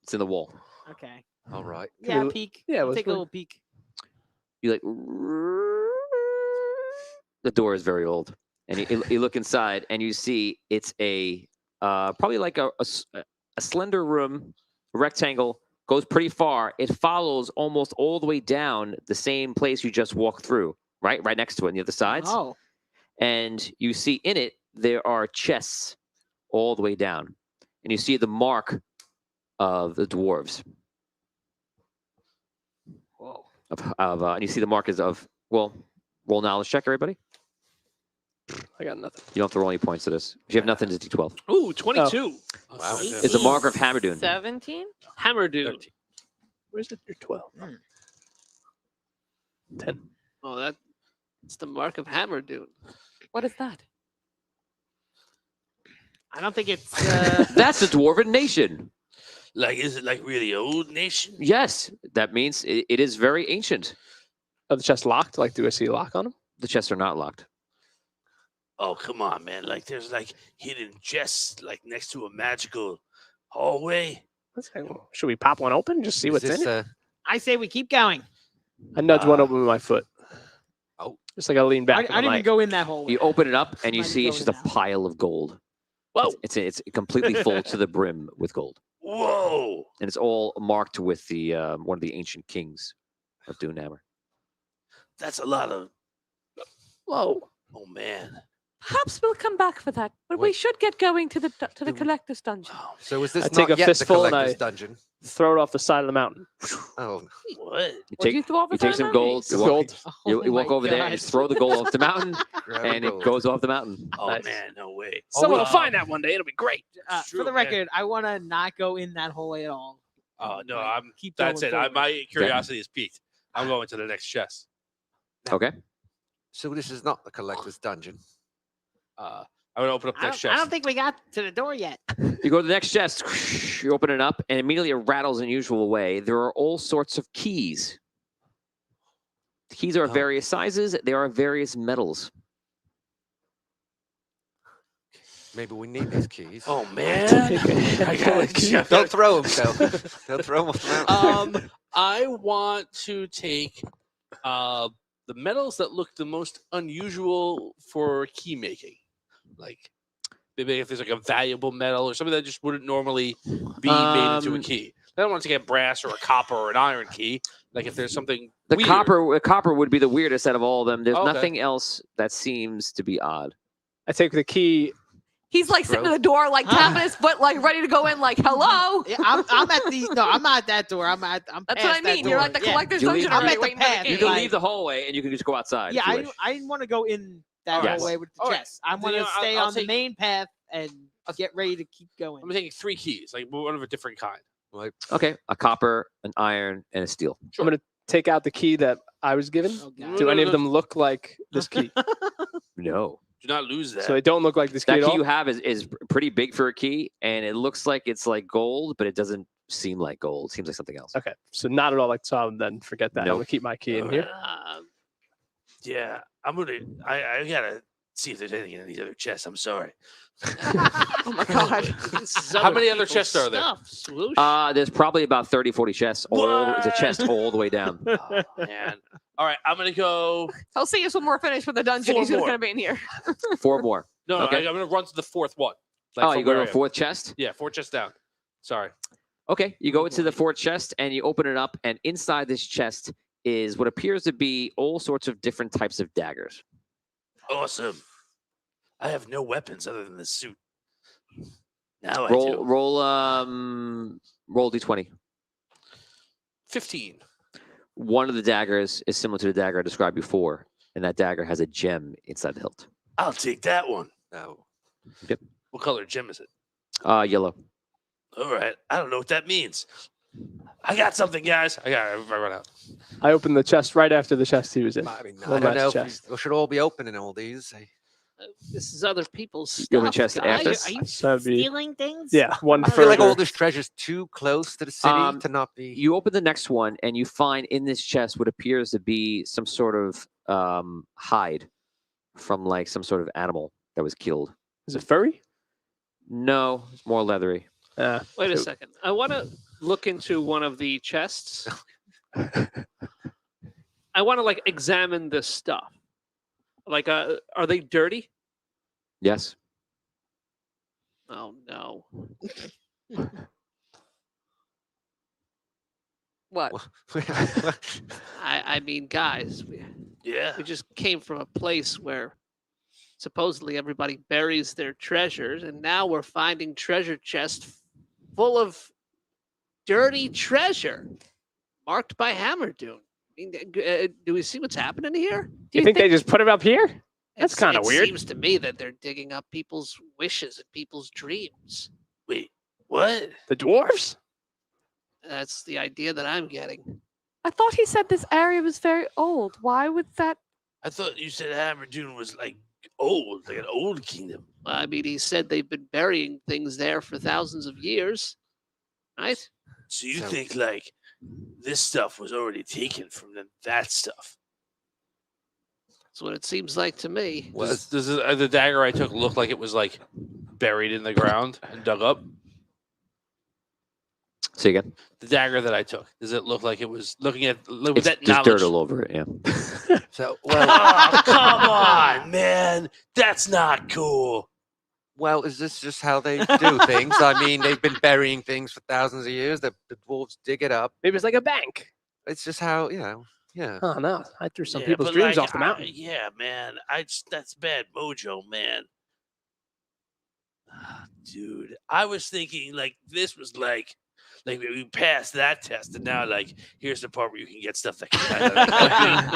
It's in the wall. Okay. All right. Yeah, we- peek. yeah, I'll let's take a go. little peek. You like the door is very old, and you look inside, and you see it's a probably like a slender room, a rectangle, goes pretty far. It follows almost all the way down the same place you just walked through, right next to it on the other sides. Oh. And you see in it there are chests all the way down, and you see the mark of the dwarves. Whoa. And you see the mark is of, well, roll knowledge check, everybody. I got nothing. You don't have to roll any points to this. If you have nothing, it's D12. Ooh, 22. Wow. It's the mark of Hammerdune. 17? Hammer dude. Where's it? You're 12. 10. Oh, that's the mark of Hammer dude. What is that? I don't think it's. That's the Dwarven Nation. Like, is it like really old nation? Yes, that means it is very ancient. Are the chests locked? Like, do I see a lock on them? The chests are not locked. Oh, come on, man. Like, there's like hidden chests like next to a magical hallway. Should we pop one open? Just see Is what's this in it. I say we keep going. I nudge one open with my foot. Oh. Just like I lean back. I didn't even go in that hallway. You open it up and you Might see go it's in just a that. pile of gold. Whoa. It's completely full to the brim with gold, Whoa. and it's all marked with the one of the ancient kings of Dunehammer. That's a lot of. Whoa. Oh, man. Perhaps we'll come back for that, but we Wait. should get going to the Do- collector's dungeon. Oh, So is this I not take a yet fistful the and collector's I- dungeon? Throw it off the side of the mountain. Oh, what? You What do you take, throw off you the take side some of the gold, mountain? you walk, Gold. you, you Oh walk my over there, and God. you throw the gold off the mountain, grab a and it gold. goes off the mountain. Oh, Nice. man. No way. Someone we- will find that one day. It'll be great. It's For true, the man. record, I want to not go in that hallway at all. Oh, no. Like, I'm. keep That's going it. forward. My curiosity is piqued. I'm going to the next chest. Okay. So this is not the collector's dungeon. I'm gonna open up the I next don't, I chest. don't think we got to the door yet. You go to the next chest, you open it up, and immediately it rattles in a usual way. There are all sorts of keys. The keys are of Oh. various sizes. There are various metals. Maybe we need these keys. Oh man! I Don't throw them, though. Don't throw them off the mountain. I want to take the metals that look the most unusual for key making, like maybe if there's like a valuable metal or something that just wouldn't normally be made into a key. I don't want to get brass or a copper or an iron key. Like if there's something The weird. copper would be the weirdest out of all of them. There's Okay. nothing else that seems to be odd. I take the key. He's like sitting Bro. at the door, like tapping his foot, like ready to go in, like hello. Yeah, I'm at the. No, I'm not at that door. I'm That's past what I that mean. You're door. at the Yeah. collector's You dungeon leave- I'm already at the waiting for the path. key. You can Like- leave the hallway and you can just go outside. Yeah, if you I wish. didn't want to go in that Yes. hallway with the All right. chest. I Then, want to I'll stay on the take- main path and get ready to keep going. I'm taking 3 keys, like one of a different kind. Like, Okay, a copper, an iron, and a steel. I'm going to take out the key that I was given. Oh, God. Do any of them look like this key? No. Do not lose that. So they don't look like this key That at key all? you have is pretty big for a key, and it looks like it's like gold, but it doesn't seem like gold. It seems like something else. Okay, so not at all like so. Then forget that. I'm Nope. gonna keep my key in here. Yeah, I'm gonna. I gotta see if there's anything in these other chests. I'm sorry. Oh my god. How many other chests are there? There's probably about 30, 40 chests. It's a chest all the way down. Oh, man. All right, I'm gonna go. He'll see us when we're finished with the dungeon. 4 He's just more. gonna be in here. 4 more. No, Okay. I'm gonna run to the 4th one. Like Oh, from you go to where the I am. 4th chest? Yeah, 4 chests down. Sorry. Okay, you go into the 4th chest and you open it up, and inside this chest is what appears to be all sorts of different types of daggers. Awesome. I have no weapons other than the suit. Now I Roll, do. roll d20. 15. One of the daggers is similar to the dagger I described before, and that dagger has a gem inside the hilt. I'll take that one. no. What color gem is it? Yellow. All right. I don't know what that means. I got something, guys. I run out. I opened the chest right after the chest he was in. I mean, I One don't know last if chest. we should all be opening all these. This is other people's stuff. You open chest guys. after? Are you So that'd be- stealing things? Yeah, one I feel like all further. this treasure's too close to the city Um, to not be. You open the next one, and you find in this chest what appears to be some sort of hide from like some sort of animal that was killed. Is it furry? No, it's more leathery. Wait a so- second. I want to look into one of the chests. I want to like examine this stuff. Like, are they dirty? Yes. Oh no. What? I mean, guys, Yeah. we just came from a place where supposedly everybody buries their treasures, and now we're finding treasure chests full of dirty treasure marked by Hammerdune. I mean, do we see what's happening here? Do you think they just put it up here? That's kinda It weird. seems to me that they're digging up people's wishes and people's dreams. Wait. What? The dwarves? That's the idea that I'm getting. I thought he said this area was very old. Why would that? I thought you said Hammerdune was like old, like an old kingdom. I mean, he said they've been burying things there for thousands of years, right? So you So- think like this stuff was already taken from them? That stuff. That's what it seems like to me. Does the dagger I took look like it was like buried in the ground and dug up? Say again. The dagger that I took, does it look like it was looking at with It's that just knowledge? dirt all over it. Yeah. So, well, Oh, come on, man. That's not cool. well, is this just how they do things? I mean, they've been burying things for thousands of years. The dwarves dig it up. Maybe it's like a bank. It's just how, yeah. Oh no! I threw some Yeah, people's but, dreams like, off the mountain. Yeah, man. That's bad mojo, man. Dude, I was thinking like this was like we passed that test, and now like here's the part where you can get stuff that can kind of like,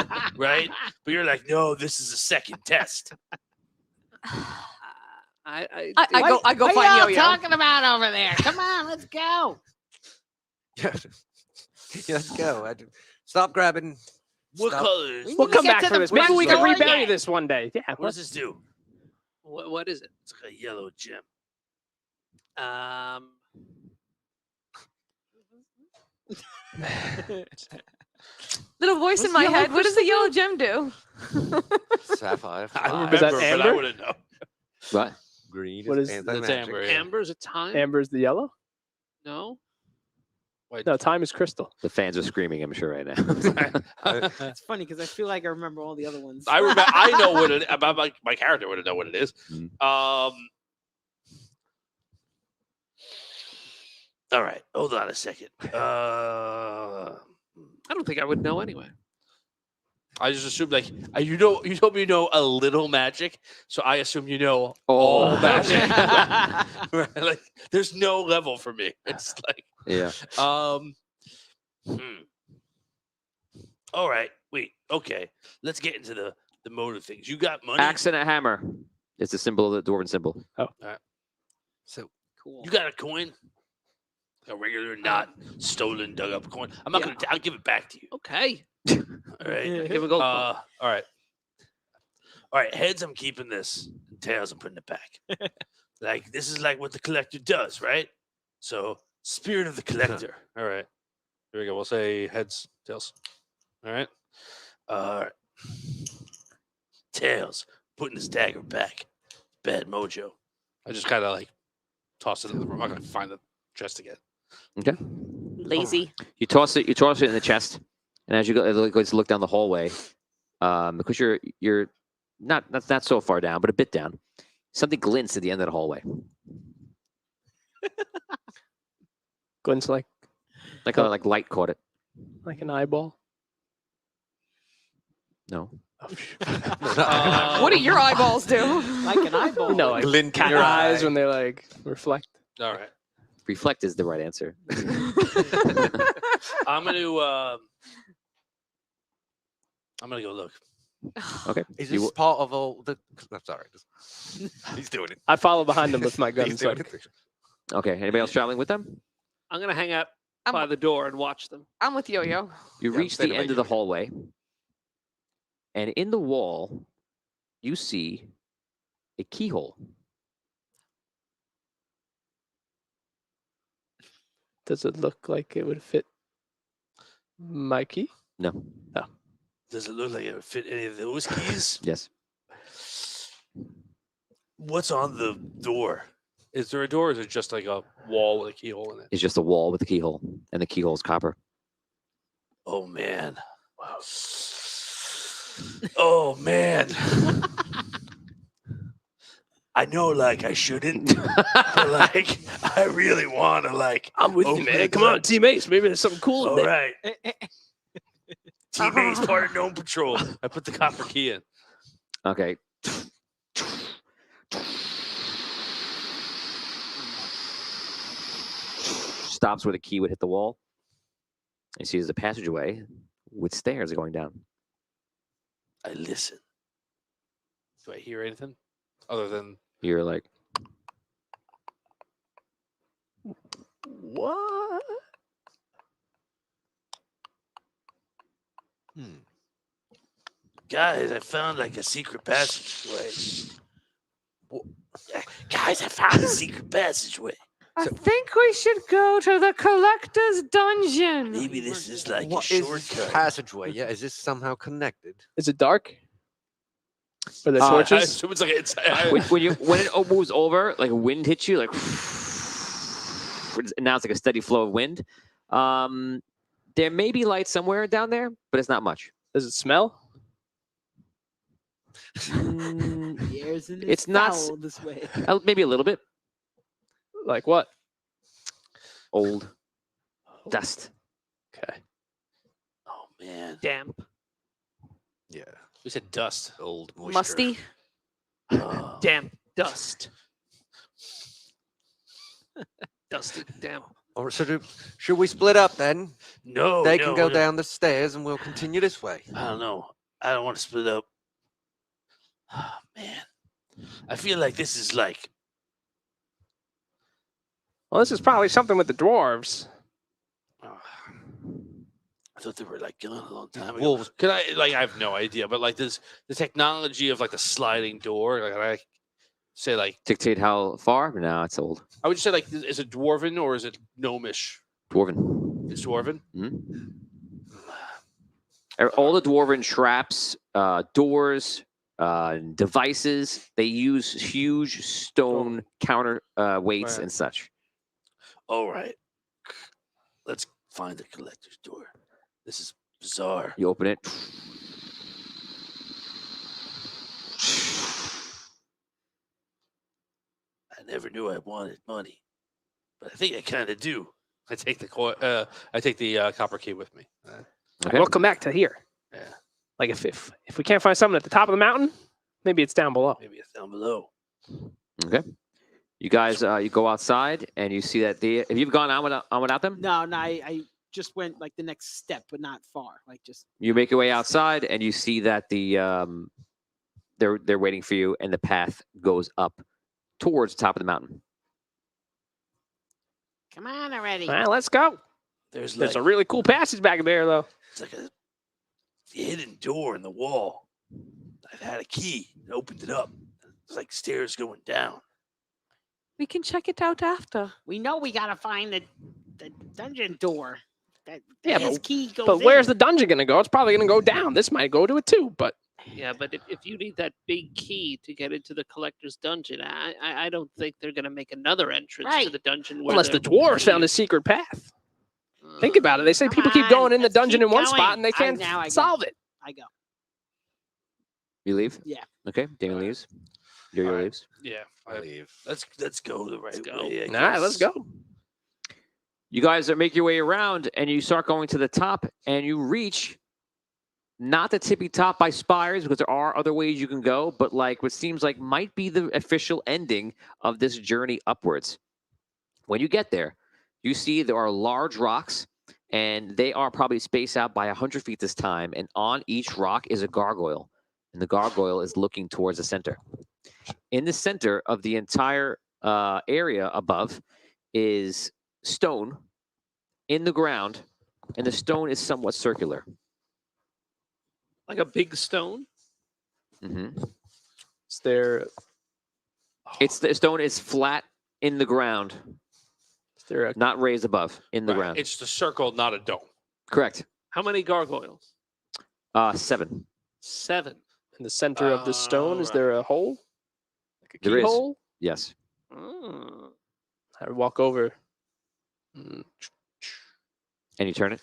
help you, right? But you're like, no, this is a second test. I go What find are y'all Yo-Yo. talking about over there? Come on, let's go. Yeah, let's go. Stop grabbing. What stuff. color is We'll When come you get back to for the this. Maybe front we can door rebury yet. this one day. Yeah. What does this do? What is it? It's like a yellow gem. Little voice in my head. What does the yellow gem do? Sapphire. I fly. remember, Is that but I amber? wouldn't know. What? Green. What is is- That's anti-magic. amber. Yeah. Amber is it time? Amber's the yellow. No. Wait, No, time is crystal. The fans are screaming, I'm sure, right now. It's funny because I feel like I remember all the other ones. I remember. I know what it about. My character would know what it is. Mhm. All right, hold on a second. I don't think I would know anyway. I just assumed like you told me you know a little magic, so I assume you know Oh. all magic. Right? Like there's no level for me. It's like Yeah. All right, wait. Okay, let's get into the mode of things. You got money. Axe and a hammer. It's the symbol of the dwarven symbol. So Cool. You got a coin. A regular, not stolen, dug up coin. I'm not Yeah. gonna. I'll give it back to you. Okay. All right. Give a gold. All right. All right. Heads, I'm keeping this. And tails, I'm putting it back. Like this is like what the collector does, right? So, spirit of the collector. all right. Here we go. We'll say heads, tails. All right. All right. Tails, putting this dagger back. Bad mojo. I just kind of like toss it in the room. I'm not gonna find the chest again. Okay. Lazy. You toss it in the chest, and as you go to look down the hallway, because you're not so far down, but a bit down, something glints at the end of the hallway. Glints like Like light caught it. an eyeball. No. What do your eyeballs do? Like an eyeball. You know, like glint in cat your eyes eye. when they like reflect. All right. Reflect is the right answer. I'm gonna go look. Okay. is You this will- part of all the? I'm sorry. He's doing it. I follow behind them with my He's guns. doing Like, it. Okay. Anybody else traveling with them? I'm gonna hang out I'm- by the door and watch them. I'm with Yo-Yo. You Yeah, I'm reach thinking the about end of the you. hallway, and in the wall, you see a keyhole. does it look like it would fit my key? No. Does it look like it would fit any of those keys? Yes. What's on the door? Is there a door? Or is it just like a wall with a keyhole in it? It's just a wall with a keyhole, and the keyhole is copper. Oh man. Oh man. I know like I shouldn't, but like I really want to like I'm with Oh, you, man. man, Come on, good. Team Ace. Maybe there's something cool in all there. right. Teammates part of Gnome Patrol. I put the copper key in. Okay. Stops where the key would hit the wall. And see there's a passageway with stairs going down. I listen. Do I hear anything other than You're like, What? Guys, I found like a secret passageway. Guys, I found a secret passageway. I think we should go to the collector's dungeon. Maybe this is like What a is this shortcut. passageway? Yeah, is this somehow connected? Is it dark? Are there I I torches? assume it's like it's. when it moves over, like wind hits you, like now it's like a steady flow of wind. There may be light somewhere down there, but it's not much. Does it smell? The air's in It's not foul this way. Maybe a little bit Like what? old dust. Okay. Oh man. Damp. Yeah. We said dust. Old moisture. Musty. Oh. Damp dust. Dusty. Damp. Or should we split up then? No. They no, can go no. down the stairs and we'll continue this way. I don't know. I don't want to split up. Oh, man. I feel like this is like. Well, this is probably something with the dwarves. Oh, I thought they were like gone a long time ago. Wolves. Can I like? I have no idea, but like this, the technology of like the sliding door. Like I say, like Dictate how far? No, it's old. I would say, like, is it dwarven or is it gnomish? Dwarven. It's dwarven. All the dwarven traps, doors, devices, they use huge stone counter weights Right. and such. All right. Let's find the collector's door. This is bizarre. You open it. I never knew I wanted money, but I think I kind of do. I take the copper key with me. Okay. We'll come back to here. Yeah. Like if we can't find something at the top of the mountain, maybe it's down below. Maybe it's down below. Okay. You guys, you go outside and you see that have you gone on without them? No, I just went like the next step, but not far. Like just You make your way outside and you see that they're waiting for you and the path goes up towards the top of the mountain. come on already. All right, let's go. There's There's like a really cool passage back there, though. it's like a hidden door in the wall. I've had a key and opened it up. There's like stairs going down. We can check it out after. We know we gotta find the dungeon door. That Yeah, his key goes But where's in. the dungeon going to go? It's probably going to go down. This might go to it too, but Yeah, but if you need that big key to get into the collector's dungeon, I don't think they're going to make another entrance to Right. the dungeon. Where unless the they're- dwarves found a secret path. Think about it. They say Come people keep on, going in the let's dungeon keep in one going. spot and they can't now I go. solve it. I go. You leave? Yeah. Okay. Damien leaves. Yo-Yo Alright. leaves. Yeah. I leave. Let's go the right go. way. I All right, let's guess. go. You guys make your way around and you start going to the top and you reach not the tippy top by spires because there are other ways you can go, but like what seems like might be the official ending of this journey upwards. When you get there, you see there are large rocks and they are probably spaced out by 100 feet this time. And on each rock is a gargoyle and the gargoyle is looking towards the center. In the center of the entire area above is stone in the ground, and the stone is somewhat circular. like a big stone. Is there The stone is flat in the ground, is there a not raised above in the Right. ground. It's the circle, not a dome. Correct. How many gargoyles? 7. 7. in the center of the stone? Is there a hole? Like a There is. keyhole? Yes. Oh. I would walk over. Mm, And you turn it.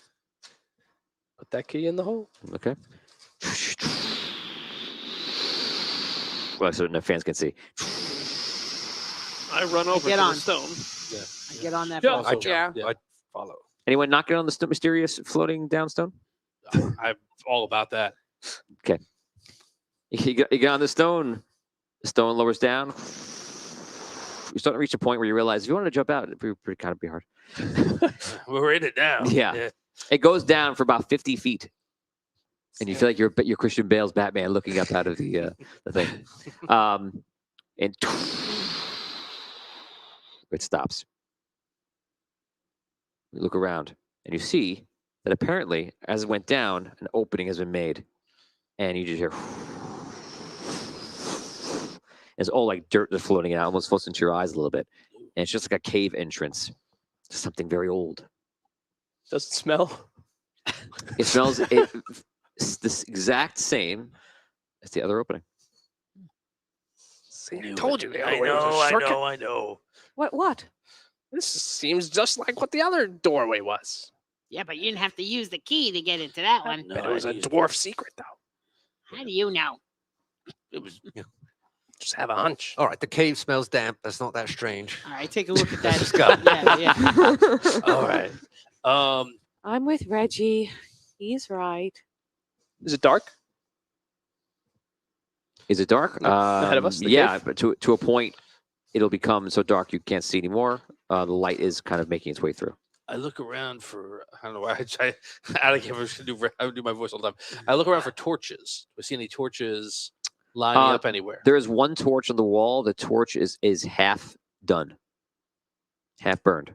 Put that key in the hole. Okay. Well, so no fans can see. I run over get to on. the stone. I get on that. Yeah. boat. I jump. Yeah. I follow. Anyone knocking on the mysterious floating down stone? I'm all about that. You get on the stone. The stone lowers down. You start to reach a point where you realize if you wanted to jump out, it'd be kind of be hard. We're in it now. Yeah. It goes down for about 50 feet. And you feel like you're Christian Bale's Batman looking up out of the thing. And it stops. You look around and you see that apparently, as it went down, an opening has been made. And you just hear it's all like dirt that's floating out, almost floats into your eyes a little bit. And it's just like a cave entrance to something very old. Does it smell? It smells this exact same as the other opening. See, I Knew told it. you the I other way was a know, I shortcut. know, I know. What? This seems just like what the other doorway was. Yeah, but you didn't have to use the key to get into that one. No, But it was I a used- dwarf secret, though. How do you know? It was. Just have a hunch. All right, the cave smells damp. That's not that strange. All right, take a look at that. Let's go. Yeah. All right. I'm with Reggie. He's right. Is it dark? Is it dark? Ahead of us, the Yeah, cave? but to a point, it'll become so dark you can't see anymore. The light is kind of making its way through. I look around for. I don't know why I don't care if I do my voice all the time. I look around for torches. Do I see any torches lining up anywhere? There is one torch on the wall. The torch is half done, half burned.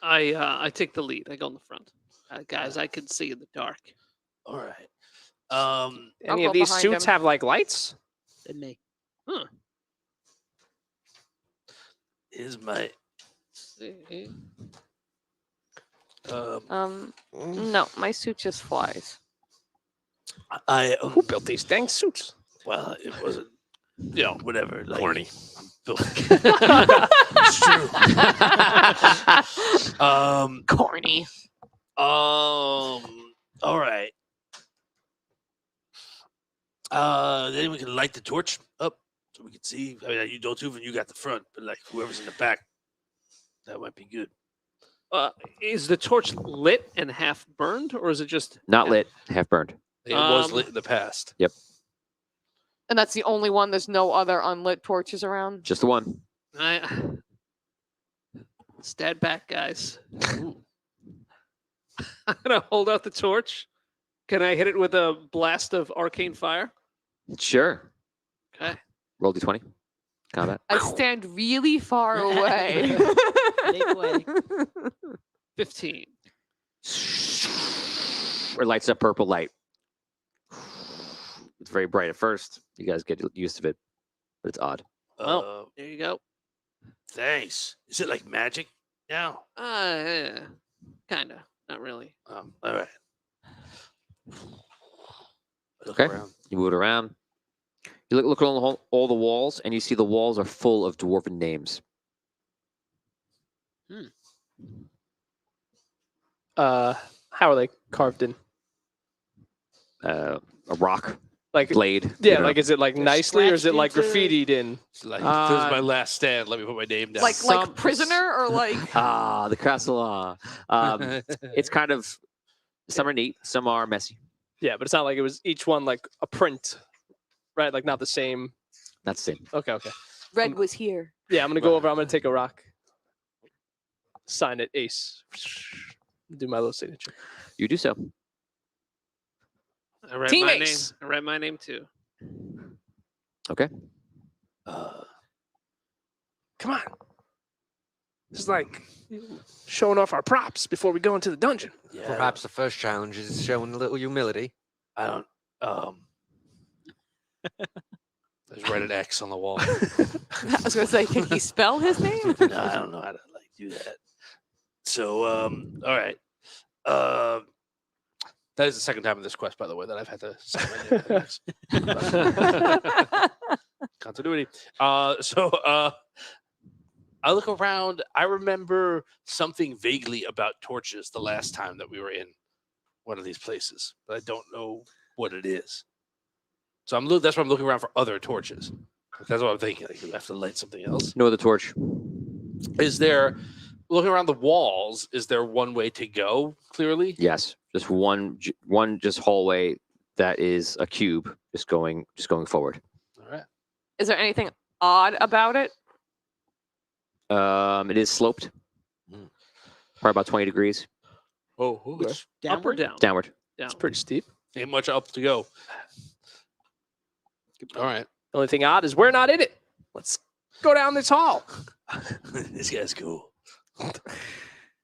I take the lead. I go in the front. Guys, I can see in the dark. All right. I'll Any go of these behind suits him. have like lights? And me. Is my See. No, my suit just flies. I Who built these dang suits? well, it wasn't. Whatever. Like, Corny. I'm built. It's true. Corny. All right. Then we can light the torch up so we can see. I mean, you don't too, you got the front, but like whoever's in the back, that might be good. Is the torch lit and half burned, or is it just Not lit, half burned. It was Um, lit in the past. And that's the only one. There's no other unlit torches around. Just the one. Stand back, guys. I'm gonna hold out the torch. Can I hit it with a blast of arcane fire? Sure. Okay. Roll d20. Combat. I stand really far away. Big way. 15. It lights up purple light. It's very bright at first. You guys get used to it, but it's odd. Well, there you go. Thanks. Is it like magic now? Yeah. Kinda. Not really. All right. I look Okay. around. You move it around. You look at all the walls, and you see the walls are full of dwarven names. How are they carved in? A rock Like, blade. yeah, you know. like is it like They're nicely or is it like scratched into- graffitied in? It's like, this is my Uh, last stand. Let me put my name down. like Some- prisoner or like the castle. It's kind of some are neat, some are messy. Yeah, but it's not like it was each one like a print, right? Like not the same. That's the same. Okay, okay. Red was here. Yeah, I'm gonna go over. I'm gonna take a rock. Sign it, Ace. Do my little signature. You do so. I read my name. Teammates. I read my name too. Okay. Come on. This is like showing off our props before we go into the dungeon. Yeah, Perhaps the first challenge is showing a little humility. I don't. There's write an X on the wall. I was gonna say, can he spell his name? No, I don't know how to like do that. So, all right. That is the second time in this quest, by the way, that I've had to say my name. Continuity. I look around. I remember something vaguely about torches the last time that we were in one of these places, but I don't know what it is. So that's why I'm looking around for other torches. That's what I'm thinking. Like, do I have to light something else? No other torch. Is there, looking around the walls, is there one way to go, clearly? Yes, just one just hallway that is a cube, just going forward. All right. Is there anything odd about it? It is sloped, probably about 20 degrees Oh, Which, up or down? downward. Down. It's pretty steep. ain't much up to go. All right. The only thing odd is we're not in it. Let's go down this hall. This guy's cool.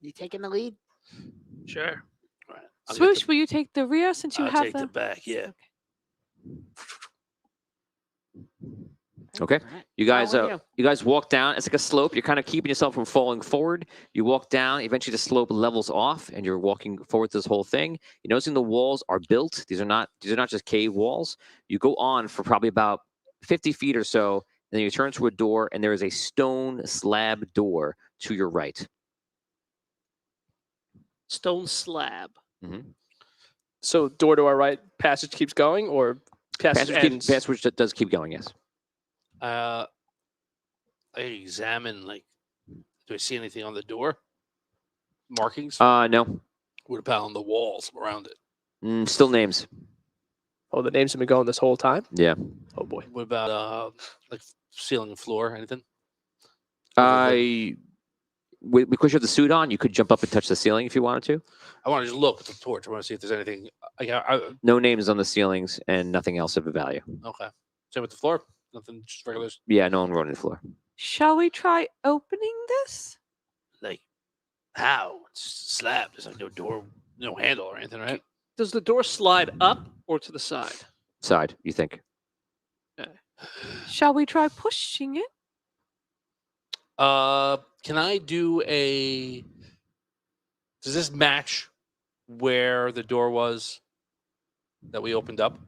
You taking the lead? Sure. All right. I'll get Swoosh, will you take the rear since you I'll have take the back, yeah. Okay. All right. You guys, How are you guys walk down. It's like a slope. You're kind of keeping yourself from falling forward. You walk down. Eventually, the slope levels off, and you're walking forward to this whole thing. You're noticing the walls are built. These are not just cave walls. You go on for probably about 50 feet or so, then you turn to a door, and there is a stone slab door to your right. Stone slab. So door to our right, passage keeps going, or passage ends? Passage does keep going, yes. I examine, like, do I see anything on the door? Markings? No. What about on the walls around it? Still names. Oh, the names have been going this whole time? Yeah. Oh, boy. What about, like, ceiling and floor? Anything? Because you have the suit on, you could jump up and touch the ceiling if you wanted to. I want to just look with the torch. I want to see if there's anything. No names on the ceilings and nothing else of value. Okay. Same with the floor? Nothing, just regular? Yeah, no one wrote on the floor. Shall we try opening this? Like, how? It's just a slab. There's like no door, no handle or anything, right? Does the door slide up or to the side? Side, you think? Shall we try pushing it? Can I do a... Does this match where the door was that we opened up?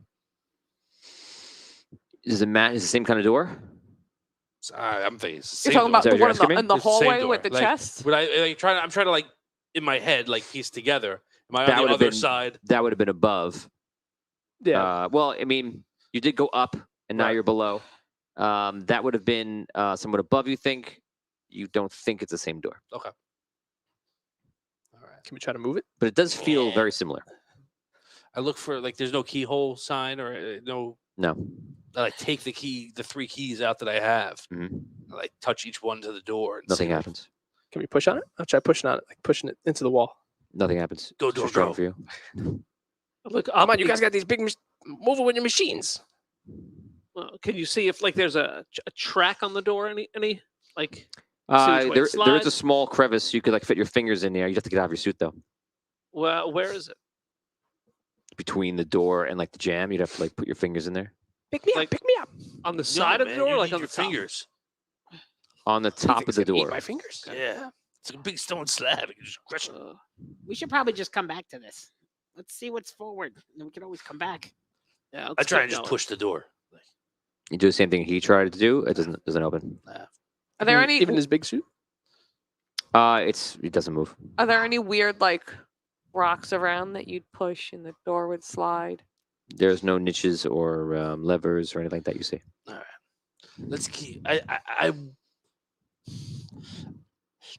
Is the same kind of door? I'm thinking it's the You're same talking door. about the one in the It's the same hallway door. with the Like, chest? Would I like I'm trying to, like, in my head, like, piece together. Am I That on would the have other been- side? That would have been above. Yeah. Well, I mean, you did go up, and now Right. you're below. That would have been somewhat above, you think. You don't think it's the same door. Okay. All right. Can we try to move it? But it does feel very similar. I look for, like, there's no keyhole sign or no. No. I, like, take the 3 keys out that I have. Mhm. I, like, touch each one to the door. And Nothing see. happens. Can we push on it? I'll try pushing on it, like pushing it into the wall. Nothing happens. Go, It's door, too strong go. for you. Look up. Come on, you guys got these big move it with your machines. Can you see if like there's a track on the door? Any like? See which way it There is a slides? small crevice you could like fit your fingers in there. You have to get out of your suit though. Well, where is it? Between the door and like the jam, you'd have to like put your fingers in there. Pick me Like- up, pick me up. On the No, side of the man, door, you or like need on your the top? fingers. On the top of the Eat door. my fingers. Yeah. It's like a big stone slab. You can just crush it. We should probably just come back to this. Let's see what's forward. And we can always come back. Yeah, I let's try keep and just going. push the door. You do the same thing he tried to do. It doesn't open. Are there any Even his big suit? It doesn't move. Are there any weird like rocks around that you'd push and the door would slide? There's no niches or levers or anything like that you see. Let's keep.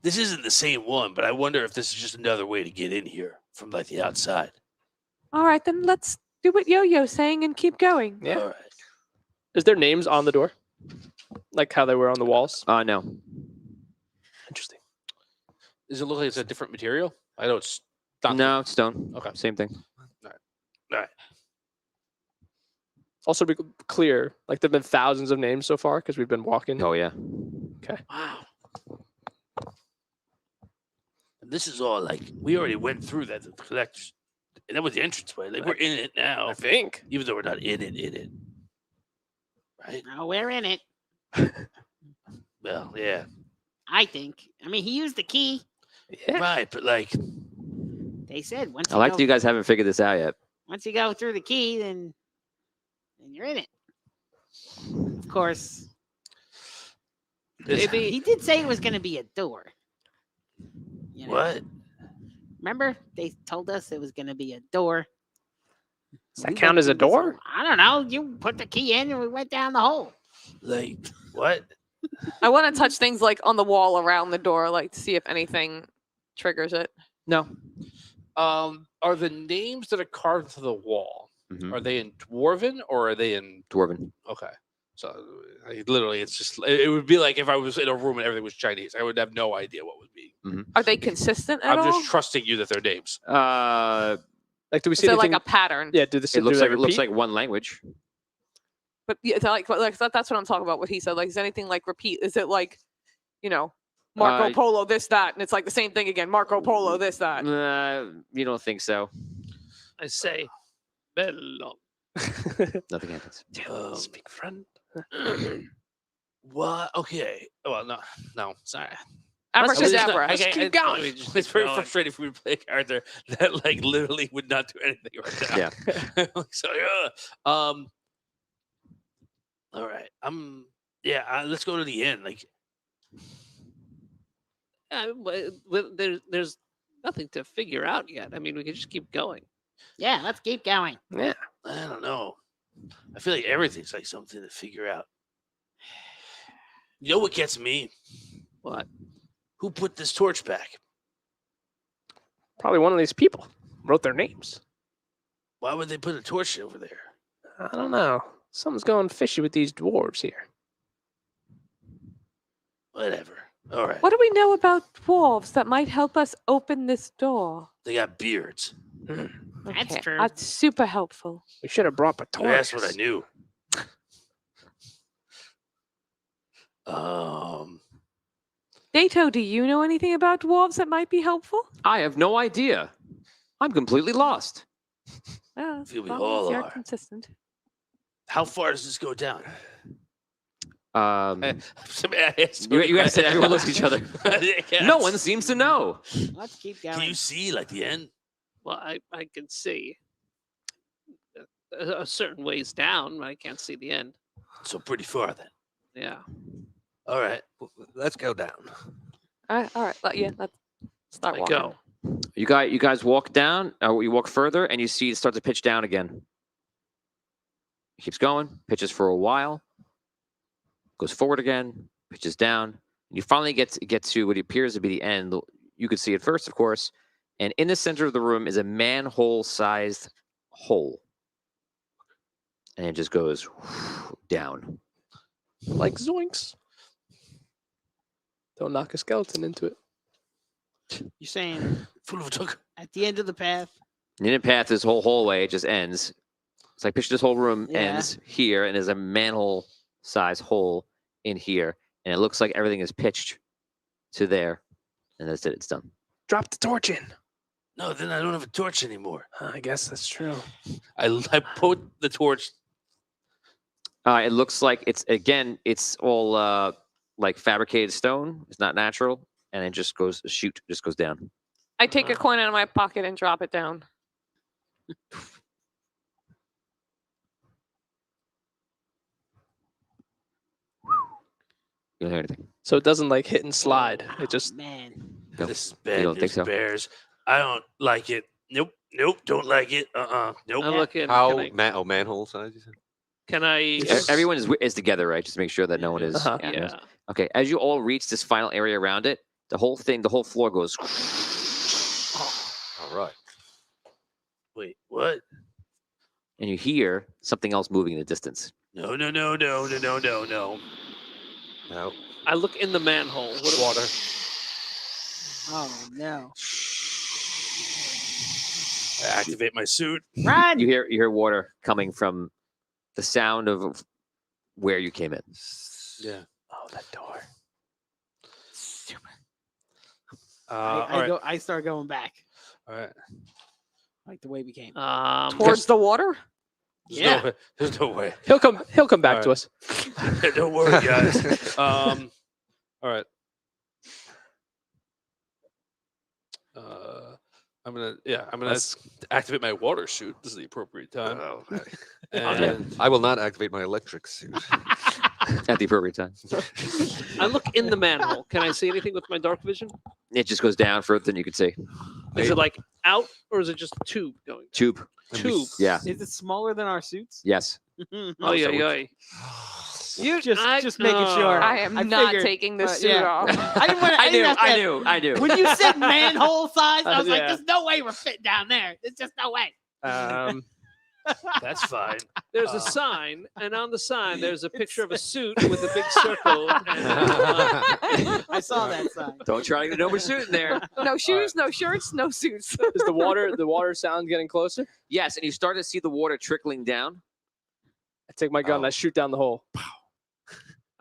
This isn't the same one, but I wonder if this is just another way to get in here from like the outside. All right, then let's do what Yo-Yo's saying and keep going. Yeah. All right. Is there names on the door? Like how they were on the walls? No. Interesting. Does it look like it's a different material? I know it's not. No, it's stone. Okay. Same thing. All right. Also, to be clear, like there've been thousands of names so far because we've been walking. Oh yeah. Wow. And this is all like we already went through that. The collectors. And that was the entranceway. Like we're in it now. I think. Even though we're not in it. Right? No, we're in it. Well, yeah. I think. I mean, he used the key. Yeah. Right, but like They said once I you like go, that you guys haven't figured this out yet. once you go through the key, then you're in it. Of course. this- He did say it was going to be a door. You know, what? Remember, they told us it was going to be a door. Does that We count went as a through this door? whole- I don't know. You put the key in, and we went down the hole. Like what? I want to touch things like on the wall around the door, like to see if anything triggers it. No. Are the names that are carved to the wall? Mhm. Are they in Dwarven or are they in? Dwarven. Okay, so literally, it's just it would be like if I was in a room and everything was Chinese. I would have no idea what would be. Are they consistent at I'm all? just trusting you that they're names. Like, do we Is see there anything? like a pattern? Yeah. Do this? It looks do like they it looks repeat? like one language. But yeah, it's like that's what I'm talking about. What he said. Like, is anything like repeat? Is it like, Marco Polo this that, and it's like the same thing again? Marco Polo this that. You don't think so? I say, bello. Nothing happens. Speak friend. What? Okay. Well, no, sorry. Abracadabra. Okay, keep going. It's very frustrating for me to play a character that like literally would not do anything right now. Yeah. So all right. Yeah, let's go to the end. Like, There's nothing to figure out yet. I mean, we can just keep going. Yeah, let's keep going. Yeah. I don't know. I feel like everything's like something to figure out. You know what gets me? What? Who put this torch back? Probably one of these people wrote their names. Why would they put a torch over there? I don't know. Something's going fishy with these dwarves here. Whatever. All right. What do we know about dwarves that might help us open this door? They got beards. That's true. That's super helpful. We should have brought Well, that's Pretorius. what I knew. Dato, do you know anything about dwarves that might be helpful? I have no idea. I'm completely lost. Yeah, Feel we as long all as you're are. consistent. How far does this go down? You guys said everyone looks at each other. No one seems to know. Let's keep going. Can you see like the end? Well, I can see a certain ways down. I can't see the end. So pretty far then. Yeah. All right. Let's go down. All right. Yeah, let's start I walking. go. You guys walk down. You walk further, and you see it start to pitch down again. It keeps going, pitches for a while, goes forward again, pitches down. And you finally get to what appears to be the end. You could see it first, of course. And in the center of the room is a manhole-sized hole, and it just goes down. Like zoinks. Don't knock a skeleton into it. You're saying Full of talk. at the end of the path? And in the path, this whole hallway just ends. It's like picture this whole room Yeah. ends here, and there's a manhole-sized hole in here, and it looks like everything is pitched to there, and that's it. It's done. Drop the torch in. No, then I don't have a torch anymore. I guess that's true. I put the torch. It looks like it's all like fabricated stone. It's not natural, and it just goes down. I take a coin out of my pocket and drop it down. You don't hear anything. So it doesn't like hit and slide. It just Man. No, This is you bad. don't think News so? bears. I don't like it. Nope. Don't like it. Nope. I'm looking. How Can I? manhole size? You said? Can I Everyone is together, right? Just to make sure that no one is. Uh-huh. Yeah. Okay, as you all reach this final area around it, the whole floor goes. All right. Wait, what? And you hear something else moving in the distance. No. No. I look in the manhole. What Water. Oh no. I activate my suit. Run! You hear water coming from the sound of where you came in. Yeah. oh, that door. All right. I start going back, All right. like the way we came. Towards the water? Yeah. There's no way. He'll come back to Alright. us. Don't worry, guys. All right. I'm gonna Let's- activate my water suit. This is the appropriate time. Oh, And I will not activate my electric suit. At the appropriate time. I look in the manhole. Can I see anything with my dark vision? It just goes down further than you can see. Is it like out or is it just a tube going? Tube. Tube. Yeah. Is it smaller than our suits? Yes. Oh yeah, yeah. You just making uh, sure. I am I not figured, taking this but suit yeah. off. I didn't want. I knew. When you said manhole size, I was like, Yeah. "There's no way we're fitting down there. There's just no way." that's fine. There's a sign, and on the sign there's a picture of a suit with a big circle. And, I saw that sign. Don't try to get an oversuit in there. No shoes, no shirts, no suits. Is the water sound getting closer? Yes, and you start to see the water trickling down. I take my gun and I shoot down the hole.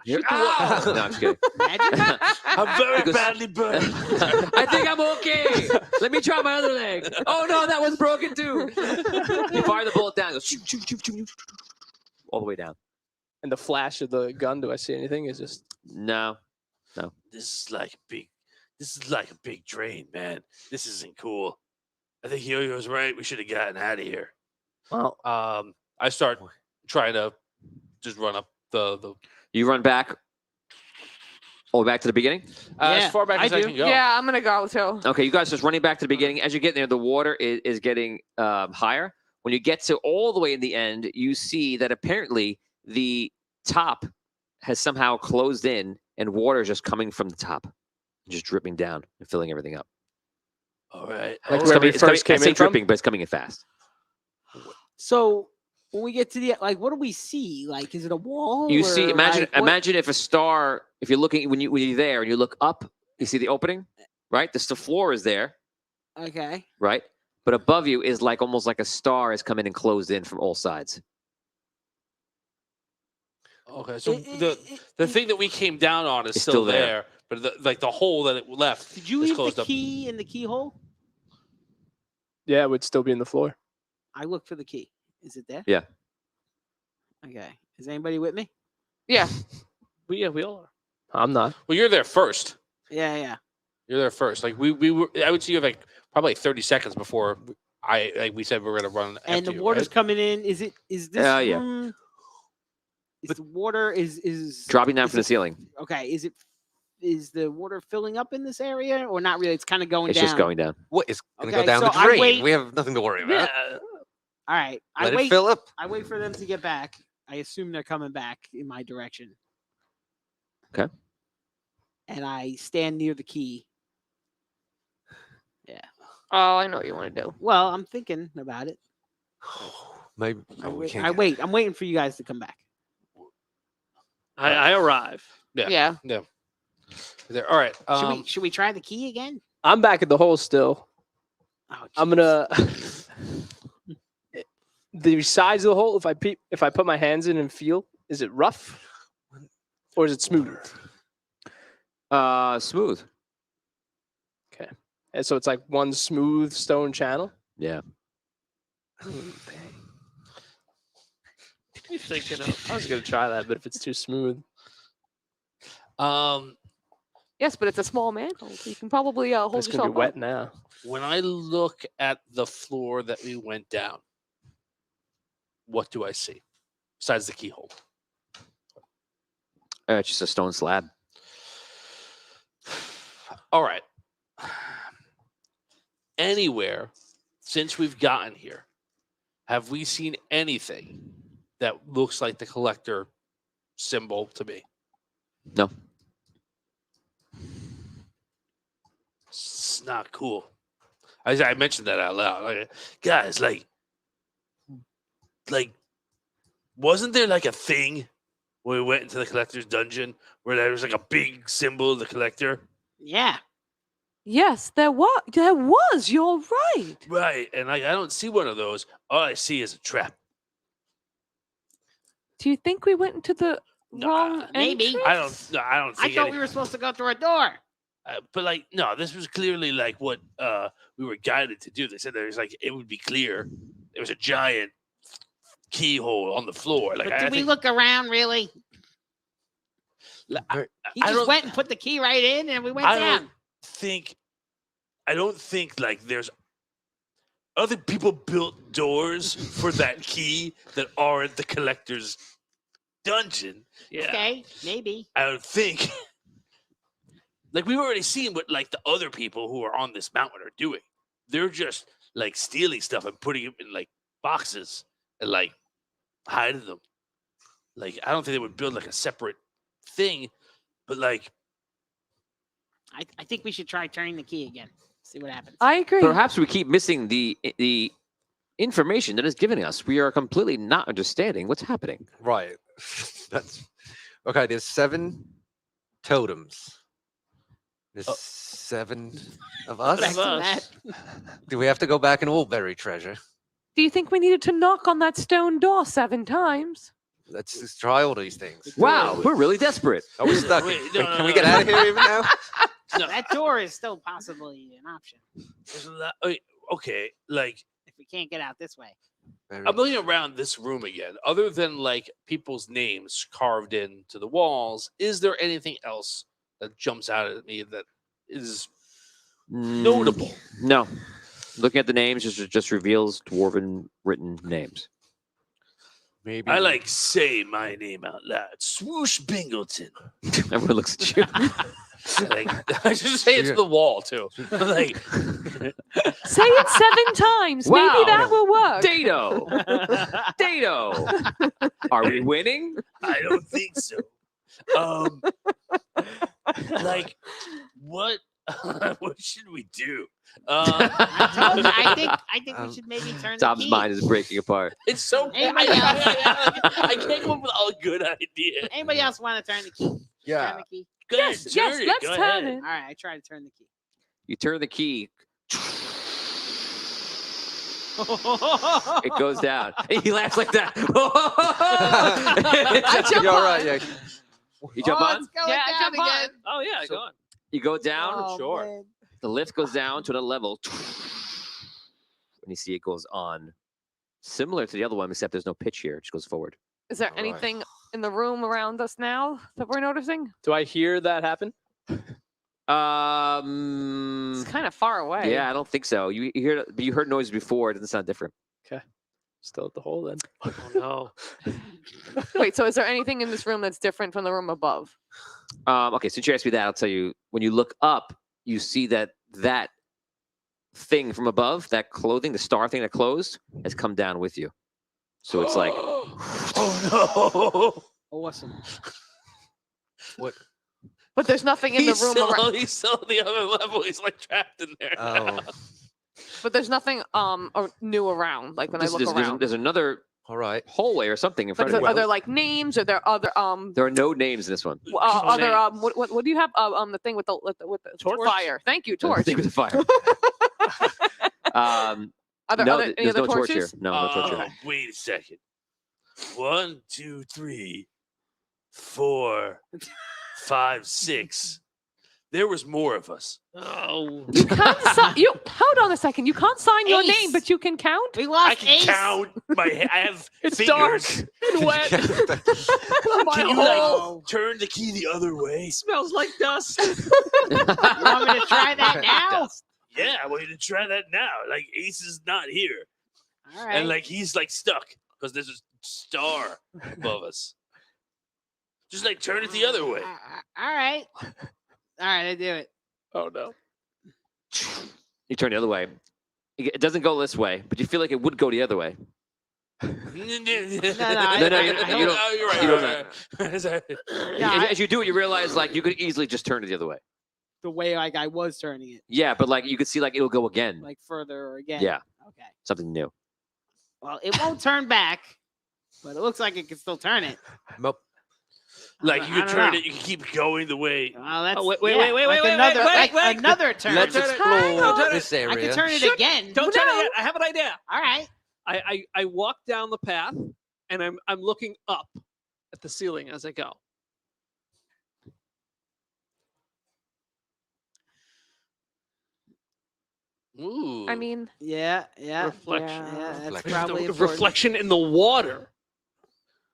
No, I'm just kidding. I'm very Because- badly burned. I think I'm okay. Let me try my other leg. Oh no, that one's broken too. You fire the bullet down, it goes shoot, shoot, shoot, shoot, all the way down. And the flash of the gun, do I see anything? Is just No. This is like a big drain, man. This isn't cool. I think Yo-Yo's right. We should have gotten out of here. well. I start trying to just run up the You run back. Oh, back to the beginning? as Yeah, far back I as I do. can go. Yeah, I'm gonna go too. Okay, you guys just running back to the beginning. As you get there, the water is getting higher. When you get to all the way in the end, you see that apparently the top has somehow closed in and water is just coming from the top, just dripping down and filling everything up. All right. Like It's where we coming, it's coming, first came I say in from? dripping, but it's coming in fast. So when we get to the like, what do we see? Like, is it a wall? You see, or, imagine like, what- imagine if a star, if you're looking, when you're there and you look up, you see the opening, right? The floor is there, Okay. right? But above you is like almost like a star has come in and closed in from all sides. Okay, so It- the it- the it- thing that we came down on is It's still still there. there, but the hole that it left Did you is leave closed the up. key in the keyhole? Yeah, it would still be in the floor. I looked for the key. Is it there? Yeah. Okay. Is anybody with me? Yeah. We all are. I'm not. Well, you're there first. Yeah, yeah. You're there first. Like we were. I would see you like probably like 30 seconds before we said we were gonna run. And after the you, water's right? coming in. Is this Yeah. room? Is the water is Dropping down is from the it- ceiling. Okay. Is the water filling up in this area or not really? It's kind of going It's down. just going down. What is going to Okay, go down so the I drain? wait- We have nothing to worry about. Yeah. All right. Let I it wait. fill up. I wait for them to get back. I assume they're coming back in my direction. Okay. And I stand near the key. Oh, I know what you want to do. Well, I'm thinking about it. Maybe I oh, we wait. can't I get- wait. I'm waiting for you guys to come back. I arrive. Yeah. Yeah. There. All right. Should we try the key again? I'm back at the hole still. Oh, I'm jeez. gonna the size of the hole. If I put my hands in and feel, is it rough or is it smooth? Smooth. Okay, and so it's like one smooth stone channel. Yeah. You thinking of? I was gonna try that, but if it's too smooth, Yes, but it's a small mantle. So you can probably hold it's gonna yourself be wet up. now. when I look at the floor that we went down, what do I see besides the keyhole? It's just a stone slab. All right. Anywhere since we've gotten here, have we seen anything that looks like the collector symbol to me? No. It's not cool. I mentioned that out loud. Like, guys, like, wasn't there like a thing when we went into the collector's dungeon where there was like a big symbol of the collector? Yeah. Yes, there was. There was. You're right. Right. And like, I don't see one of those. All I see is a trap. Do you think we went into the Nah, wrong maybe. entrance? I don't I think thought any- we were supposed to go through a door. but like, no, this was clearly like what we were guided to do. They said there was like, it would be clear. There was a giant keyhole on the floor. Like, But I did we think- look around really? I He I just don't- went and put the key right in, and we went I down. don't think I don't think like there's other people built doors for that key that aren't the collector's dungeon. Yeah. Okay, maybe. I don't think like we've already seen what like the other people who are on this mountain are doing. They're just like stealing stuff and putting it in like boxes and like hiding them. Like I don't think they would build like a separate thing, but like I think we should try turning the key again. See what happens. I agree. Perhaps we keep missing the information that is giving us. We are completely not understanding what's happening. Right. That's okay. There's 7 totems. There's 7 of us. Back to us. that. Do we have to go back and all bury treasure? Do you think we needed to knock on that stone door 7 times? Let's just try all these things. Wow, we're really desperate. Are we stuck? Wait, Can, no, can we no, get no. out of here even now? no, That door is still possibly an option there's a lot, okay, like if we can't get out this way. Very- I'm looking around this room again. Other than like people's names carved into the walls, is there anything else that jumps out at me that is notable? No. Looking at the names just reveals dwarven written names. Maybe I like say my name out loud. Swoosh Bingleton. Everyone looks at you. Like, I just say it to the wall too. Like, Say it 7 times. Wow. Maybe that will work. Dado. Are we winning? I don't think so. Like, what? What should we do? I think we should maybe turn the Tom's key. mind is breaking apart. it's so. Anybody else? I can't come up with a good idea. Anybody else want to turn the key? Turn Yeah. the key. Go Yes, ahead, yes, turn it. let's Go turn ahead. it. All right, I try to turn the key. You turn the key. It goes down. He laughs like that. I jump You're on. right. Yeah. You jump on. It's going Yeah, I down jump on. again. Oh yeah, So- go on. You go down. Oh, Sure. man. The lift goes down to the level. And you see it goes on. Similar to the other one, except there's no pitch here. It just goes forward. Is there All right. anything in the room around us now that we're noticing? Do I hear that happen? It's kind of far away. Yeah, I don't think so. You heard noise before. It doesn't sound different. Still at the hole then. Oh no. Wait, so is there anything in this room that's different from the room above? Okay, since you asked me that, I'll tell you. When you look up, you see that thing from above, that clothing, the star thing that closed, has come down with you. So it's like, Oh Awesome. But there's nothing in the room around. He's still on the other level. He's like trapped in there. Oh. But there's nothing new around. Like when I look around. there's another All right. hallway or something in But front of you. are there like names? Are there other There are no names in this one. other what do you have the thing with the Torch? fire? Thank you, torch. Thing with the fire. Are there no, other, any there's other no torch here. torches? No, no torch here. Oh, wait a second. 1, 2, 3, 4, 5, 6. There was more of us. Oh. You can't you hold on a second. You can't sign your name, Ace. but you can count. We I lost can Ace. count. I have It's fingers. dark and wet. Can you hole. like turn the key the other way? Smells like dust. You want me to try that now? Yeah, I want you to try that now. Like Ace is not here, All right. and like he's like stuck because there's a star above us. Just like turn it the other way. All right. All right, I do it. Oh no. You turn the other way. It doesn't go this way, but you feel like it would go the other way. No, No, you don't- You're right. you you're don't- right. Yeah, As you do it, you realize like you could easily just turn it the other way. the way like I was turning it, Yeah, but like you could see like it'll go again. like further or again. Yeah, Okay. something new. Well, it won't turn back, but it looks like it can still turn it. Nope. Like I you can don't turn know. it, you can keep going the way. Well, that's wait, wait, yeah, wait, wait, like wait, another, wait, like wait. another turn. Let's Hang explore on. this I area. can turn it again. Don't turn No. it yet. I have an idea. All right. I walk down the path and I'm looking up at the ceiling as I go. Ooh. I mean, Yeah, yeah. Reflection. Yeah, that's Reflection. probably The important. reflection in the water.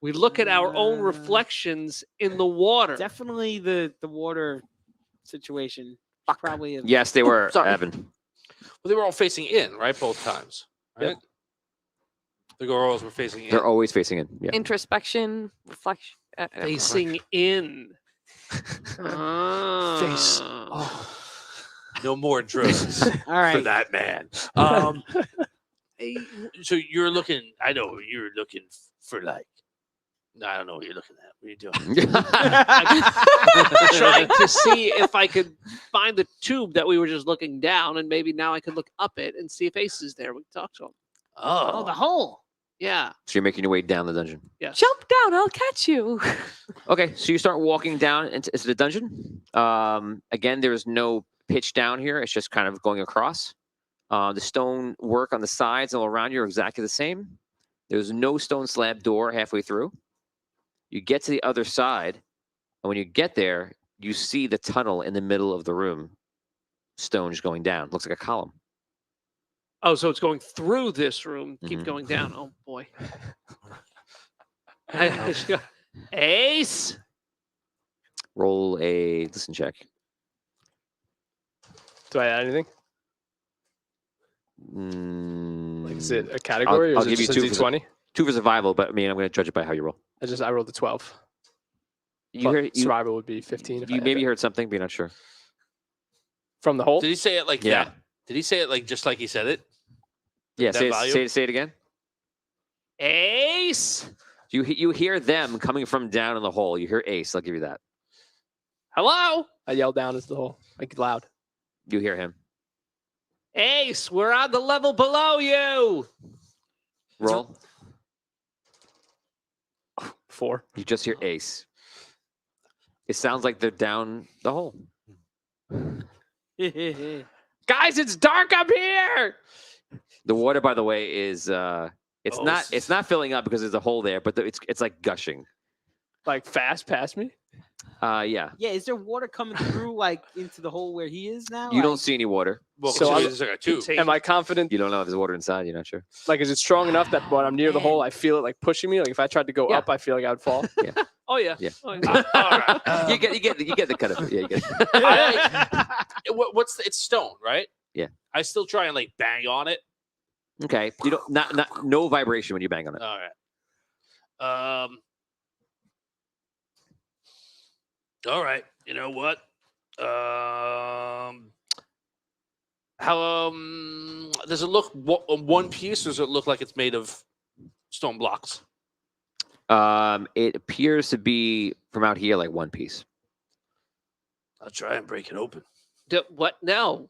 We look at our own Uh, reflections in the water. Definitely the water situation. Probably. Yes, they were, Sorry. Evan. Well, they were all facing in, right? Both times, right? The girls were facing in. They're always facing in. Yeah. introspection, reflection. Facing in. Face. Ah. No more drugs All for right. that man. So you're looking. I know you're looking for like. I don't know what you're looking at. What are you doing? Trying to see if I could find the tube that we were just looking down, and maybe now I could look up it and see if Ace is there. We can talk to him. Oh, the hole. Yeah. So you're making your way down the dungeon. Yes. Jump down, I'll catch you. Okay, so you start walking down into the dungeon. Again, there is no pitch down here. It's just kind of going across. The stone work on the sides and all around you are exactly the same. There's no stone slab door halfway through. You get to the other side, and when you get there, you see the tunnel in the middle of the room. Stone just going down. Looks like a column. Oh, so it's going through this room. Keep Mhm. going down. Oh boy. Ace. Roll a listen check. Do I add anything? Like, is it a category I'll or is give it you just a two for the- D20? 2 for survival, but I mean, I'm going to judge it by how you roll. I rolled a 12. You But heard you, survival would be 15. If I you had maybe it. heard something, but you're not sure. From the hole. Did he say it like Yeah. that? Did he say it like just like he said it? Yeah, That say value? say it again. Ace. You hear them coming from down in the hole. You hear Ace. I'll give you that. Hello, I yelled down into the hole, like loud. You hear him. Ace. We're on the level below you. Roll. 4. You just hear Ace. It sounds like they're down the hole. Guys, it's dark up here. The water, by the way, is it's not filling up because there's a hole there, but it's like gushing. Like fast past me. Yeah. Yeah, is there water coming through like into the hole where he is now? You don't see any water. Well, So so I'm- there's like a 2. Am I confident? You don't know if there's water inside. You're not sure. Like, is it strong enough that when I'm near the hole, man. I feel it like pushing me? Like, if I tried to go Yeah. up, I feel like I would fall. Oh yeah. Yeah. Oh, yeah. All right. You get the cut of it. Yeah, you get it. It's stone, right? Yeah. I still try and like bang on it. Okay. You don't not no vibration when you bang on it. All right. All right. You know what? How does it look one piece, or does it look like it's made of stone blocks? It appears to be from out here like one piece. I'll try and break it open. What? No.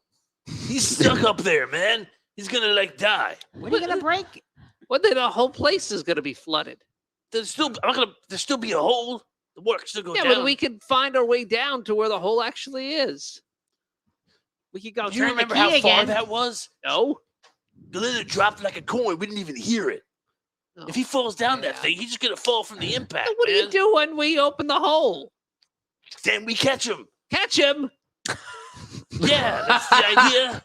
He's stuck up there, man. He's gonna like die. When are you gonna break? What? The whole place is going to be flooded. There's still be a hole. The water can still go Yeah, down. but we could find our way down to where the hole actually is. We could go Do you turn remember the how key far again. that was? No. Glinda dropped like a coin. We didn't even hear it. No. If he falls down that Yeah. thing, he's just gonna fall from the impact. Then what do man. you do when we open the hole? Then we catch him. Catch him. Yeah, that's the idea.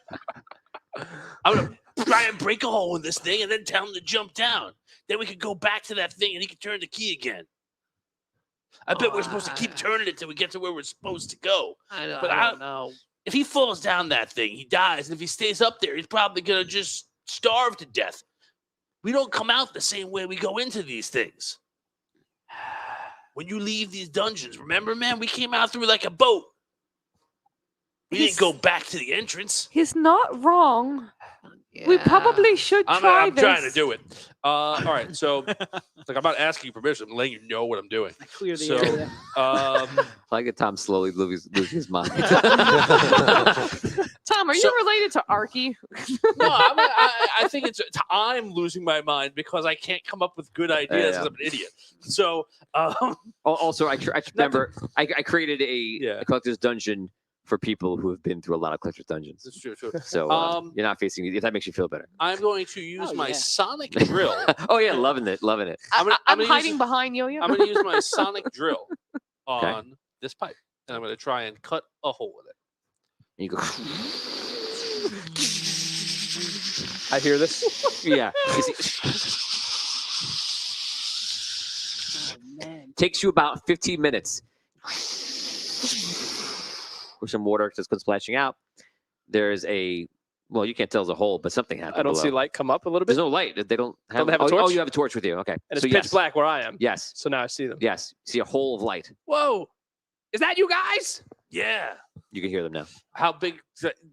I'm gonna try and break a hole in this thing and then tell him to jump down. Then we could go back to that thing and he can turn the key again. I bet we're supposed to keep turning it till we get to where we're supposed to go. But I don't know. If he falls down that thing, he dies. And if he stays up there, he's probably gonna just starve to death. We don't come out the same way we go into these things. When you leave these dungeons, remember, man, we came out through like a boat. We didn't go back to the entrance. He's not wrong. We Yeah. probably should try I'm this. trying to do it. All right. So, like, I'm not asking you permission. I'm letting you know what I'm doing. I clear the So, area. I like that Tom slowly loses his mind. Tom, are So- you related to Arky? No, I think I'm losing my mind because I can't come up with good ideas because I'm an idiot. So, Also, I remember I created Yeah. a collector's dungeon for people who have been through a lot of collector's dungeons. that's true. So you're not facing if that makes you feel better. I'm going to use Oh, my yeah. sonic drill. Oh yeah, loving it. I'm I'm gonna hiding use, behind Yo-Yo. I'm going to use my sonic drill Okay. on this pipe, and I'm going to try and cut a hole in it. And you go. I hear this. Yeah. You see- Oh man. takes you about 15 minutes. With some water just goes splashing out. There's you can't tell it's a hole, but something happened. I don't see below. light come up a little bit. There's no light. They don't have. they have a Oh, torch? you have a torch with you. Okay. And it's so pitch yes. black where I am. Yes. So now I see them. Yes. See a hole of light. Whoa. Is that you guys? Yeah. You can hear them now. How big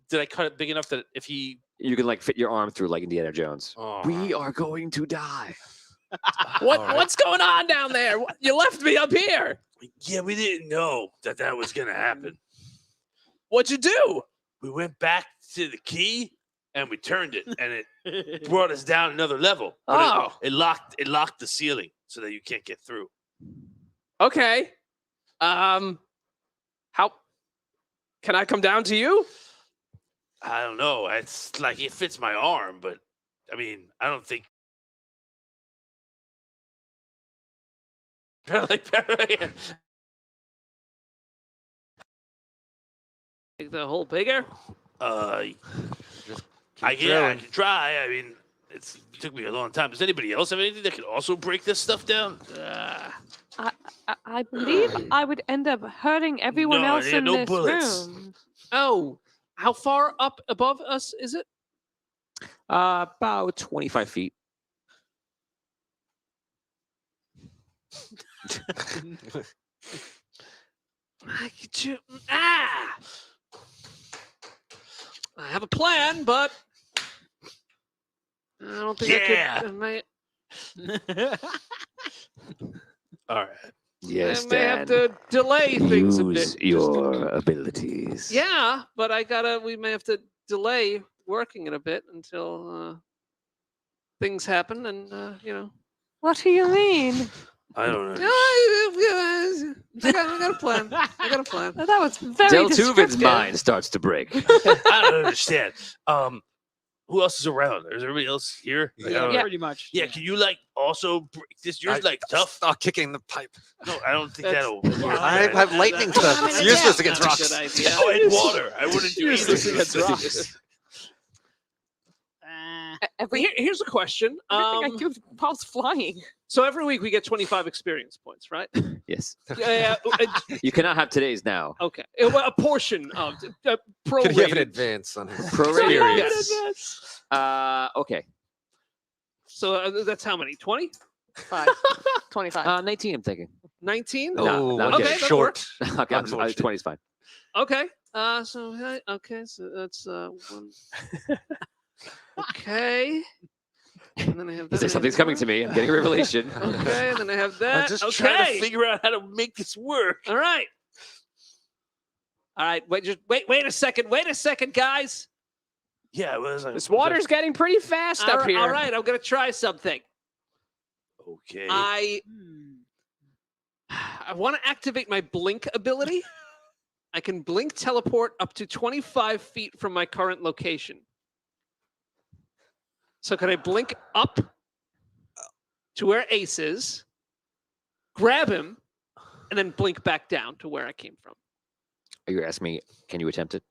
did I cut it big enough that if he? You can like fit your arm through like Indiana Jones. Oh, We are going to die. What's going on down there? You left me up here. Yeah, we didn't know that was gonna happen. What'd you do? We went back to the key and we turned it, and it brought us down another level. But Oh. it locked the ceiling so that you can't get through. Okay. How can I come down to you? I don't know. It's like it fits my arm, but I mean, I don't think. Make the hole bigger. I can try. I mean, it took me a long time. Does anybody else have anything that can also break this stuff down? I believe I would end up hurting everyone No, else yeah, in no this bullets. room. Oh, how far up above us is it? About 25 feet. I have a plan, but I don't think I could. All right. Yes, I may have Dan. to delay things a bit. Use your abilities. Yeah, but we may have to delay working it a bit until things happen and, What do you mean? I don't know. I got a plan. I got a plan. That was very Deltuvin's descriptive. mind starts to break. I don't understand. Who else is around? Is everybody else here? Like, I don't know. Pretty much. Yeah, can you like also break this? Yours like tough. Stop kicking the pipe. No, I don't think That's- that'll work. I have lightning stuff. It's useless against That's a good rocks. idea. Oh, and water. I wouldn't do Useless either. against rocks. Here's a question. Everything I do involves flying. So every week we get 25 experience points, right? Yes. Yeah. You cannot have today's now. Okay. Well, a portion of pro Could he have an advance on his Prorated. experience? Okay. So that's how many? 20? 25. 19, I'm thinking. 19? No, Oh, no, okay, okay. that short. Okay, Unfortunate. 20 is fine. Okay. So that's one. Okay. And then I have that. Is there something's coming to me? I'm getting a revelation. Okay, and then I have I'm that. just okay. trying to figure out how to make this work. All right. All right. Wait a second. Wait a second, guys. Yeah, it was like, This water's getting pretty fast up here. All right. I'm gonna try something. okay. I want to activate my blink ability. I can blink teleport up to 25 feet from my current location. So can I blink up to where Ace is, grab him, and then blink back down to where I came from? Are you asking me, can you attempt it?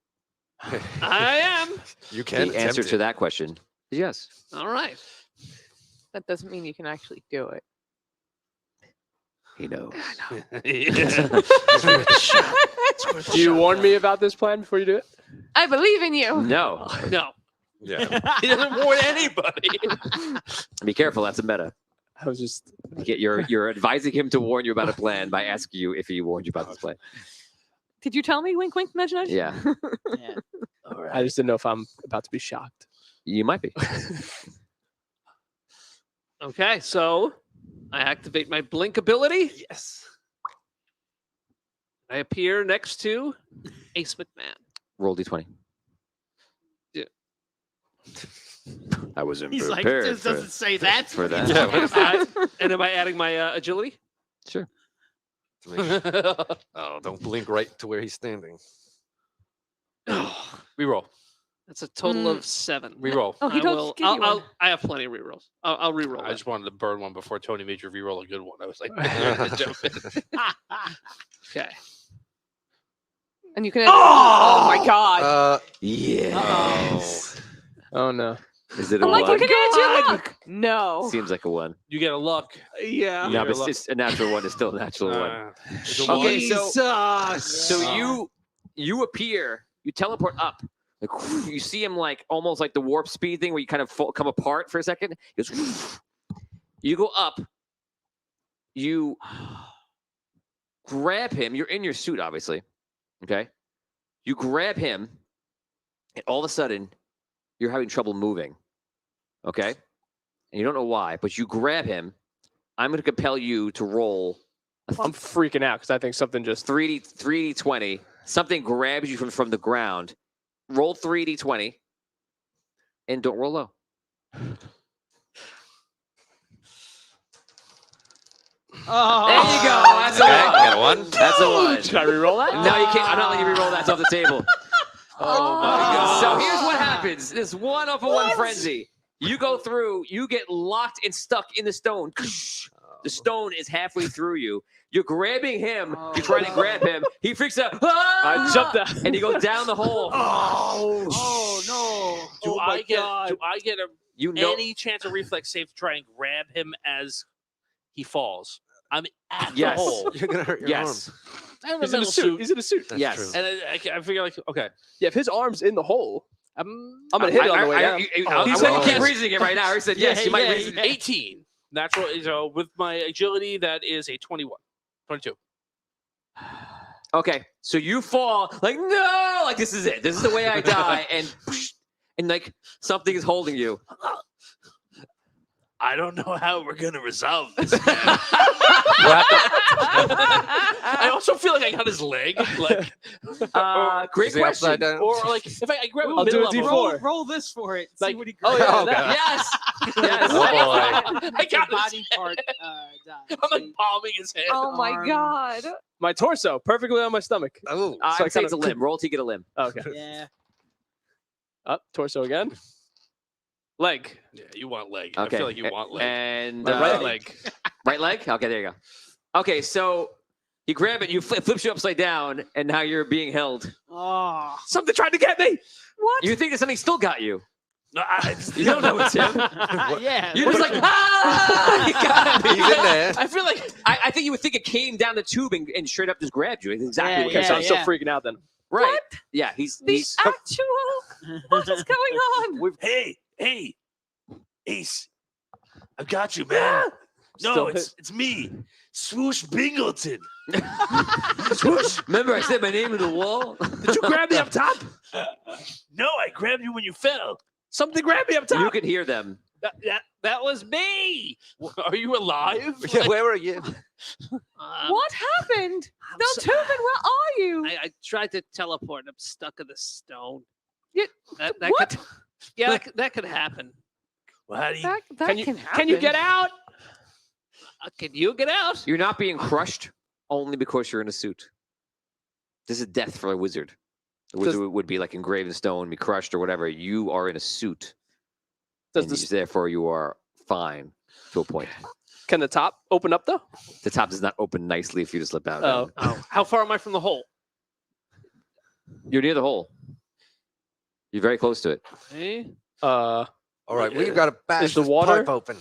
I am. You can The answer attempt to it. that question is yes. All right. That doesn't mean you can actually do it. He knows. Do you warn me about this plan before you do it? I believe in you. No. No. Yeah. He doesn't warn anybody. Be careful. That's a meta. I was just. You're advising him to warn you about a plan by asking you if he warned you about this plan. Did you tell me? Wink, wink, nudge, nudge. Yeah, Yeah. All I just didn't know if I'm about to be shocked. you might be. Okay. So I activate my blink ability. Yes. I appear next to Ace McMahon. Roll d20. Yeah. I wasn't He's like, prepared this doesn't say that. for that. Yeah, what if And am I adding my agility? Sure. Oh, don't blink right to where he's standing. Reroll. That's a total of 7. Reroll. Oh, he I don't will. give you one. I have plenty of rerolls. I'll reroll. I just wanted to burn one before Tony made you reroll a good one. I was like, jump in. Okay. And you can. Oh my god. Yes. Oh no. Is it a I'm like, one? you can add your luck. No. Seems like a one. You get a luck. Yeah. No, but it's a natural one. It's still a natural one. It's a Okay, one. so you appear, you teleport up. Like, you see him like almost like the warp speed thing where you kind of come apart for a second. He goes, you go up, you grab him. You're in your suit, obviously. Okay, you grab him, and all of a sudden, you're having trouble moving. Okay, and you don't know why, but you grab him. I'm going to compel you to roll. I'm freaking out because I think something just. 3d20. Something grabs you from the ground. Roll 3d20 and don't roll low. Oh. There you go. That's a Okay, one. got a one. That's a one. Should I reroll that? No, you can't. I'm not letting you reroll. That's off the table. Oh my god. So here's what happens. This 1-over-1 frenzy. You go through. You get locked and stuck in the stone. The stone is halfway through you. You're grabbing him. You're trying to grab him. He freaks out. I jumped out. And he goes down the hole. Oh no. Do Oh, I my get? God. Do I get You know. any chance of reflex save to try and grab him as he falls? I'm at Yes. the hole. You're gonna hurt your Yes. I'm in He's the in a middle suit. suit. He's in a suit. That's Yes. true. And I figure like, okay, Yeah, if his arm's in the hole, I'm I'm gonna hit it on the way down. He Oh, said oh, you keep yes. reasoning it right now. He said yes. You might reason. 18. Natural, with my agility, that is a 21. 22. Okay, so you fall like no, like this is it. This is the way I die, and like something is holding you. I don't know how we're gonna resolve this. I also feel like I got his leg. Like, Great Is he upside question. down? or like if I grab I'll a do a mid-level, D4. Roll this for it. Like- See what he Oh, grabs. yeah, Oh, that- God. Yes, yes. Oh, boy. I got his body part. Die. I'm like palming his head. Oh my arm. god. My torso, perfectly on my stomach. Oh, I'd So I say it's a kinda- limb. Roll to get a limb. Okay. Yeah. Up, torso again. Leg. Yeah, you want leg. Okay, I feel like you want leg. And My right leg. right leg. Okay, there you go. Okay, so you grab it, you flips you upside down, and now you're being held. Oh. Something tried to get me. What? You think that something still got you? No, You don't know it's him. Yeah. You're just like, ah! You got me. he's in there. I feel like I think you would think it came down the tube and straight up just grabbed you. It's exactly Yeah, what Okay, you're so saying. I'm still freaking out then. Right. Yeah, he's The actual. What is going on? Hey, Ace, I've got you, man. No, Still it's me, Swoosh Bingleton. Swoosh. Remember I said my name in the wall? Did you grab me up top? No, I grabbed you when you fell. Something grabbed me up top. You could hear them. that was me. Are you alive? Yeah, where are you? What happened? No, Tubin, where are you? I tried to teleport. I'm stuck in the stone. You- That what? Could, yeah, that could happen. Well, how do you? That Can you can happen. can you get out? Can you get out? You're not being crushed only because you're in a suit. This is death for a wizard. The wizard would be like engraved in stone, be crushed or whatever. You are in a suit. Does and this, therefore you are fine to a point. can the top open up though? The top does not open nicely if you just slip out. Oh. Oh, how far am I from the hole? You're near the hole. You're very close to it. Eh? All right, we've got to bash Is the this water- pipe open.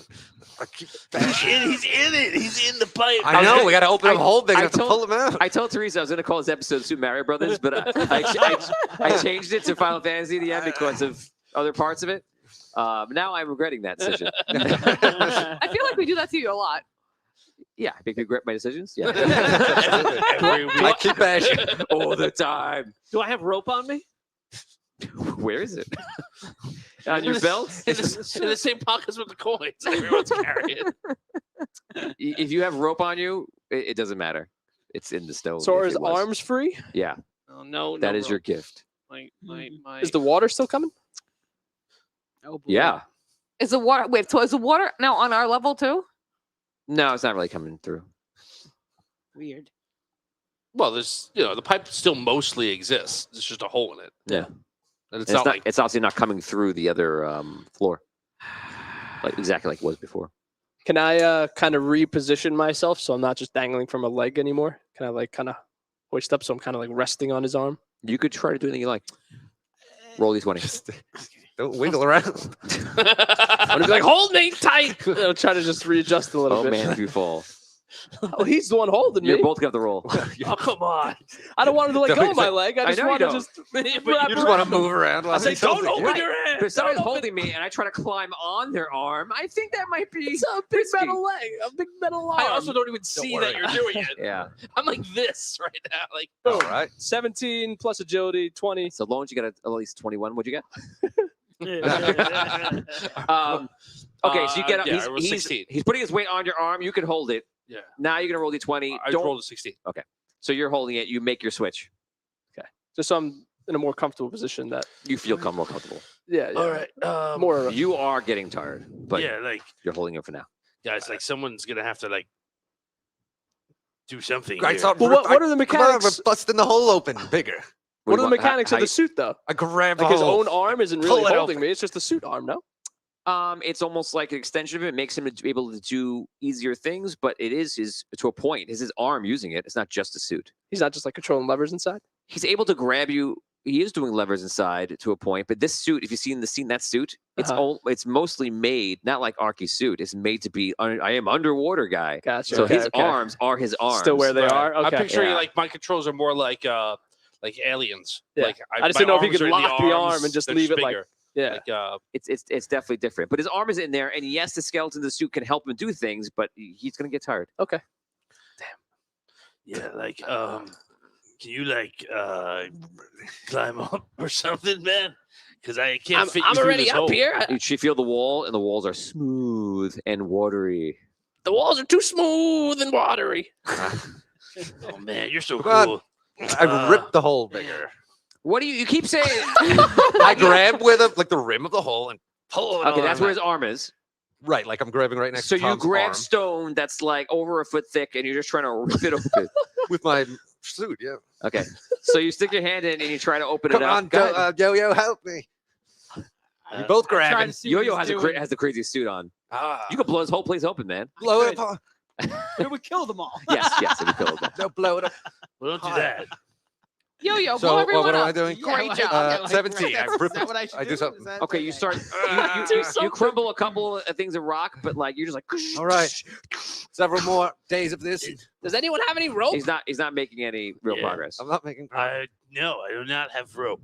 I keep He's bashing. in it. He's in the pipe. I know. We got to open him whole big I enough to told- pull him out. I told Teresa I was going to call this episode Super Mario Brothers, but I changed it to Final Fantasy at the end because of other parts of it. Now I'm regretting that decision. I feel like we do that to you a lot. Yeah, I make me regret my decisions. Yeah, I keep bashing. all the time. Do I have rope on me? Where is it? On your belt? in the same pockets with the coins. Everyone's carrying. If you have rope on you, it doesn't matter. It's in the stone. So are if his it was. arms free? Yeah, Oh no, that no is your rope. gift. My Is the water still coming? Oh, boy. Yeah. Is the water wait, so is the water now on our level too? No, it's not really coming through. Weird. Well, there's the pipe still mostly exists. There's just a hole in it. Yeah. And it's It's not not. like It's obviously not coming through the other floor, like exactly like it was before. Can I kind of reposition myself so I'm not just dangling from a leg anymore? Can I like kind of hoist up so I'm kind of like resting on his arm? You could try to do anything you like. Roll d20. Don't wiggle around. I'm be like, hold me tight. I'll try to just readjust a little Oh bit. man, if you fall, Oh, he's the one holding you're me. both gonna have to roll. Oh, come on. I don't want him to let go of my leg. I I just know you want to don't. just. You just want to move around. I while say, he's don't holding open you. your hand. But if somebody's Don't open- holding me and I try to climb on their arm, I think that might be. It's a big risky. metal leg, a big metal arm. I also don't even see that worry. you're doing it. Yeah. I'm like this right now. Like All right. 17 plus agility, 20. So long as you got at least 21, what'd you get? Yeah. Okay, so you get up. yeah, I rolled he's 16. he's putting his weight on your arm. You can hold it. Yeah. Now you're gonna roll d20. I Don't. rolled a 16. So you're holding it. You make your switch. Just so I'm in a more comfortable position. That You feel more comfortable. yeah. All right. More. You are getting tired, but yeah, like you're holding it for now. guys, like someone's gonna have to like do something. I here. thought, Well, what are the Come on, we're mechanics? busting the hole open bigger. What are the do you want- mechanics of how the suit though? I grab Like a his hole. own arm isn't Pull really it holding open. me. It's just a suit arm, no? It's almost like an extension of it. It makes him to be able to do easier things, but it is his to a point. It's his arm using it. It's not just a suit. He's not just like controlling levers inside. He's able to grab you. He is doing levers inside to a point, but this suit, if you've seen that suit, it's it's mostly made not like Arky's suit. It's made to be. I am underwater guy. Gotcha. So okay, his okay. arms are his arms. Still where they Right. are. I'm Okay. picturing Yeah. like my controls are more like aliens. Yeah. Like I just my didn't know if you arms could are in lock the arm arms, and just they're leave it like- bigger. Yeah. Like It's definitely different. But his arm is in there, and yes, the skeleton in the suit can help him do things, but he's gonna get tired. Okay. Yeah, like can you like climb up or something, man? Because I can't fit you I'm through already this up hole. here. You should feel the wall, and the walls are smooth and watery. The walls are too smooth and watery. Oh man, you're so Come on. cool. I ripped the hole bigger. What do you keep saying? I grab with like the rim of the hole and pull it. Okay, on that's my- where his arm is. Right, like I'm grabbing right next So to you Tom's grab arm stone that's like over a foot thick, and you're just trying to rip it open. with my suit. Yeah. Okay, so you stick your hand in and you try to open Come it up. on, Go ahead. Yo, help me. We both grabbing. Yo-Yo has the craziest suit on. You could blow his whole place open, man. blow it could. up. It would kill them all. Yes, it'd be cool. No, blow it up. Well, don't do Hi. that. Yo-yo, So, blow everyone what am up. I doing? Great job. 17. I ripped Is that what I it. should I do something. Is that Okay, like you a- start. You crumble a couple of things of rock, but like you're just like. All right. Several more days of this. Does anyone have any rope? He's not making any real Yeah. progress. I'm not making. No, I do not have rope.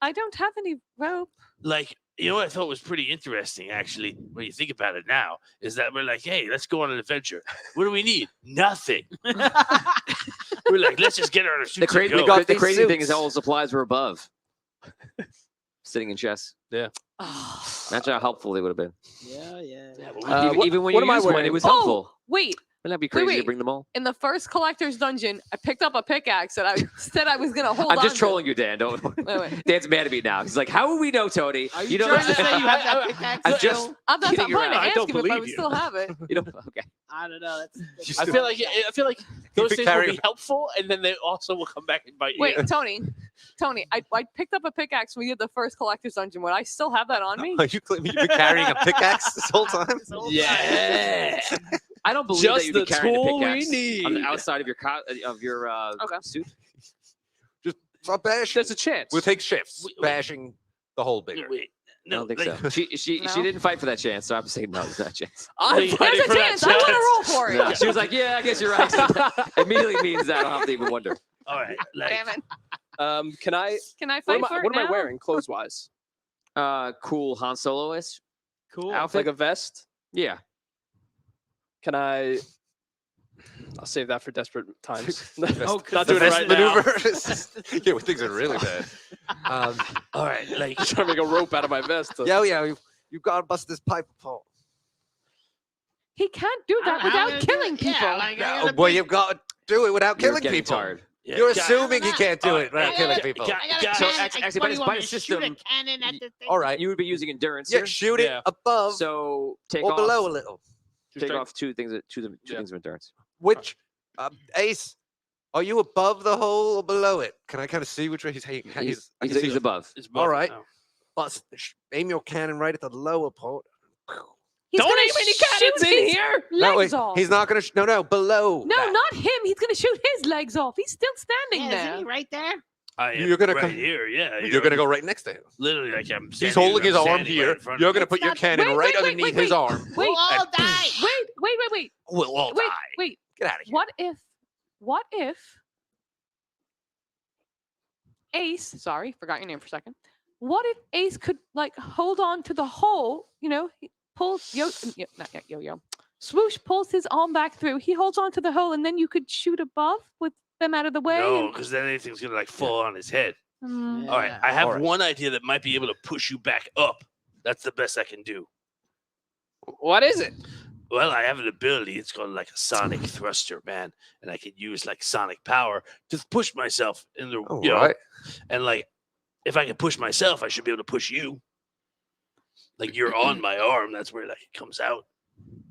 I don't have any rope. Like, you know what I thought was pretty interesting, actually, when you think about it now, is that we're like, hey, let's go on an adventure. What do we need? Nothing. We're like, let's just get our suits The crazy, and go. the crazy thing is all the supplies were above, sitting in chests. Imagine how helpful they would have been. Yeah. Yeah, well, Even, what- even when what you am I used one, wearing? it was Oh, helpful. wait. Wouldn't that be crazy to wait. bring them all? In the first collector's dungeon, I picked up a pickaxe and I said I was going to hold on I'm just to trolling you, Dan. Don't. wait. Dan's mad at me now. He's like, "How would we know, Tony? Are you know trying to that- say you have that pickaxe? I'm still? just. I'm not kidding trying to around. I ask don't him if I believe would you. still have it. You know, okay. I don't know. That's I feel like those been things will carrying- be helpful, and then they also will come back and bite you. Wait, Tony, I picked up a pickaxe when we did the first collector's dungeon. Would I still have that on me? Are you claiming you've been carrying a pickaxe this whole time? Yeah. I don't believe Just that you'd the be carrying a tool we pickaxe on the need. outside of your Okay. suit. Stop bashing. There's a chance. We'll take shifts Wait. bashing the hole bigger. Wait, I no, don't think like, so. She No? didn't fight for that chance, so I'm saying no, there's not a chance. I'm There's ready There's a for that chance. I want to roll for it. No, she was like, "Yeah, I guess you're right." Immediately means that I don't have to even wonder. all right, like, Damn it. Can I? Can I What fight am for I? it What am I now? wearing, clothes wise? Cool Han Solo-ish cool. outfit. Like a vest? Yeah. Can I? I'll save that for desperate times. Oh, Not The doing it best right now. maneuver. Yeah, when things are really bad. all right, like, Trying to make a rope out of my vest. Yeah, you gotta bust this pipe apart. He can't do that without killing people. Yeah, like, I Oh gotta boy, be- you've got to do it without You're killing getting people. tired. yeah, You're got- assuming he can't do all it right, without I killing gotta- people. got- I got a got- So cannon. actually, Like, by what do this- you by want the me to shoot a system, cannon at the thing? All right. You would be using endurance Yeah, here. shoot it Yeah. above So take or off below a little. take off two things Yeah. things of endurance. Which, Ace, are you above the hole or below it? Can I kind of see which way he's heading? I He's can see he's above. It's All above right. now. bust, aim your cannon right at the lower part. He's Don't gonna aim any shoot cannons in his here. No, Legs wait, off. he's not gonna. No, below. No, that. not him. He's gonna shoot his legs off. He's still standing Yeah, isn't there. he right there? I am You're gonna right come- here. Yeah, You're gonna go right next to him. literally like I'm. He's standing- holding his I'm arm standing here. right in front You're of gonna him. put your not- cannon wait, right wait, wait, underneath wait, his wait. arm. Wait, We'll all die. wait. We'll all Wait, die. wait. Get out of here. What if Ace, sorry, forgot your name for a second. What if Ace could like hold on to the hole, he pulls yo. Swoosh pulls his arm back through. He holds on to the hole and then you could shoot above with them out of the way. No, and- because then anything's gonna like fall on his head. Mm, All right, I have All right. one idea that might be able to push you back up. That's the best I can do. What is it? Well, I have an ability. It's called like a sonic thruster, man, and I can use like sonic power to push myself in the, All you know, right. and like if I can push myself, I should be able to push you. Like you're on my arm. That's where like it comes out.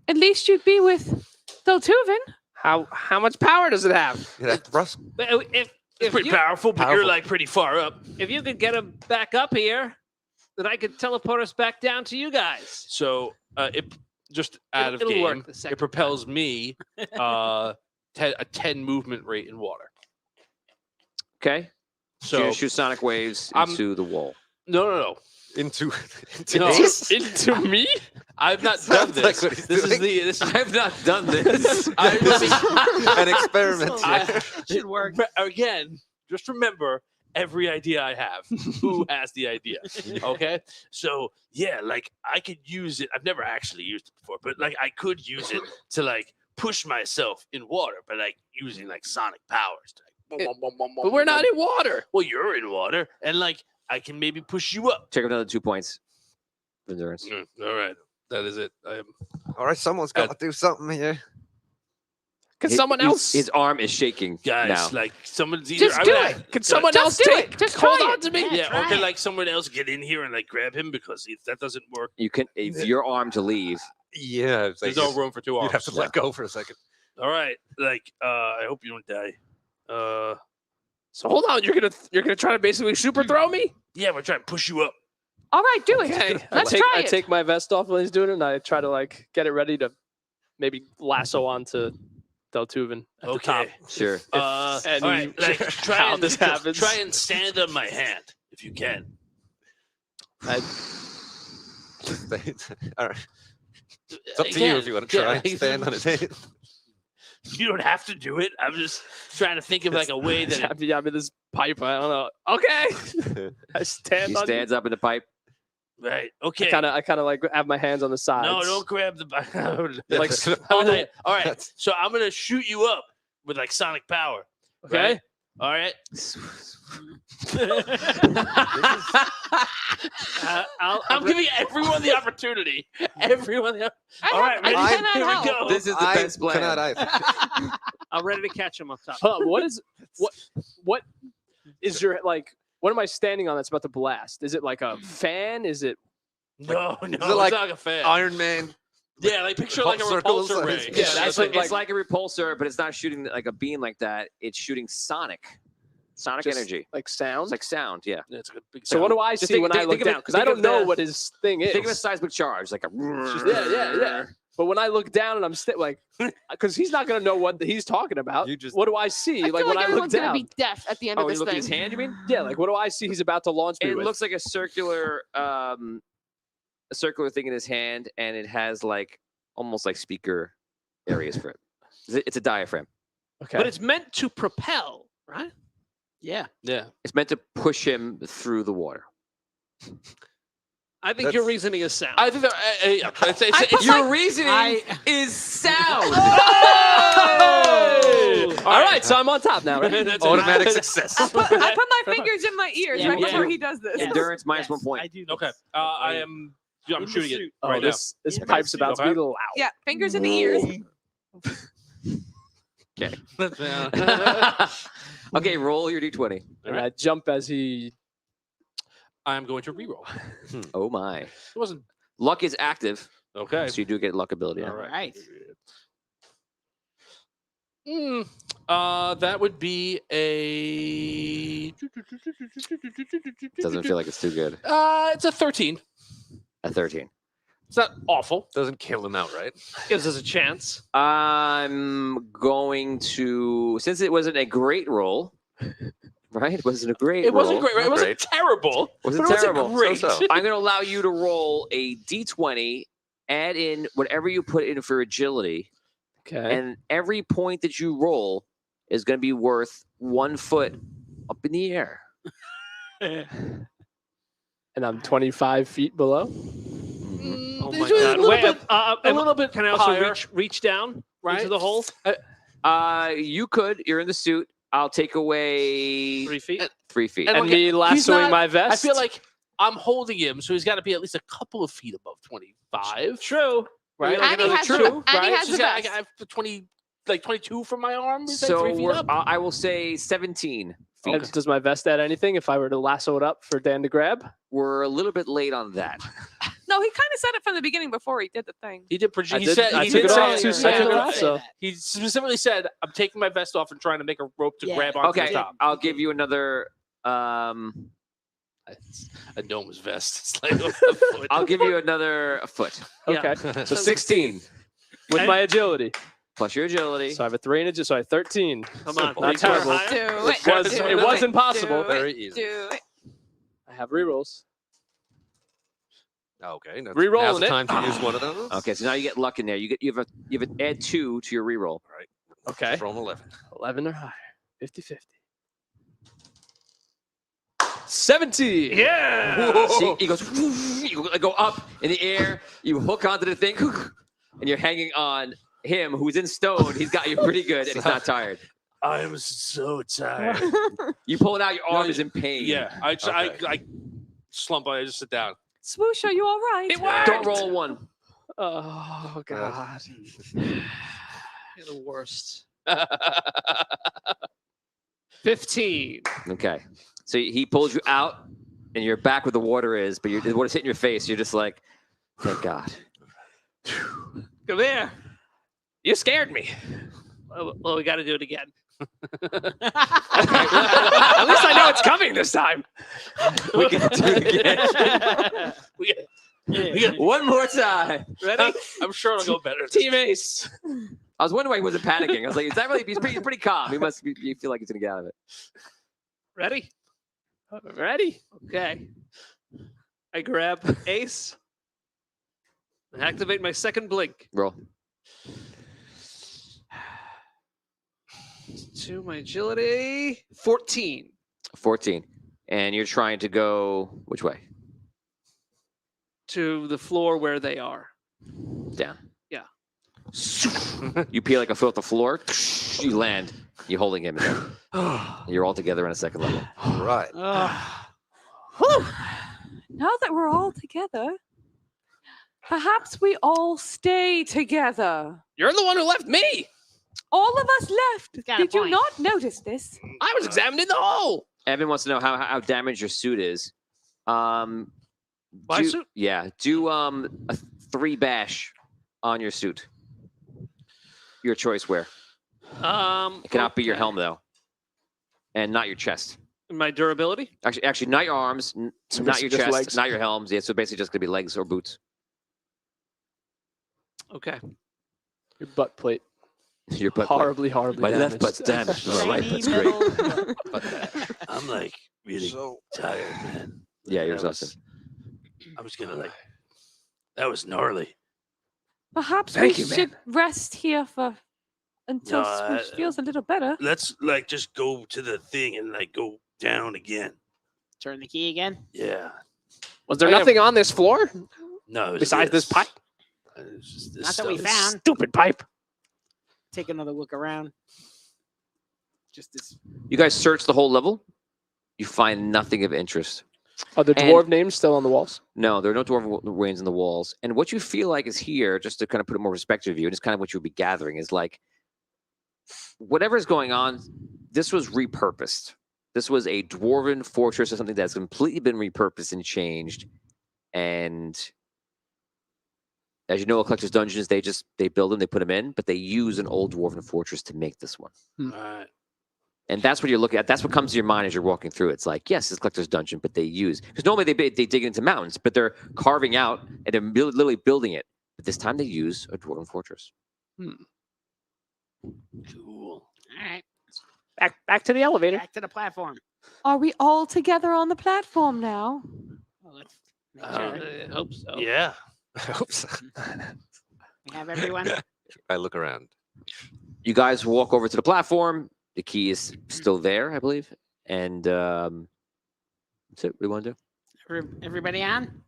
At least you'd be with Doltuven. How much power does it have? Yeah, that's Russ. But It's if pretty you, powerful, but you're Powerful. like pretty far up. if you could get him back up here, then I could teleport us back down to you guys. So it just out of it'll game, work the second it propels me a 10 movement rate in water. Okay. So So shoot sonic waves I'm- into the wall. no. Into No, Ace? into me? I've not done Sounds like this. what he's This is doing. this is I've not done this. An experiment. I- Should work. Again, just remember, every idea I have. Who has the idea? Okay, so yeah, like I could use it. I've never actually used it before, but like I could use it to like push myself in water, but like using like sonic powers. To, like, But we're not in water. Well, you're in water, and like I can maybe push you up. Take another 2 points. of Endurance. All right, that is it. I am. All right, someone's got to do something here. Can His- someone his- else? His arm is shaking Guys, now. like someone's either. Just do it. Can someone Just else do take? it. Just hold try on it. to me. Yeah, or try can it. like someone else get in here and like grab him because if that doesn't work, You can, if your arm to leave. Yeah, it's there's like no room for 2 you'd arms. have to let go for a second. All right, like I hope you don't die. So hold on. You're gonna try to basically super throw me? Yeah, we're trying to push you up. All right, do it. Okay. Let's I try it. take my vest off when he's doing it, and I try to like get it ready to maybe lasso onto Deltuven at the top. Okay. Sure. and all right, like try how and this happens. Try and stand on my hand if you can. All right. It's up to you if you want to try and stand on his head. You don't have to do it. I'm just trying to think of like a way that. I mean, this pipe. I don't know. Okay. I stand He on. standds up in the pipe. Right. Okay. I kind of like have my hands on the sides. No, don't grab the. Like, all right. So I'm gonna shoot you up with like sonic power. Okay. Right? All right. I'm giving everyone the opportunity. Everyone. All right. Ready? I cannot Here we help. go. This is the best plan. Cannot either. I'm ready to catch him up top. Hold on, what is your like? What am I standing on that's about to blast? Is it like a fan? Is it? No, it it's like not a fan. Iron Man. Yeah, like picture like a circles repulsor on ray. his- Yeah, Yeah, it's like a repulsor, but it's not shooting like a beam like that. It's shooting sonic Just energy. like sound? It's like sound. Yeah. It's a big So what do I Just see think- when I think- look think of it- down? Because I think don't of know the- what his thing is. Think of a seismic charge, like a. Yeah. But when I look down and I'm like, because he's not gonna know what he's talking about. You just- What do I see? I like feel when like I look everyone's gonna down. be deaf at the end Oh, of you this look at thing. his hand, you mean? Yeah, like what do I see? He's about to launch me It with. looks like a circular thing in his hand, and it has like almost like speaker areas for it. It's a diaphragm. okay. But it's meant to propel, right? Yeah. Yeah. It's meant to push him through the water. I think your That's- reasoning is sound. I think that Your reasoning is sound. All right, so I'm on top now, right? That's Automatic it. success. I put my fingers in my ears Yeah, right yeah. before he does this. Endurance minus 1 Yes, point. I do. This. Okay. I am. I'm In the shooting it suit. Oh, right this In the pipe's suit. about to Okay. be loud. Yeah, fingers in the ears. now. Okay, roll your d20. And I jump as he. I'm going to reroll. Oh my. It wasn't Luck is active, okay. so you do get luck ability. All on it. right. Right. That would be a. Doesn't feel like it's too good. It's a 13. A 13. It's not awful. Doesn't kill him outright. Gives us a chance. I'm going to, since it wasn't a great roll, right? It wasn't a great It roll. wasn't great. Right? It Not wasn't terrible. Wasn't but it terrible. Wasn't great. So-so. I'm going to allow you to roll a d20, add in whatever you put in for agility, Okay. and every point that you roll is going to be worth 1 foot up in the air. And I'm 25 feet below. Oh It's my a god! little Wait, bit- a little bit Can I also higher. reach down Right. into the hole? You could. You're in the suit. I'll take away 3 feet. 3 feet. And And look, me he's lassoing not- my vest. I feel like I'm holding him, so he's got to be at least a couple of feet above 25. True. Right? And he has the- true, and he right? has So the he's got- vest. I have 20, like 22 from my arm. Is that So 3 feet up? I will say 17 feet. And does my vest add anything if I were to lasso it up for Dan to grab? We're a little bit late on that. No, he kind of said it from the beginning before he did the thing. He did. I He did- said. I He took did it say. off 2 I seconds took it ago, off. so- He specifically said, "I'm taking my vest off and trying to make a rope to Yeah. grab onto Okay, the top." I'll give you another. It's a gnome's vest. It's like a foot. I'll give you another foot Okay. So 16 With my agility. plus your agility. So I have a 3 and agility, so I have 13. Come on. Not Are you going terrible. higher? Do it. Was, do it was impossible. Do Very it. easy. Do it. I have rerolls. Okay. Now's Rerolling the it. time to use one of those. Okay, so now you get luck in there. You have an add 2 to your reroll. Okay. From 11. 11 or higher. 50-50. 17. Yeah. So he goes, you go up in the air, you hook onto the thing, and you're hanging on him who's in stone. He's got you pretty good, and he's not tired. I am so tired. You pull it out, your arm is in pain. Yeah, I Okay. slump on it, I just sit down. Swoosh, are you all right? It worked. Don't roll one. Oh God. You're the worst. 15. Okay. So he pulls you out, and you're back where the water is, but the water's hitting your face. You're just like, thank God. Come here. You scared me. Well, we got to do it again. At least I know it's coming this time. We can do it again. One more time. Ready? I'm sure it'll go better. Team Ace. I was wondering why he wasn't panicking. I was like, is that really? He's pretty calm. He must be. You feel like he's gonna get out of it. Ready? Ready? Okay. I grab Ace and activate my second blink. Roll. To my agility, 14. 14. And you're trying to go which way? To the floor where they are. Down. Yeah. You peel like a foot off the floor. You land. You're holding him in there. You're all together on a second level. All right. Whew. Now that we're all together, perhaps we all stay together. You're the one who left me. All of us left. got a Did you point. not notice this? I was examining the hole. Evan wants to know how damaged your suit is. My suit? Yeah. Do a 3 bash on your suit. Your choice where. It cannot be your okay. helm though. And not your chest. My durability? Actually, not your arms, So not your basically just chest, legs? not your helms. Yeah, so basically just gonna be legs or boots. Okay. Your butt plate. Your butt. Horribly My damaged. left butt's damaged. My right Tiny butt's great. metal- I'm like really So tired, man. Yeah, you're That was- exhausted. I was gonna like. That was gnarly. Perhaps Thank we you, man. should rest here until No, Swoosh feels a little better. Let's like just go to the thing and like go down again. Turn the key again. Yeah. Was there I have- nothing on this floor No. it was besides this pipe? It's just this Not that we stuff. found. Stupid pipe. Take another look around. Just this. You guys search the whole level. You find nothing of interest. Are the And- dwarf names still on the walls? No, there are no dwarven ruins in the walls. And what you feel like is here, just to kind of put it more perspective of you, and it's kind of what you would be gathering, is like whatever's going on, this was repurposed. This was a dwarven fortress or something that's completely been repurposed and changed. And as you know, a collector's dungeons, they build them, they put them in, but they use an old dwarven fortress to make this one. All right. And that's what you're looking at. That's what comes to your mind as you're walking through. It's like, yes, it's collector's dungeon, but they use because normally they dig into mountains, but they're carving out and they're literally building it. But this time they use a dwarven fortress. Cool. All right. Back to the elevator. Back to the platform. Are we all together on the platform now? Well, let's make sure I hope so. Yeah. I hope so. we have everyone. I look around. You guys walk over to the platform. The key is still there, I believe. And that's it. What do you want to do? Everybody on?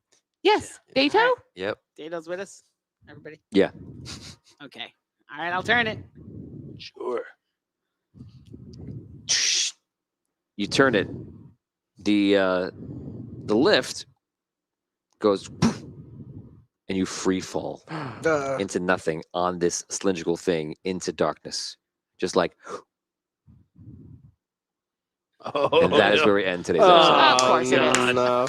Yes, Dato? Alright. Yep. Dato's with us? Everybody? Yeah. Okay. All right, I'll turn it. Sure. You turn it. The lift goes poof, and you free fall into nothing on this cylindrical thing into darkness. Just like, Oh, and that is no. where we end today's episode. Of course it is. No.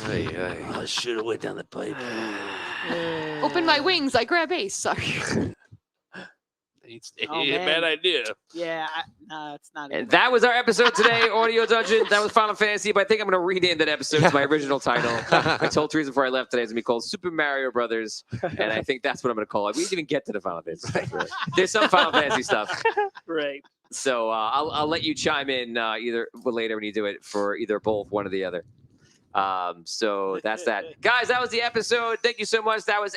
Ay, ay. I should have went down the pipe. Open my wings. I grab Ace. Sorry. It's Oh, a man. bad idea. Yeah, no, it's not. And that was our episode today, Audio Dungeon. That was Final Fantasy, but I think I'm going to rename that episode to my original title. I told Teresa before I left today it's going to be called Super Mario Brothers, and I think that's what I'm going to call it. We didn't even get to the Final Fantasy stuff. Really. There's some Final Fantasy stuff. Right. So I'll let you chime in either later when you do it for either both, one or the other. So that's that, guys. That was the episode. Thank you so much. That was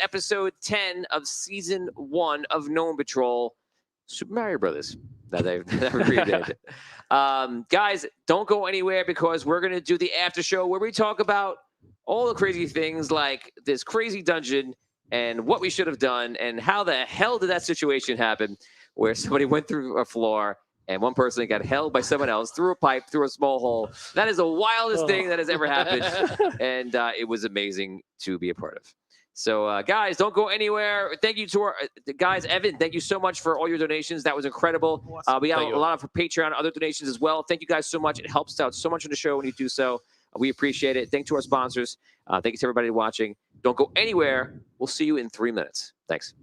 episode 10 of season 1 of Gnome Patrol, Super Mario Brothers. that they redid. Guys, don't go anywhere because we're going to do the after show where we talk about all the crazy things like this crazy dungeon and what we should have done and how the hell did that situation happen where somebody went through a floor and one person got held by someone else through a pipe, through a small hole. That is the wildest thing that has ever happened. And it was amazing to be a part of. So, guys, don't go anywhere. Thank you to our guys. Evan, thank you so much for all your donations. That was incredible. We got a lot of Patreon, other donations as well. Thank you guys so much. It helps out so much on the show when you do so. We appreciate it. Thank you to our sponsors. Thank you to everybody watching. Don't go anywhere. We'll see you in 3 minutes. Thanks.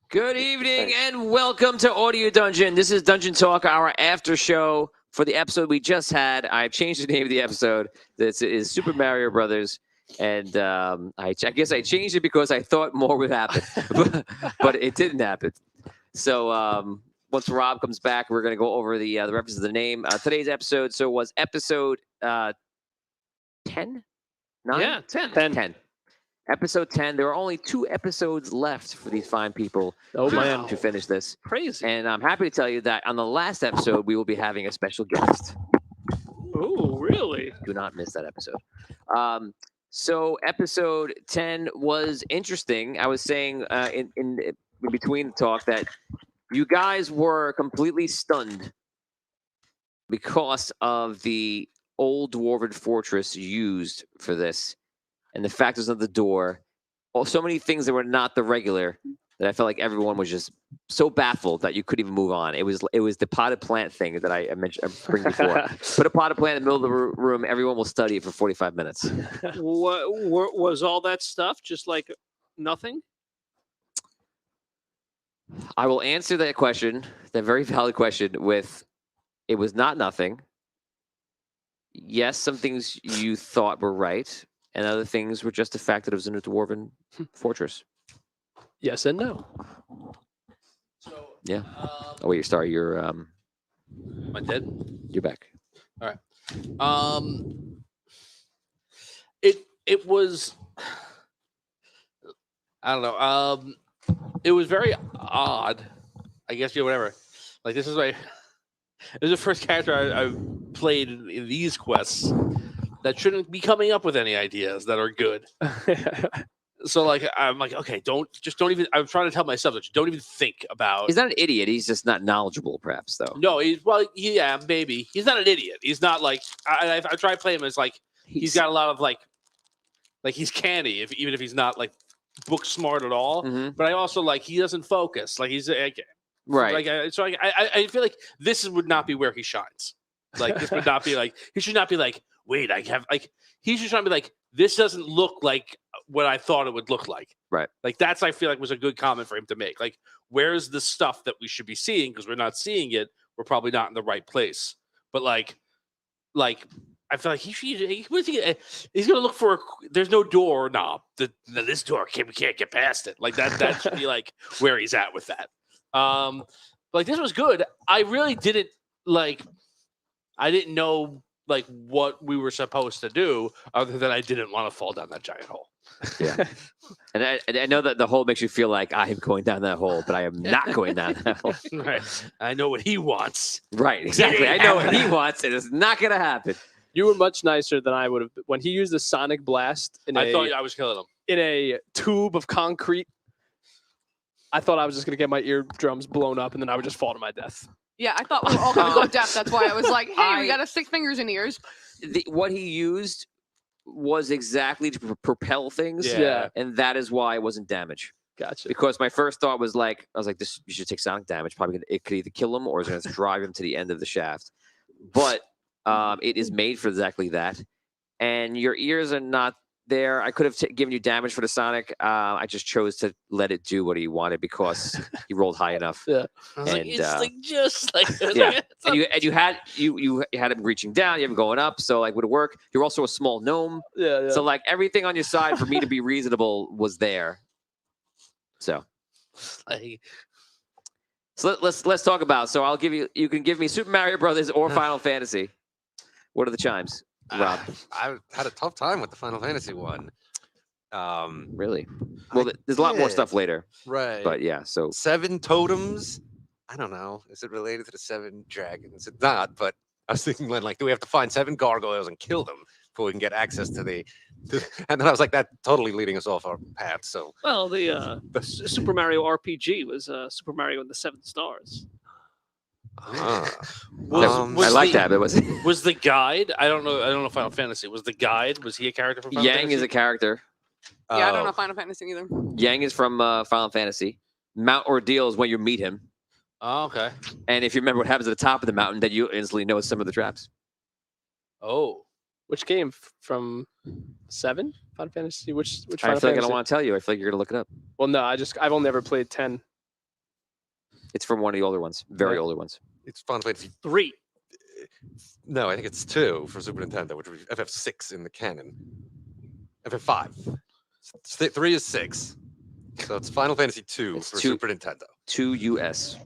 Good evening and welcome to Audio Dungeon. This is Dungeon Talk, our after show for the episode we just had. I've changed the name of the episode. This is Super Mario Brothers, and I guess I changed it because I thought more would happen, but it didn't happen. So once Rob comes back, we're going to go over the reference of the name. Today's episode was episode 10? 9? Yeah, 10. 10. Episode 10. There are only 2 episodes left for these fine people to finish this. Crazy. And I'm happy to tell you that on the last episode, we will be having a special guest. Oh, really? Do not miss that episode. So episode 10 was interesting. I was saying in between the talk that you guys were completely stunned because of the old dwarven fortress used for this. And the factors of the door, so many things that were not the regular, that I felt like everyone was just so baffled that you couldn't even move on. It was the potted plant thing that I mentioned before. Put a potted plant in the middle of the room, everyone will study it for 45 minutes. What was all that stuff just like nothing? I will answer that question, that very valid question, with it was not nothing. Yes, some things you thought were right. And other things were just the fact that it was in a dwarven fortress. Yes and no. So, Yeah. Oh wait, sorry. You're am I dead? You're back. All right. It was, I don't know. It was very odd. I guess whatever. Like this is this is the first character I played in these quests that shouldn't be coming up with any ideas that are good. So like I'm like, okay, don't even. I'm trying to tell myself that you don't even think about. He's not an idiot. He's just not knowledgeable, perhaps, though. No, yeah, maybe he's not an idiot. He's not like I try to play him as like he's got a lot of like he's canny, even if he's not like book smart at all. Mm-hmm. But I also like he doesn't focus. Like he's like, right. Like I feel like this would not be where he shines. Like this would not be like he should not be like. Wait, I have like he's just trying to be like this doesn't look like what I thought it would look like. Right. Like that's I feel like was a good comment for him to make. Like where's the stuff that we should be seeing because we're not seeing it. We're probably not in the right place. But like I feel like he's gonna look for. There's no door knob. This door we can't get past it. Like that should be like where he's at with that. Like this was good. I really didn't like. I didn't know. Like what we were supposed to do, other than I didn't want to fall down that giant hole. Yeah, and I know that the hole makes you feel like I am going down that hole, but I am not going down that hole. Right, I know what he wants. Right, exactly. I know what he wants, and it's not going to happen. You were much nicer than I would have. When he used the sonic blast, I thought I was killing him in a tube of concrete. I thought I was just going to get my eardrums blown up, and then I would just fall to my death. Yeah, I thought we were all going to go deaf. That's why I was like, hey, we got a 6 fingers in ears. What he used was exactly to propel things. Yeah. And that is why it wasn't damage. Gotcha. Because my first thought was like, I was like, you should take sonic damage. Probably it could either kill him or it's going to drive him to the end of the shaft. But it is made for exactly that. And your ears are not there. I could have given you damage for the sonic. I just chose to let it do what he wanted because he rolled high enough. Yeah. I was like, it's like just like yeah. And you had him reaching down, you have him going up, so like would it work? You're also a small gnome. Yeah. So like everything on your side for me to be reasonable was there. So let's talk about. So you can give me Super Mario Brothers or Final Fantasy. What are the chimes? Rob. I had a tough time with the Final Fantasy one. Really? Well, there's a lot more stuff later. Right. But yeah, so 7 totems. I don't know. Is it related to the 7 dragons? It's not, but I was thinking like, do we have to find 7 gargoyles and kill them before we can get access to the and then I was like, that totally leading us off our path. So well, the Super Mario RPG was Super Mario and the 7 Stars. I like that. But was the guide? I don't know. Final Fantasy was the guide. Was he a character from Final Yang Fantasy? is a character. Yeah, I don't know Final Fantasy either. Yang is from Final Fantasy. Mount Ordeal is when you meet him. Oh, okay. And if you remember what happens at the top of the mountain, then you instantly know some of the traps. Oh, which game from 7 Final Fantasy? Which I Final feel like I Fantasy? don't want to tell you. I feel like you're gonna look it up. Well, no, I've only ever played 10. It's from one of the older ones, very older ones. It's Final Fantasy 3. No, I think it's 2 for Super Nintendo, which would be FF6 in the canon. FF5. 3 is 6. So it's Final Fantasy 2 It's for 2. Super Nintendo. 2 US.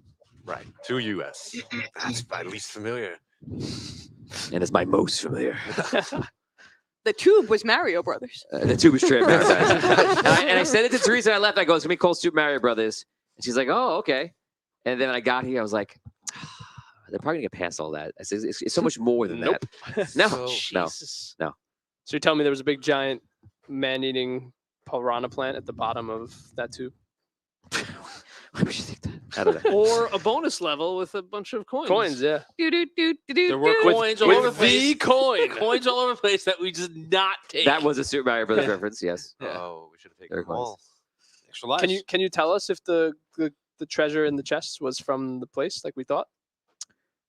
Right. 2 US. That's my least familiar. And it's my most familiar. The tube was Mario Brothers. The tube was Trip. and I said it to Teresa and I left. I go, it's going to be called Super Mario Brothers. And she's like, oh, okay. And then when I got here, I was like, they're probably going to get past all that. I said, it's so much more than Nope. that. No, So- no. Jesus. So you're telling me there was a big giant man-eating piranha plant at the bottom of that tube? Why would you think that? I don't know. Or a bonus level with a bunch of coins. Coins, yeah. There were coins all over the place. coin. Coins all over the place that we just not take. That was a Super Mario Brothers reference, yes. Yeah. Oh, we should have taken There it them all. extra lives. Can you tell us if the treasure in the chests was from the place like we thought?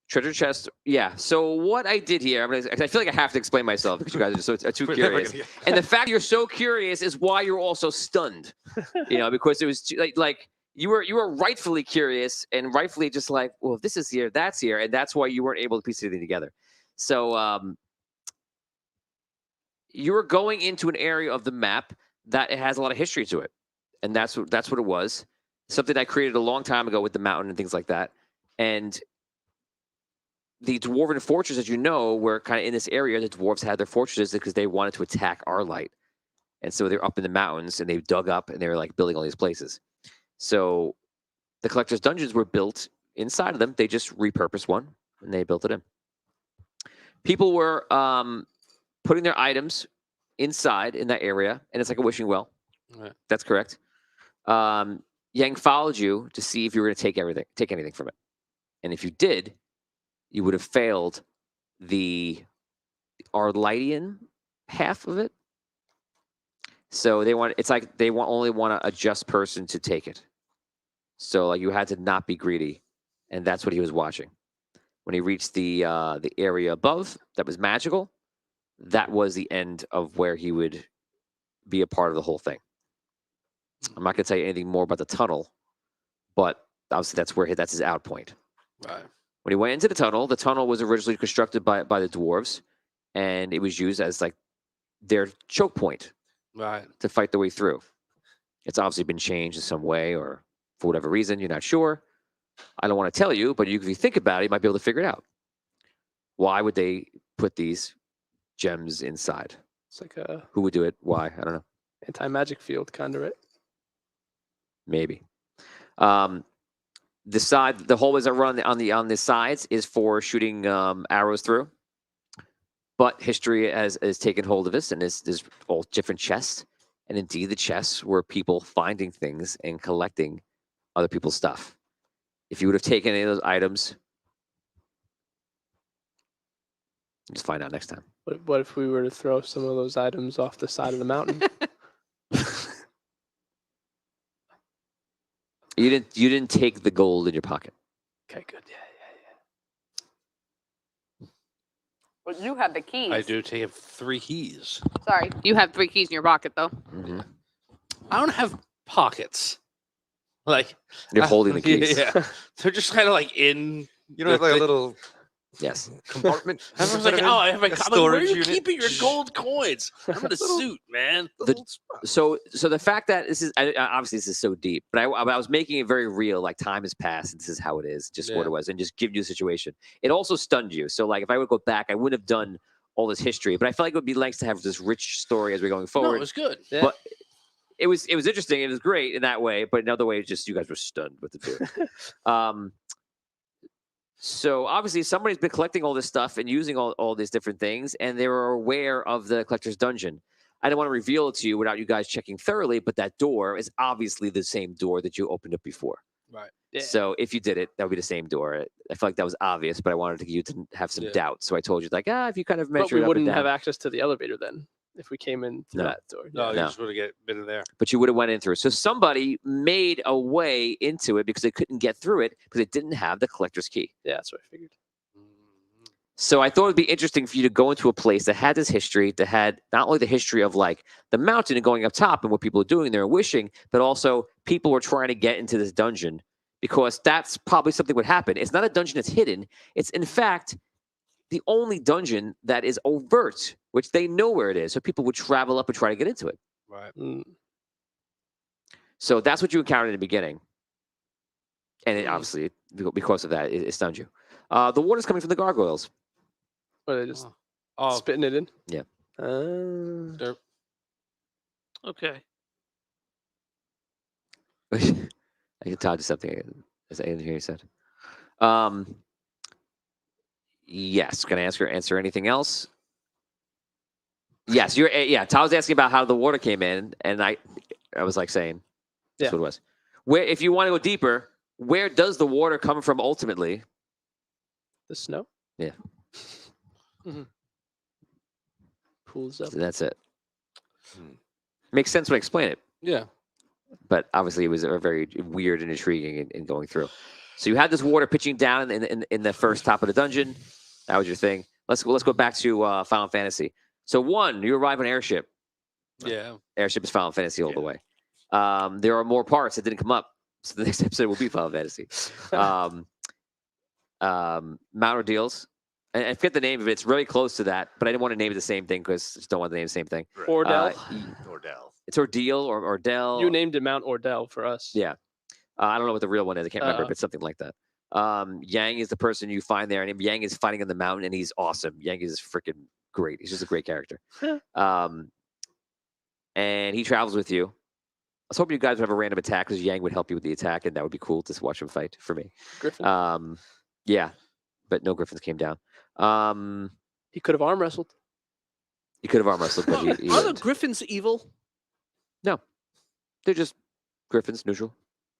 Treasure chest, yeah. So what I did here, I feel like I have to explain myself because you guys are too We're never curious. gonna And the fact you're so curious is why you're also stunned. Because it was like you were rightfully curious and rightfully just like, well, if this is here, that's here, and that's why you weren't able to piece anything together. So you were going into an area of the map that it has a lot of history to it, and that's what it was. Something I created a long time ago with the mountain and things like that, and the dwarven fortress, as you know, were kind of in this area. The dwarves had their fortresses because they wanted to attack our light. And so they're up in the mountains and they dug up and they were like building all these places. So the collector's dungeons were built inside of them. They just repurposed one and they built it in. People were putting their items inside in that area, and it's like a wishing well. Right. That's correct. Yang followed you to see if you were going to take anything from it. And if you did, you would have failed the Arlightian half of it. So they only want a just person to take it. So like you had to not be greedy, and that's what he was watching. When he reached the area above that was magical, that was the end of where he would be a part of the whole thing. I'm not going to tell you anything more about the tunnel, but obviously that's his out point. Right. When he went into the tunnel was originally constructed by the dwarves, and it was used as like their choke point Right. to fight their way through. It's obviously been changed in some way, or for whatever reason, you're not sure. I don't want to tell you, but if you think about it, you might be able to figure it out. Why would they put these gems inside? It's like a Who would do it? Why? I don't know. anti-magic field kind of, right? Maybe. The hallways that run on the sides is for shooting arrows through. But history has taken hold of this, and there's all different chests. And indeed, the chests were people finding things and collecting other people's stuff. If you would have taken any of those items, just find out next time. What if we were to throw some of those items off the side of the mountain? You didn't take the gold in your pocket. Okay, good. Yeah. But you have the keys. I do take 3 keys. Sorry, you have 3 keys in your pocket though. Mm-hmm. I don't have pockets. Like You're holding the keys. Yeah. They're just kind of like in. You don't have like a little Yes. compartment? Everyone's like, oh, I have my. A I'm like, where are storage you unit? keeping your gold coins? I'm in a suit, man. So the fact that this is obviously this is so deep, but I was making it very real. Like time has passed, and this is how it is, just what Yeah. it was, and just giving you a situation. It also stunned you. So like if I would go back, I wouldn't have done all this history, but I felt like it would be nice to have this rich story as we're going No, forward. it was good. Yeah. But it was interesting. It was great in that way, but another way, just you guys were stunned with the two. So obviously somebody's been collecting all this stuff and using all these different things, and they were aware of the collector's dungeon. I didn't want to reveal it to you without you guys checking thoroughly, but that door is obviously the same door that you opened up before. Right. Yeah. So if you did it, that would be the same door. I felt like that was obvious, but I wanted you to have some Yeah. doubt. So I told you, like, if you kind of But measure we it up and wouldn't down. have access to the elevator then if we came in through No. that door. No, you No. just would have been in there. But you would have went in through. So somebody made a way into it because they couldn't get through it because it didn't have the collector's key. Yeah, that's what I figured. So I thought it'd be interesting for you to go into a place that had this history, that had not only the history of like the mountain and going up top and what people are doing there and wishing, but also people were trying to get into this dungeon because that's probably something would happen. It's not a dungeon that's hidden. It's in fact the only dungeon that is overt, which they know where it is. So people would travel up and try to get into it. Right. So that's what you encountered in the beginning. And it, obviously, because of that, it stunned you. The water's coming from the gargoyles. Or they just Oh, spitting it in? Yeah. derp. Okay. I can tell you something. As I didn't hear you said. Yes. Can I answer anything else? Yes. Todd was asking about how the water came in, and I was like saying, that's what it was. Where, if you want to go deeper, where does the water come from ultimately? The snow? Yeah. Pools up. So that's it. Makes sense when I explain it. Yeah. But obviously it was a very weird and intriguing in going through. So you had this water pitching down in the first top of the dungeon. That was your thing. Let's go back to Final Fantasy. So 1, you arrive on an airship. Yeah. Airship is Final Fantasy all the way. There are more parts that didn't come up. So the next episode will be Final Fantasy. Mount Ordeals. And I forget the name of it. It's really close to that, but I didn't want to name it the same thing because I just don't want to name the same thing. Ordell. Ordell. It's Ordeal or Ordell. You named it Mount Ordell for us. Yeah. I don't know what the real one is. I can't remember, but something like that. Yang is the person you find there, and Yang is fighting on the mountain, and he's awesome. Yang is freaking great. He's just a great character. And he travels with you. I was hoping you guys would have a random attack because Yang would help you with the attack, and that would be cool to watch him fight for me. Griffin. Yeah, but no Griffins came down. He could have arm wrestled. He could have arm wrestled, but he Are the didn't. Griffins evil? No, they're just Griffins, neutral.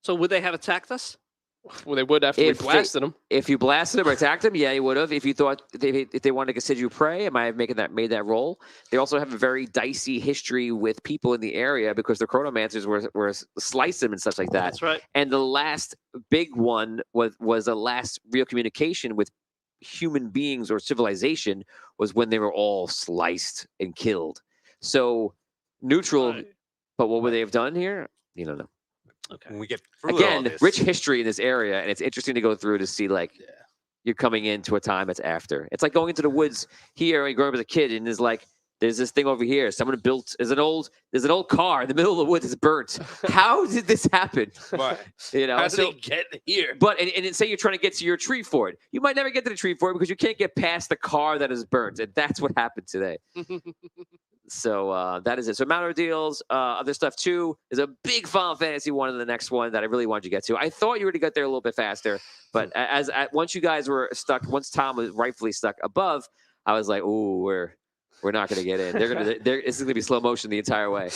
So would they have attacked us? Well, they would after we If they- blasted them. If you blasted him or attacked him, yeah, you would have. If you thought if they wanted to consider you prey, it might have made that roll. They also have a very dicey history with people in the area because the chronomancers were slicing them and such like that. That's right. And the last big one was the last real communication with human beings or civilization was when they were all sliced and killed. So neutral, Right. but what would they have done here? You don't know. Okay. When we get through all Again, this, rich history in this area, and it's interesting to go through to see like you're coming into a time that's after. It's like going into the woods here and growing up as a kid, and there's this thing over here. Someone built there's an old car in the middle of the woods. It's burnt. How did this happen? Right. You know, How did so they get here? but and say you're trying to get to your tree fort. You might never get to the tree fort because you can't get past the car that is burnt, and that's what happened today. So that is it. So Mount Ordeals, other stuff too. Is a big Final Fantasy one in the next one that I really wanted you to get to. I thought you were to get there a little bit faster, but once you guys were stuck, once Tom was rightfully stuck above, I was like, ooh, we're not going to get in. This is going to be slow motion the entire way.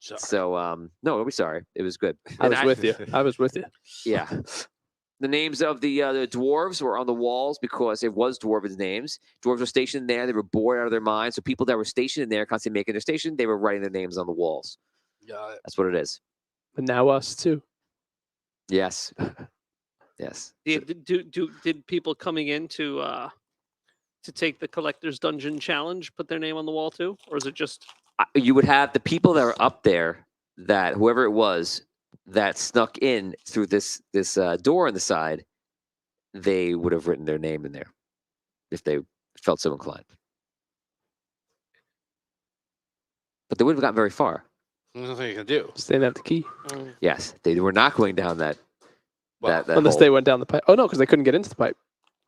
Sorry. So no, don't be sorry. It was good. I And was with you. I was with you. Yeah. The names of the dwarves were on the walls because it was dwarven names. Dwarves were stationed there. They were bored out of their minds. So people that were stationed in there, constantly making their station, they were writing their names on the walls. Got it. That's what it is. But now us too. Yes. Yes. Did people coming in to take the collector's dungeon challenge put their name on the wall too, or is it just You would have the people that were up there, that whoever it was that snuck in through this door on the side, they would have written their name in there if they felt so inclined. But they wouldn't have gotten very far. There's nothing you can do. They didn't have the key. Yes, they were not going down that. Well, that Unless hole. they went down the pipe. Oh no, because they couldn't get into the pipe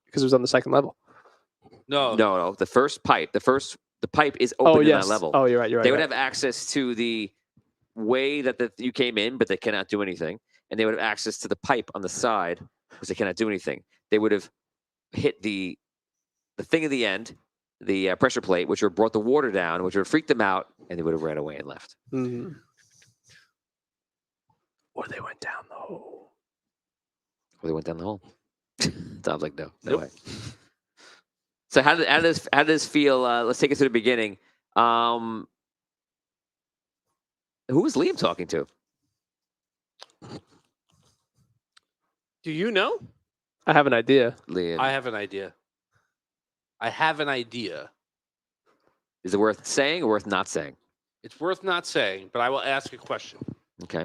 because it was on the second level. No. No. The first pipe. The pipe is open Oh in yes. that level. Oh, you're right. You're right. They would right. have access to the way that you came in, but they cannot do anything. And they would have access to the pipe on the side because they cannot do anything. They would have hit the thing at the end, the pressure plate, which would have brought the water down, which would have freaked them out, and they would have ran away and left. Mhm. Or they went down the hole. Or they went down the hole. Tom's like, no way. So how did this feel? Let's take it to the beginning. Who was Liam talking to? do you know? I have an idea. Liam. I have an idea. Is it worth saying or worth not saying? It's worth not saying, but I will ask a question. Okay.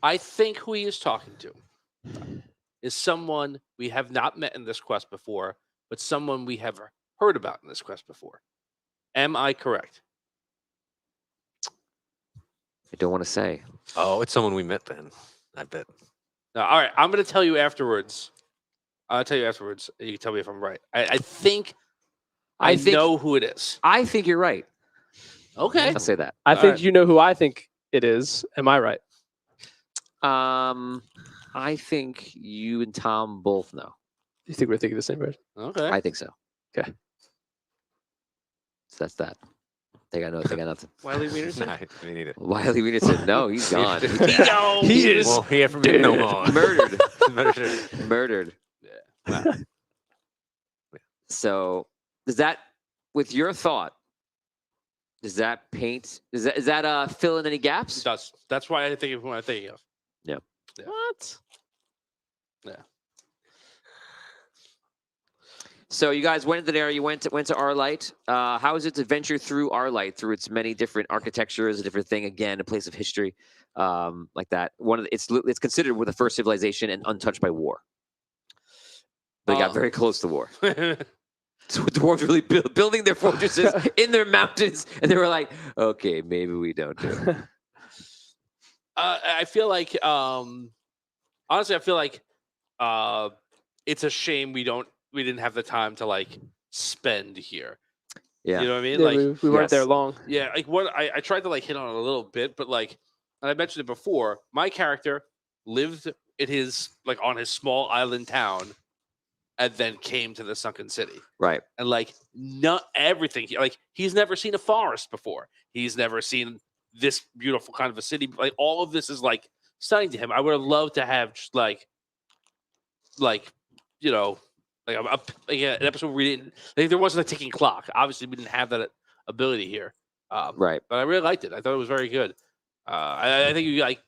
I think who he is talking to is someone we have not met in this quest before, but someone we have heard about in this quest before. Am I correct? I don't want to say. Oh, it's someone we met then. I bet. No, all right, I'm going to tell you afterwards. I'll tell you afterwards. You can tell me if I'm right. I think I know who it is. I think you're right. Okay. I'll say that. I think right. you know who I think it is. Am I right? I think you and Tom both know. You think we're thinking the same person? Okay. I think so. Okay. So that's that. They got nothing. Wiley Wienerson. Nah, we need it. Wiley Wienerson, no, he's gone. He is We'll hear from you no more. Murdered. Murdered. Murdered. Yeah. So does that, with your thought, does that paint? Is that fill in any gaps? That's why I think of who I'm thinking of. Yeah. Yeah. What? Yeah. So you guys went into there. You went to Arlight. How is it to venture through Arlight, through its many different architectures, a different thing? Again, a place of history, like that. It's considered the first civilization and untouched by war. They got very close to war. So the dwarves really building their fortresses in their mountains, and they were like, "Okay, maybe we don't do it." I feel like, honestly, I feel like it's a shame we didn't have the time to like spend here. Yeah, You know what I mean? Yeah, Like, we weren't there yes. long. yeah, like what I tried to like hit on it a little bit, but like, and I mentioned it before, my character lived in his like on his small island town, and then came to the sunken city. right. And like not everything, like he's never seen a forest before. He's never seen this beautiful kind of a city. Like all of this is like stunning to him. I would have loved to have just like you know, like an episode where we didn't like there wasn't a ticking clock. Obviously, we didn't have that ability here. Right. But I really liked it. I thought it was very good. I think you like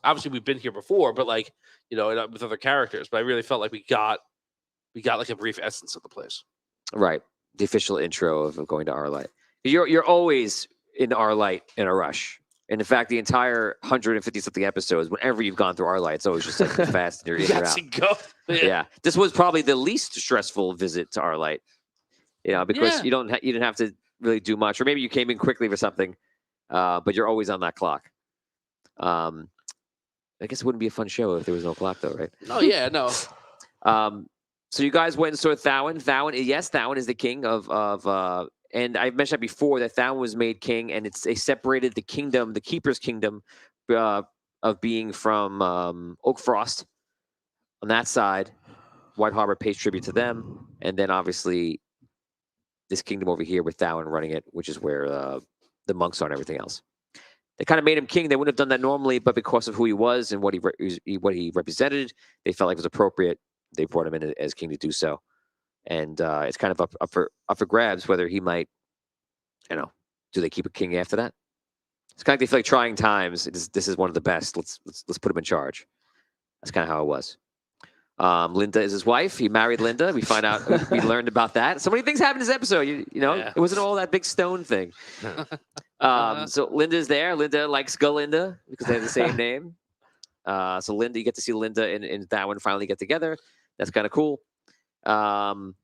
obviously we've been here before, but like you know with other characters. But I really felt like we got like a brief essence of the place. Right. The official intro of going to Arlight. You're always in Arlight in a rush. And in fact, the entire 150 something episodes, whenever you've gone through Arlight, it's always just like fast and you're in, you're out. Go. Yeah. This was probably the least stressful visit to Arlight. You know, because you didn't have to really do much, or maybe you came in quickly for something, but you're always on that clock. I guess it wouldn't be a fun show if there was no clock, though, right? Oh yeah, no. So you guys went and saw Thawen. Thawen is the king of and I mentioned that before that Thawen was made king, and they separated the kingdom, the Keeper's kingdom, of being from Oakfrost on that side. White Harbor pays tribute to them, and then obviously this kingdom over here with Thawen running it, which is where the monks are and everything else. They kind of made him king. They wouldn't have done that normally, but because of who he was and what he represented, they felt like it was appropriate. They brought him in as king to do so, and it's kind of up for grabs whether he might, do they keep a king after that? It's kind of they feel like trying times. This is one of the best. Let's put him in charge. That's kind of how it was. Linda is his wife. He married Linda. We find out we learned about that. So many things happened in this episode. Yeah. It wasn't all that big stone thing. So Linda's there. Linda likes Galinda because they have the same name. So Linda, you get to see Linda and Thawen finally get together. That's kind of cool. And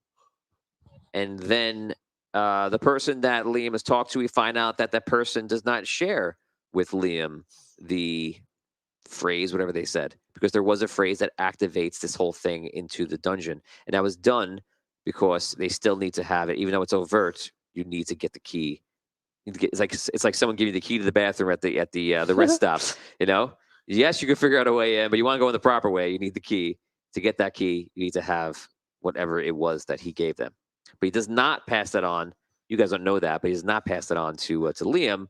then the person that Liam has talked to, we find out that person does not share with Liam the phrase, whatever they said, because there was a phrase that activates this whole thing into the dungeon. And that was done because they still need to have it. Even though it's overt, you need to get the key. It's like someone giving you the key to the bathroom at the rest stop. Yes, you can figure out a way in, but you want to go in the proper way. You need the key. To get that key, you need to have whatever it was that he gave them. But he does not pass that on. You guys don't know that, but he does not pass that on to Liam.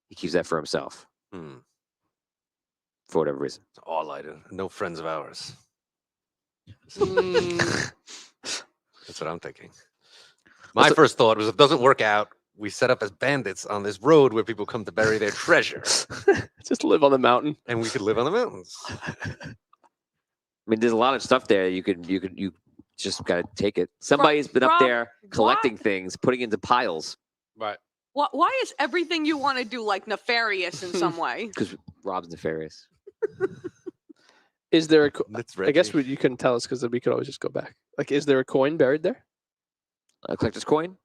He keeps that for himself. For whatever reason. It's all lighted. No friends of ours. Mm. That's what I'm thinking. My first thought was, if it doesn't work out, we set up as bandits on this road where people come to bury their treasure. Just live on the mountain. And we could live on the mountains. I mean, there's a lot of stuff there. You just gotta take it. Somebody's been up Rob, there collecting things, putting into piles. Right. Why is everything you want to do like nefarious in some way? Because Rob's nefarious. Is there a? That's I guess Reggie. you couldn't tell us because we could always just go back. Like, is there a coin buried there A collector's coin?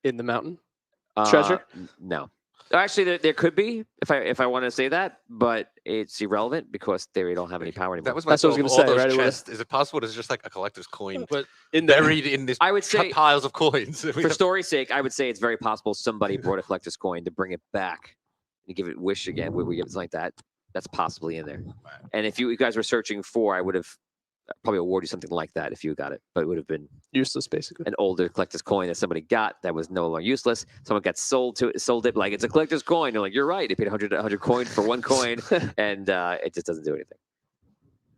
in the mountain? Treasure? No. Actually, there could be if I want to say that, but it's irrelevant because they don't have any power anymore. That was my That's what I was thought. gonna All say, those right? chests, is it possible it's just like a collector's coin But buried in this I would say, piles of coins? for story's sake, I would say it's very possible somebody brought a collector's coin to bring it back and give it wish again. Would we give it like that? That's possibly in there. And if you guys were searching for, I would have probably awarded you something like that if you got it, but it would have been Useless, basically. an older collector's coin that somebody got that was no longer useless. Someone got sold it like it's a collector's coin. They're like, you're right. They paid 100 coin for one coin, and it just doesn't do anything.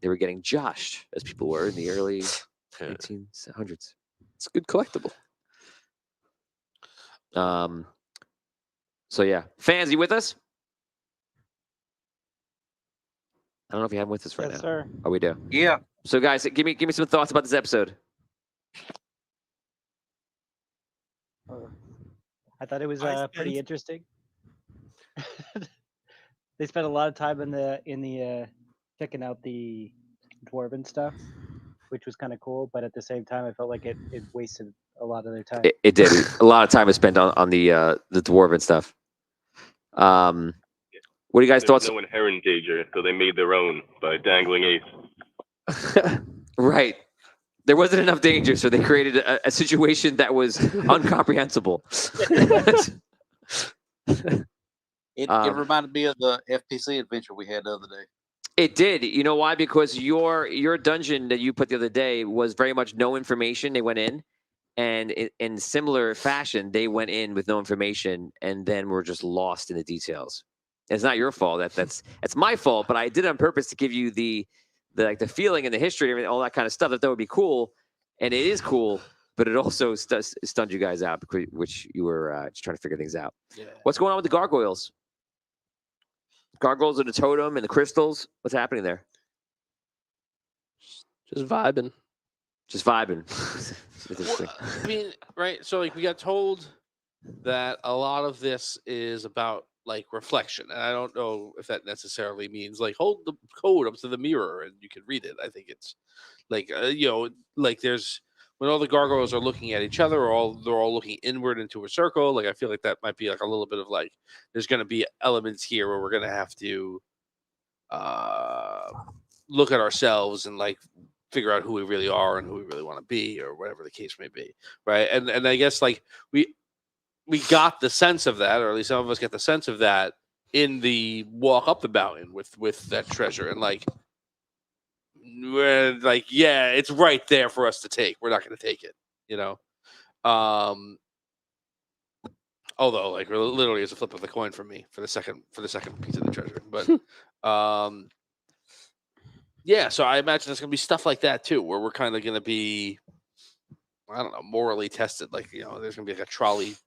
They were getting joshed, as people were in the early 1800s. It's a good collectible. So yeah, fans, you with us? I don't know if you have him with us right now. sir. Oh, we do. Yeah. So guys, give me some thoughts about this episode. I thought it was pretty interesting. They spent a lot of time in the checking out the dwarven stuff, which was kind of cool. But at the same time, I felt like it wasted a lot of their time. It did. A lot of time was spent on the dwarven stuff. What do you guys There's thoughts? no inherent danger, so they made their own by dangling Ace. Right. There wasn't enough danger, so they created a situation that was incomprehensible. It reminded me of the FPC adventure we had the other day. It did. You know why? Because your dungeon that you put the other day was very much no information. They went in, and in similar fashion, they went in with no information, and then were just lost in the details. It's not your fault. That's my fault. But I did it on purpose to give you the feeling and the history and everything, all that kind of stuff. That would be cool, and it is cool. But it also stunned you guys out, which you were just trying to figure things out. Yeah. What's going on with the gargoyles? Gargoyles and the totem and the crystals. What's happening there? Just vibing. Just vibing. Well, I mean, right? So like we got told that a lot of this is about like reflection, and I don't know if that necessarily means like hold the code up to the mirror and you can read it. I think it's like like there's when all the gargoyles are looking at each other, they're all looking inward into a circle. Like I feel like that might be like a little bit of like there's going to be elements here where we're going to have to look at ourselves and like figure out who we really are and who we really want to be, or whatever the case may be, right? And I guess like we got the sense of that, or at least some of us get the sense of that in the walk up the mountain with that treasure, and like we're like, yeah, it's right there for us to take. We're not going to take it, you know. Although, like, literally, it's a flip of the coin for me for the second piece of the treasure. But yeah, so I imagine there's going to be stuff like that too, where we're kind of going to be, I don't know, morally tested. Like, you know, there's going to be like a trolley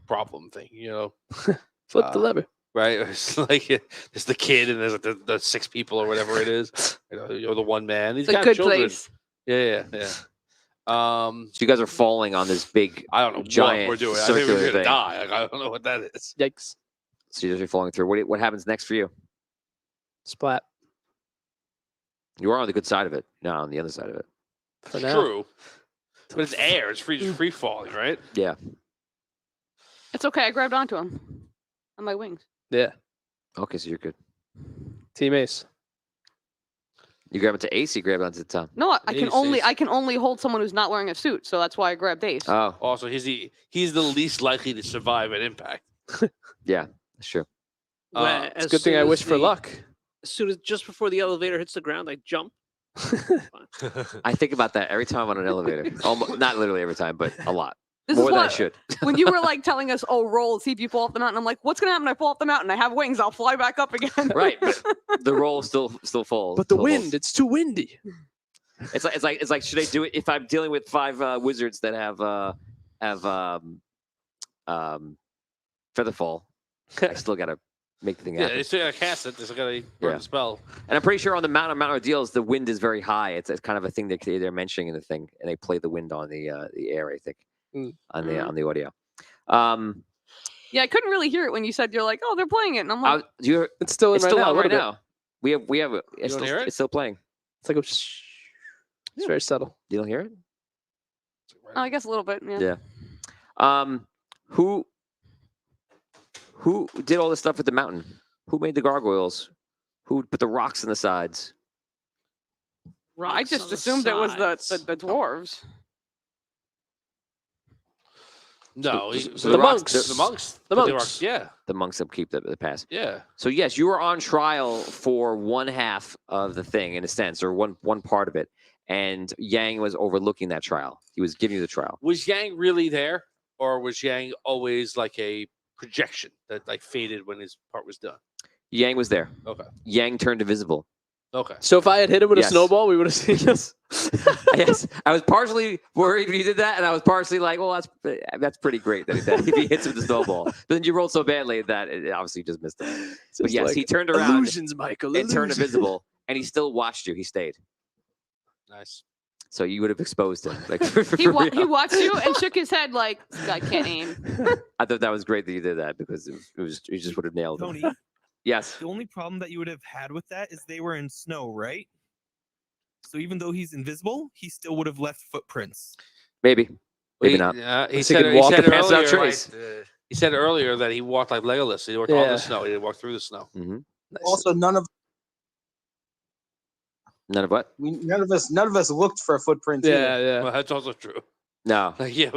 problem thing, you know. Flip the lever. Right, it's like there's the kid and there's like the 6 people or whatever it is. You know, the one man. He's It's a got good children. place. Yeah. So you guys are falling on this big, I don't know giant what we're doing. I think circular we're gonna thing. die. Like, I don't know what that is. Yikes. So you're just falling through. What happens next for you? Splat. You are on the good side of it, not on the other side of it. For now. True, but it's air. It's free falling, right? Yeah. It's okay. I grabbed onto him on my wings. Yeah. Okay, so you're good. Team Ace. You grab it to Ace, you grab it onto the top. No, I can Ace. only hold someone who's not wearing a suit, so that's why I grabbed Ace. Oh, Also, he's the least likely to survive an impact. yeah, that's true. Well, It's a as good thing soon I as wish for the- luck. As soon as just before the elevator hits the ground, I jump. I think about that every time I'm on an elevator. Almost, not literally every time, but a lot. This More is than I what, should. when you were like telling us, "Oh, roll, see if you fall off the mountain." I'm like, "What's gonna happen? I fall off the mountain. I have wings. I'll fly back up again." Right. But the roll still falls. But the still wind, falls. it's too windy. It's like should I do it if I'm dealing with 5 wizards that have featherfall? I still gotta make the thing Yeah, happen. they still gotta cast it. They still gotta burn the spell. And I'm pretty sure on the Mount Ordeals, the wind is very high. It's kind of a thing that they're mentioning in the thing, and they play the wind on the air. I think on the audio. Yeah, I couldn't really hear it when you said you're like, "Oh, they're playing it," and I'm like, It's still in It's right still now. on a right little now. We have. don't hear it? It's still playing. It's like it's very subtle. You don't hear it? Oh, I guess a little bit. Yeah. Yeah. Who did all this stuff at the mountain? Who made the gargoyles? Who put the rocks in the sides? I Rocks on just the assumed it was sides. the dwarves. No, so the rocks- monks. the monks. The put monks. rocks- Yeah, The monks upkeep the pass. yeah. So yes, you were on trial for one half of the thing, in a sense, or one part of it, and Yang was overlooking that trial. He was giving you the trial. Was Yang really there, or was Yang always like a projection that like faded when his part was done? Yang was there. Okay. Yang turned invisible. Okay. So if I had hit him with Yes. a snowball, we would have seen this. Yes, I was partially worried when you did that, and I was partially like, "Well, that's pretty great that if he hits with the snowball." But then you rolled so badly that it obviously just missed him. But Just yes, like, he turned around illusions, Michael. and turned illusions. invisible, and he still watched you. He stayed, Nice. so you would have exposed him. Like He watched you and shook his head like, "This guy can't aim." I thought that was great that you did that because you just would have nailed him. Tony, Yes. the only problem that you would have had with that is they were in snow, right? So even though he's invisible, he still would have left footprints. Maybe. Maybe not. He Unless said, could walk he said the pass without earlier. trace. He said earlier that he walked like Legolas. He walked on Yeah. the snow. He didn't walk through the snow. Mm-hmm. Also, none of what? none of us looked for footprints. Yeah, either. yeah. Well, that's also true. No. Like, yeah,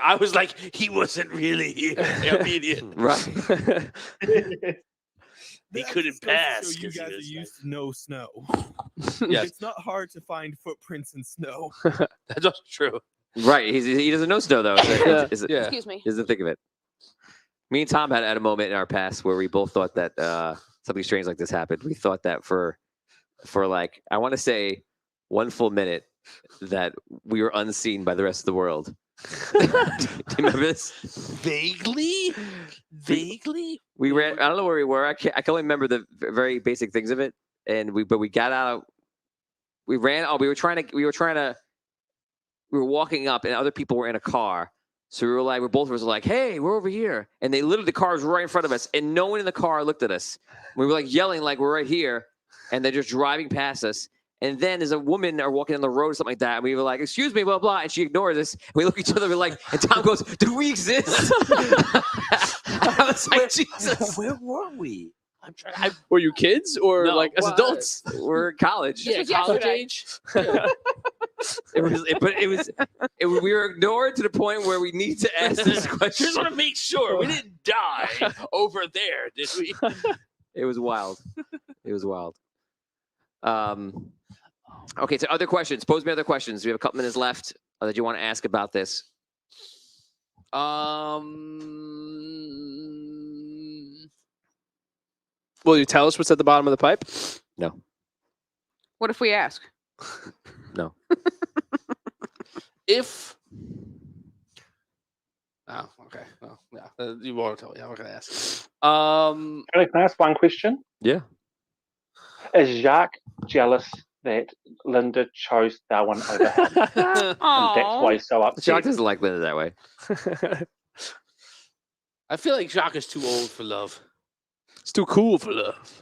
I was like, he wasn't really here immediately. Right. He That couldn't just goes to pass show you 'cause he guys are was used to no snow. Yes. It's not hard to find footprints in snow. That's also true. Right. He doesn't know snow though. Yeah. Excuse me. He doesn't think of it. Me and Tom had a moment in our past where we both thought that something strange like this happened. We thought that for like, I want to say 1 full minute that we were unseen by the rest of the world. Do you remember this? Vaguely? We ran. I don't know where we were. I can only remember the very basic things of it. And we got out. We ran. Oh, we were walking up, and other people were in a car. So we were like, both of us were like, "Hey, we're over here!" And they literally, the car was right in front of us, and no one in the car looked at us. We were like yelling, like we're right here, and they're just driving past us. And then there's a woman walking on the road or something like that. And we were like, "Excuse me, blah, blah." And she ignores us. And we look at each other, we're like, and Tom goes, "Do we exist?" I was like, Jesus. Where were we? I'm trying. Were you kids or No, like as what? adults? We're in college. Yeah, was college yesterday. age. We were ignored to the point where we need to ask this question. Just want to make sure we didn't die over there, did we? It was wild. It was wild. Okay, so other questions. Pose me other questions. We have a couple minutes left that you want to ask about this. Will you tell us what's at the bottom of the pipe? No. What if we ask? No. If. Oh, okay. Oh, yeah. You want to tell me? I'm not gonna ask. Can I ask one question? Yeah. Is Jacques jealous that Linda chose Darwin over him? And that's why he's so upset. Jacques doesn't like Linda that way. I feel like Jacques is too old for love. It's too cool for love.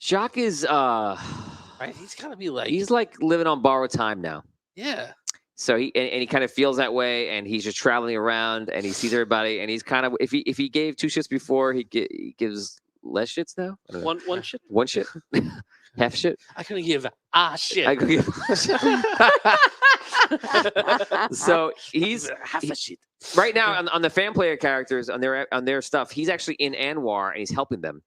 Jacques is Right? He's gotta be like. he's like living on borrowed time now. Yeah. So he kind of feels that way, and he's just traveling around, and he sees everybody, and he's kind of if he gave 2 shits before, he gives less shits now. I don't know. One shit. 1 shit, half shit. I couldn't give shit. I could give. So he's half a shit. right now on the fan player characters on their stuff. He's actually in Anwar, and he's helping them.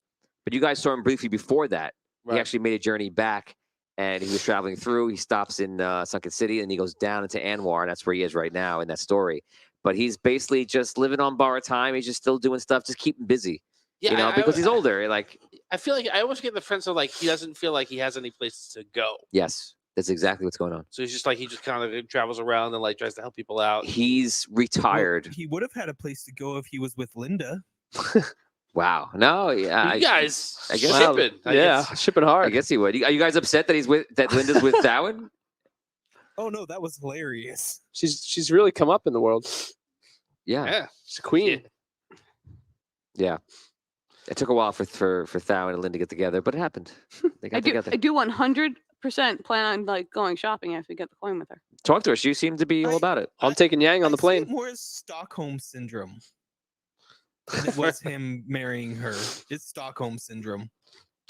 But you guys saw him briefly before that. Right. He actually made a journey back. And he was traveling through. He stops in Sunken City, and he goes down into Anwar, and that's where he is right now in that story. But he's basically just living on borrowed time. He's just still doing stuff, just keep him busy. Yeah, you know, because he's older. Like, I feel like I always get the sense of like he doesn't feel like he has any place to go. yes, that's exactly what's going on. So he's just like he just kind of travels around and like tries to help people out. He's retired. He would have had a place to go if he was with Linda. Wow. No, yeah. You guys I guess shipping. I guess. shipping hard. I guess he would. Are you guys upset that that Linda's with Darwin? Oh no, that was hilarious. She's really come up in the world. Yeah. Yeah. She's a queen. Yeah. It took a while for Thao and Lynn to get together, but it happened. They got together. I do 100% plan on like going shopping after we get the coin with her. Talk to us. You seem to be all about it. I'm taking Yang on the I see it plane. more as Stockholm syndrome than it was him marrying her. It's Stockholm syndrome.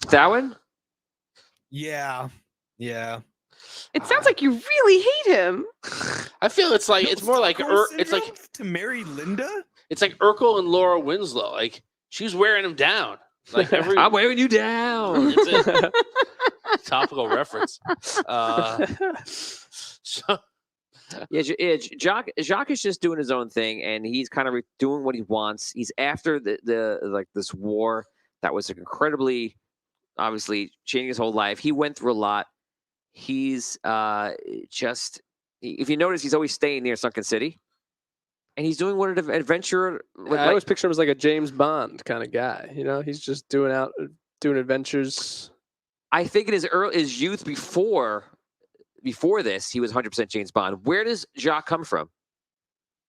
Thawin? Yeah. It sounds like you really hate him. I feel it's like it's more like Stockholm it's like syndrome to marry Linda. it's like Urkel and Laura Winslow. Like she's wearing him down. Like every I'm wearing you down. It's a topical reference. So Jacques is just doing his own thing, and he's kind of doing what he wants. He's after the like this war that was incredibly, obviously, changing his whole life. He went through a lot. He's just, if you notice, he's always staying near Sunken City, and he's doing what an adventurer. I always picture him as like a James Bond kind of guy. You know, he's just doing adventures. I think in his youth before this, he was 100% James Bond. Where does Jacques come from?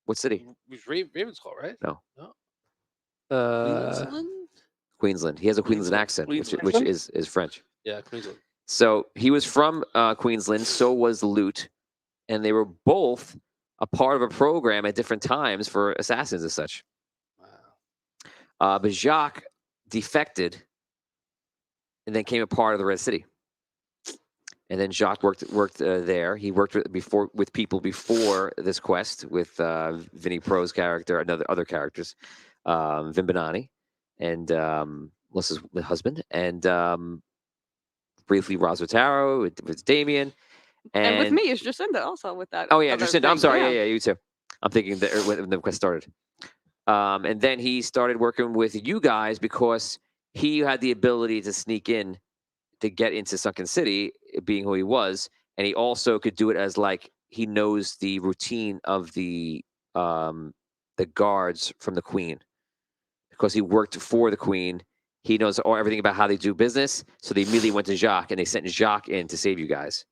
What city? Ravensclaw, right? No. Queensland? Queensland. He has a Queensland accent, which is French. Yeah, Queensland. So he was from Queensland. So was Lute, and they were both a part of a program at different times for assassins and such. Wow. But Jacques defected, and then came a part of the Red City. And then Jacques worked there. He worked with people before this quest with Vinnie Pro's character, other characters, Vin Bonani, and Melissa's husband, and briefly Rosotaro with Damien, and with me is Jacinda also with that. Oh yeah, other Jacinda. I'm thing. sorry. Yeah, you too. I'm thinking that when the quest started, and then he started working with you guys because he had the ability to sneak in to get into Sunken City, being who he was, and he also could do it as like he knows the routine of the guards from the Queen, because he worked for the Queen. He knows everything about how they do business, so they immediately went to Jacques, and they sent Jacques in to save you guys.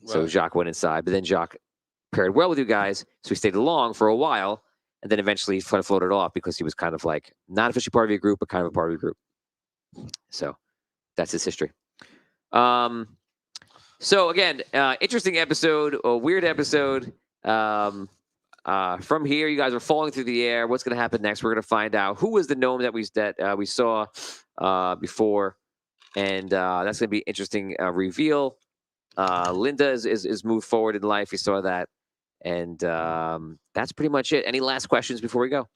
Right. So Jacques went inside, but then Jacques paired well with you guys, so he stayed along for a while, and then eventually he floated off because he was kind of like not officially part of your group, but kind of a part of your group. So that's his history. So again, interesting episode, a weird episode. From here, you guys are falling through the air. What's going to happen next? We're going to find out who was the gnome that we saw before, and that's going to be an interesting reveal. Linda is moved forward in life. We saw that, and that's pretty much it. Any last questions before we go?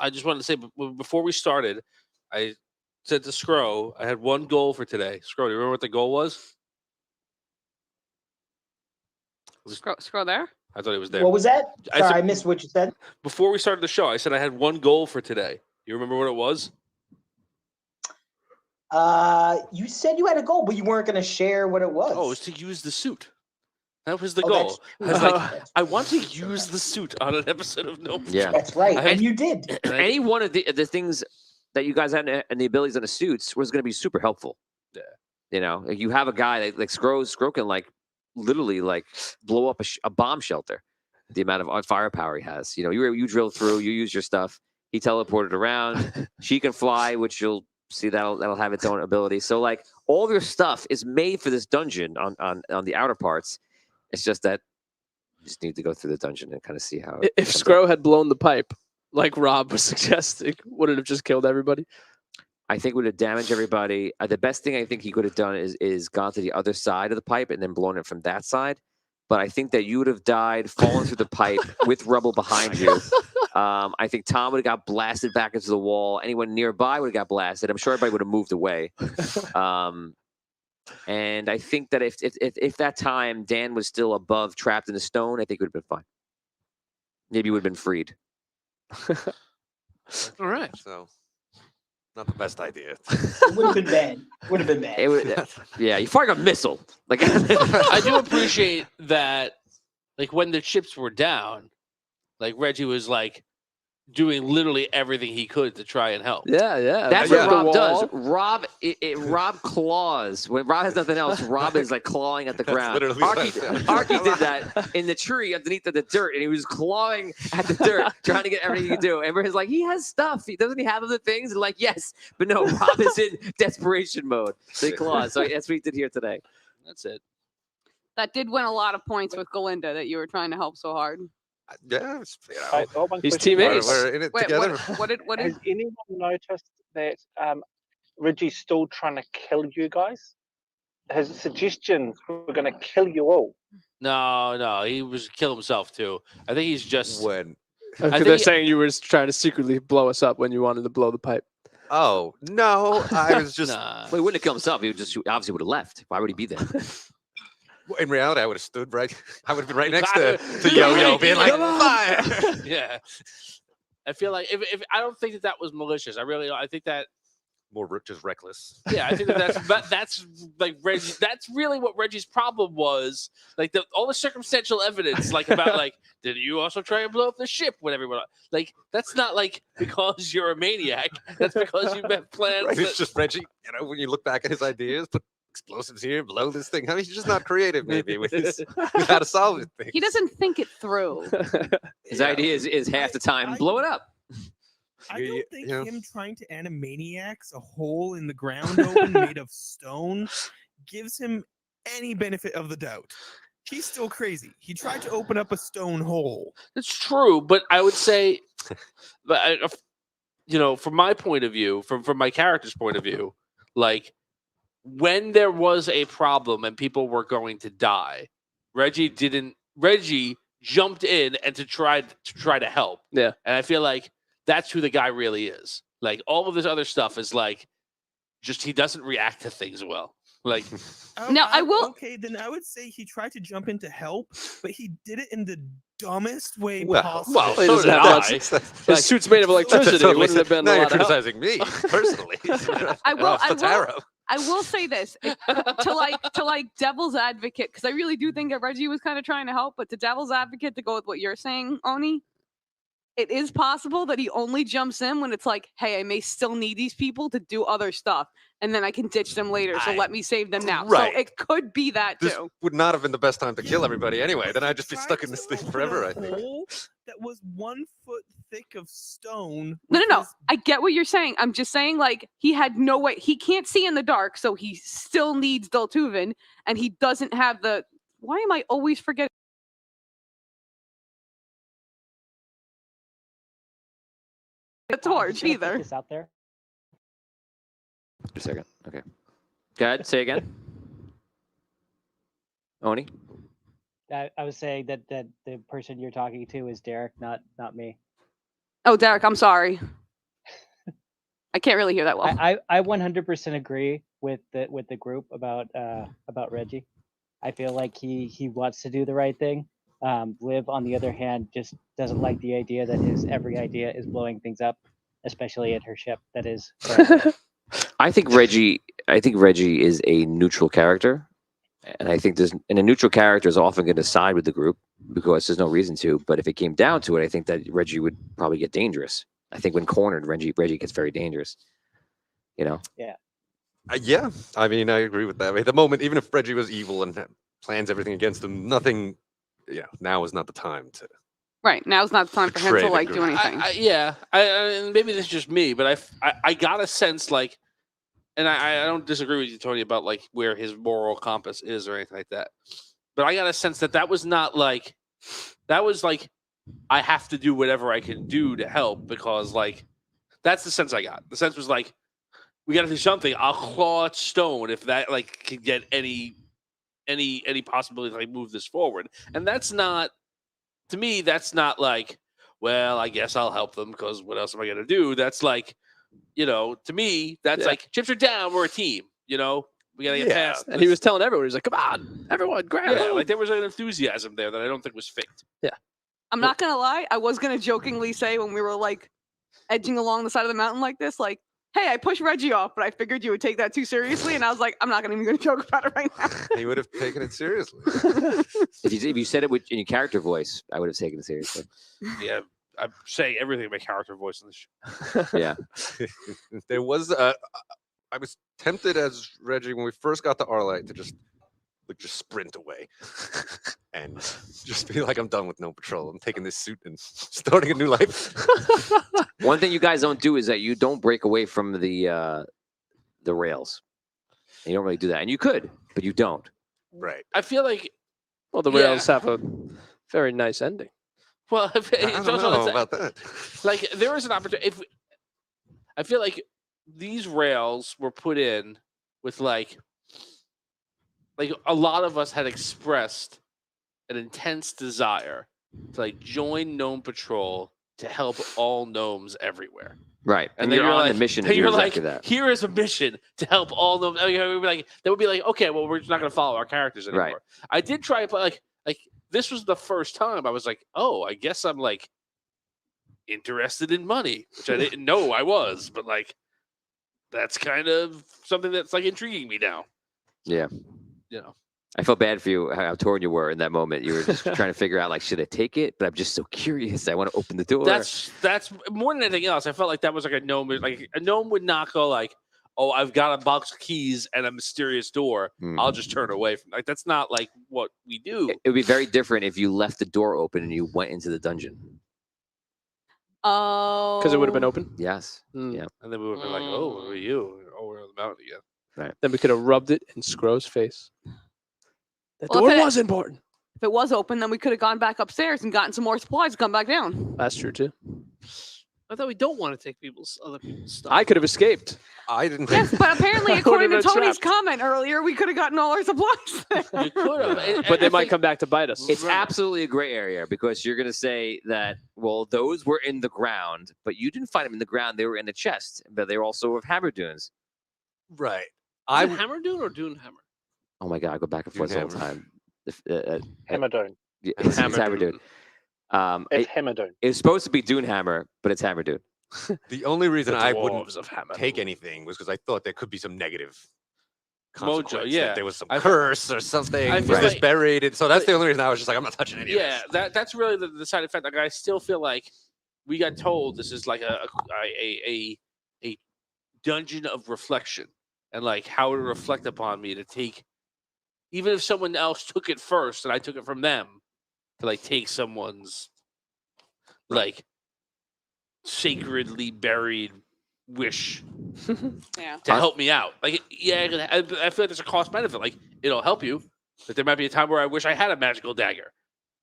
I just wanted to say before we started, I said to Scro, I had one goal for today. Scro, do you remember what the goal was? Scroll there. I thought it was there. What was that? Sorry, I missed what you said. Before we started the show, I said I had one goal for today. You remember what it was? You said you had a goal, but you weren't going to share what it was. Oh, it was to use the suit. That was the goal. I was like, I want to use the suit on an episode of Gnome. Yeah, that's right, and you did. Any one of the things that you guys had and the abilities on the suits was going to be super helpful. Yeah, you know, you have a guy that like Scro can like literally like blow up a bomb shelter. The amount of firepower he has. You know, you drill through, you use your stuff. He teleported around. She can fly, which you'll see that'll have its own ability. So like all of your stuff is made for this dungeon on the outer parts. It's just that you just need to go through the dungeon and kind of see how. If Scro had blown the pipe, like Rob was suggesting, would it have just killed everybody? I think it would have damaged everybody. The best thing I think he could have done is gone to the other side of the pipe and then blown it from that side. But I think that you would have died, fallen through the pipe with rubble behind you. I think Tom would have got blasted back into the wall. Anyone nearby would have got blasted. I'm sure everybody would have moved away. And I think that if that time Dan was still above, trapped in the stone, I think it would have been fine. Maybe he would have been freed. All right. So, not the best idea. It would have been bad. Would have been bad. It would, yeah, you fired a missile. Like I do appreciate that. Like when the chips were down, like Reggie was like, doing literally everything he could to try and help. Yeah, yeah. That's Yeah. what Rob does. Wall. Rob claws. When Rob has nothing else, Rob is like clawing at the ground. literally what I Arky did that in the tree underneath the dirt, and he was clawing at the dirt, trying to get everything he could do. Everyone's like, he has stuff. Doesn't he have other things? And like, yes, but no, Rob is in desperation mode. So he claws. So that's what he did here today. That's it. That did win a lot of points with Galinda that you were trying to help so hard. Yeah, He's team ace. We're in it Wait, together. what did Has anyone noticed that Reggie's still trying to kill you guys? His suggestions were going to kill you all. No, he was kill himself too. I think he's just when. Because they're saying you were trying to secretly blow us up when you wanted to blow the pipe. Oh no, I was just. Well, he wouldn't have killed himself. He would just obviously would have left. Why would he be there? In reality, I would have stood right. I would have been right next to Yo-Yo, being like, "Fire!" Yeah. I feel like if I don't think that was malicious. I think that more just reckless. Yeah, I think that's like Reggie. That's really what Reggie's problem was. Like all the circumstantial evidence, like about like, did you also try and blow up the ship when everyone? Like that's not like because you're a maniac. That's because you have plans. Right, it's just Reggie. When you look back at his ideas, put explosives here, blow this thing. I mean, he's just not creative, maybe, with how to solve it. He doesn't think it through. His idea is half the time blow it up. I don't think him trying to animaniacs a hole in the ground open made of stone gives him any benefit of the doubt. He's still crazy. He tried to open up a stone hole. It's true, but I would say, from my point of view, from my character's point of view, like when there was a problem and people were going to die, Reggie jumped in and to try to help. Yeah, and I feel like that's who the guy really is. Like all of this other stuff is like, just he doesn't react to things well. Like, I will. Okay, then I would say he tried to jump in to help, but he did it in the dumbest way Well, possible. so did I. His suit's made of electricity. Totally Wouldn't have been now a you're lot of help. criticizing me personally. I will say this to like devil's advocate, because I really do think that Reggie was kind of trying to help, but to devil's advocate, to go with what you're saying, Oni, it is possible that he only jumps in when it's like, hey, I may still need these people to do other stuff, and then I can ditch them later, so let me save them now. Right. So it could be that This too. would not have been the best time to kill everybody anyway. Then I'd just be stuck in this thing forever, I think. Hole that was 1 foot thick of stone. No. I get what you're saying. I'm just saying, like, he had no way. He can't see in the dark, so he still needs Deltuven, and he doesn't have the. Why am I always forgetting? The torch either. This out there. Just a second. Okay. Go ahead. Say again. Oni? I was saying that the person you're talking to is Derek, not me. Oh, Derek, I'm sorry. I can't really hear that well. I 100% agree with the group about Reggie. I feel like he wants to do the right thing. Liv, on the other hand, just doesn't like the idea that his every idea is blowing things up, especially at her ship. That is. I think Reggie is a neutral character, and I think a neutral character is often going to side with the group because there's no reason to. But if it came down to it, I think that Reggie would probably get dangerous. I think when cornered, Reggie gets very dangerous. Yeah. Yeah. I mean, I agree with that. At the moment, even if Reggie was evil and plans everything against him, nothing. Yeah, now is not the time to. Right, now's not the time for him Betray to the like group. do anything. I maybe this is just me, but I got a sense like, and I don't disagree with you, Tony, about like where his moral compass is or anything like that. But I got a sense that was not like, that was like, I have to do whatever I can do to help because like, that's the sense I got. The sense was like, we got to do something. I'll claw at stone if that like can get any possibility to like move this forward. And that's not, to me, that's not like, well, I guess I'll help them because what else am I going to do? That's like, to me, that's like chips are down. We're a team, we got to get past. And he was telling everyone, he's like, come on, everyone, grab it. Like there was an enthusiasm there that I don't think was faked. Yeah. I'm not going to lie. I was going to jokingly say when we were like edging along the side of the mountain like this, like, hey, I pushed Reggie off, but I figured you would take that too seriously. And I was like, I'm not even going to joke about it right now. He would have taken it seriously. If you said it in your character voice, I would have taken it seriously. Yeah, I'm saying everything in my character voice in this show. Yeah. There was I was tempted as Reggie when we first got to Arlight to just sprint away and just be like, I'm done with Gnome Patrol. I'm taking this suit and starting a new life. One thing you guys don't do is that you don't break away from the rails. You don't really do that, and you could, but you don't. Right. I feel like, Well, the rails have a very nice ending. well, I don't know about that. Like there is an opportunity. I feel like these rails were put in with like a lot of us had expressed an intense desire to like join Gnome Patrol to help all gnomes everywhere. Right, and then you're on like, a mission to then do you're exactly like, that. here is a mission to help all gnomes. That would be like, okay, well, we're just not going to follow our characters anymore. Right. I did try to play like this was the first time I was like, oh, I guess I'm like interested in money, which I didn't know I was, but like that's kind of something that's like intriguing me now. Yeah. You know. I felt bad for you, how torn you were in that moment. You were just trying to figure out, like, should I take it? But I'm just so curious. I want to open the door. That's more than anything else. I felt like that was like a gnome. Like a gnome would not go like, "Oh, I've got a box of keys and a mysterious door. I'll just turn away from." Like that's not like what we do. It would be very different if you left the door open and you went into the dungeon. Oh. Because it would have been open? Yes. Yeah. And then we would have been like, "Oh, what are you? Oh, we're on the mountain again." Right. Then we could have rubbed it in Scrow's face. The Well, door if it- was important. If it was open, then we could have gone back upstairs and gotten some more supplies and come back down. That's true, too. I thought we don't want to take other people's stuff. I could have escaped. I didn't Yes, but apparently, I according to would've been Tony's trapped. comment earlier, we could have gotten all our supplies there. You could have, But they might come back to bite us. It's absolutely a gray area because you're going to say that, well, those were in the ground, but you didn't find them in the ground. They were in the chest, but they were also of hammer dunes. Right. Is it Hammer Dune or Dune Hammer? Oh my God, I go back and forth the whole Hammer. time. Hammerdone. Yeah, it's Hammer Dune. It's Hammerdone. It's supposed to be Dune Hammer, but it's Hammer Dune. The only reason The I dwarves wouldn't of Hammer. take anything was because I thought there could be some negative Mojo, consequence. yeah. That there was some I- curse or something. I Was feel this like- buried? And so that's the only reason I was just like, I'm not touching any of Yeah, this. that's really the side effect. Like I still feel like we got told this is like a dungeon of reflection and like how it would reflect upon me to take, even if someone else took it first and I took it from them, to like take someone's like sacredly buried wish Yeah. to help me out. Like, yeah, I feel like there's a cost benefit. Like, it'll help you, but there might be a time where I wish I had a magical dagger.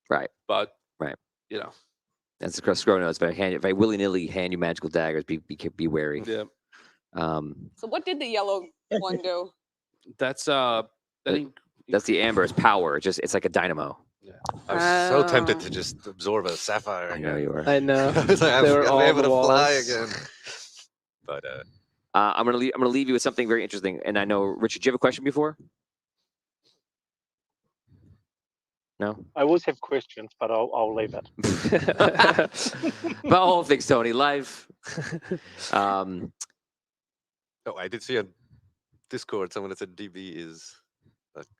Right. But Right. you know, That's the Scrow notes. If I willy-nilly hand you magical daggers, be wary. yeah, So what did the yellow one do? that's That's the amber. It's power. It's like a dynamo. I was so tempted to just absorb a sapphire. I know you were. I know. I was like, They I'm were all able the to fly walls. again. But I'm gonna leave you with something very interesting. And I know, Richard, do you have a question before? No. I always have questions, but I'll leave it. But all things, Tony. Life. oh, I did see on Discord someone that said DB is.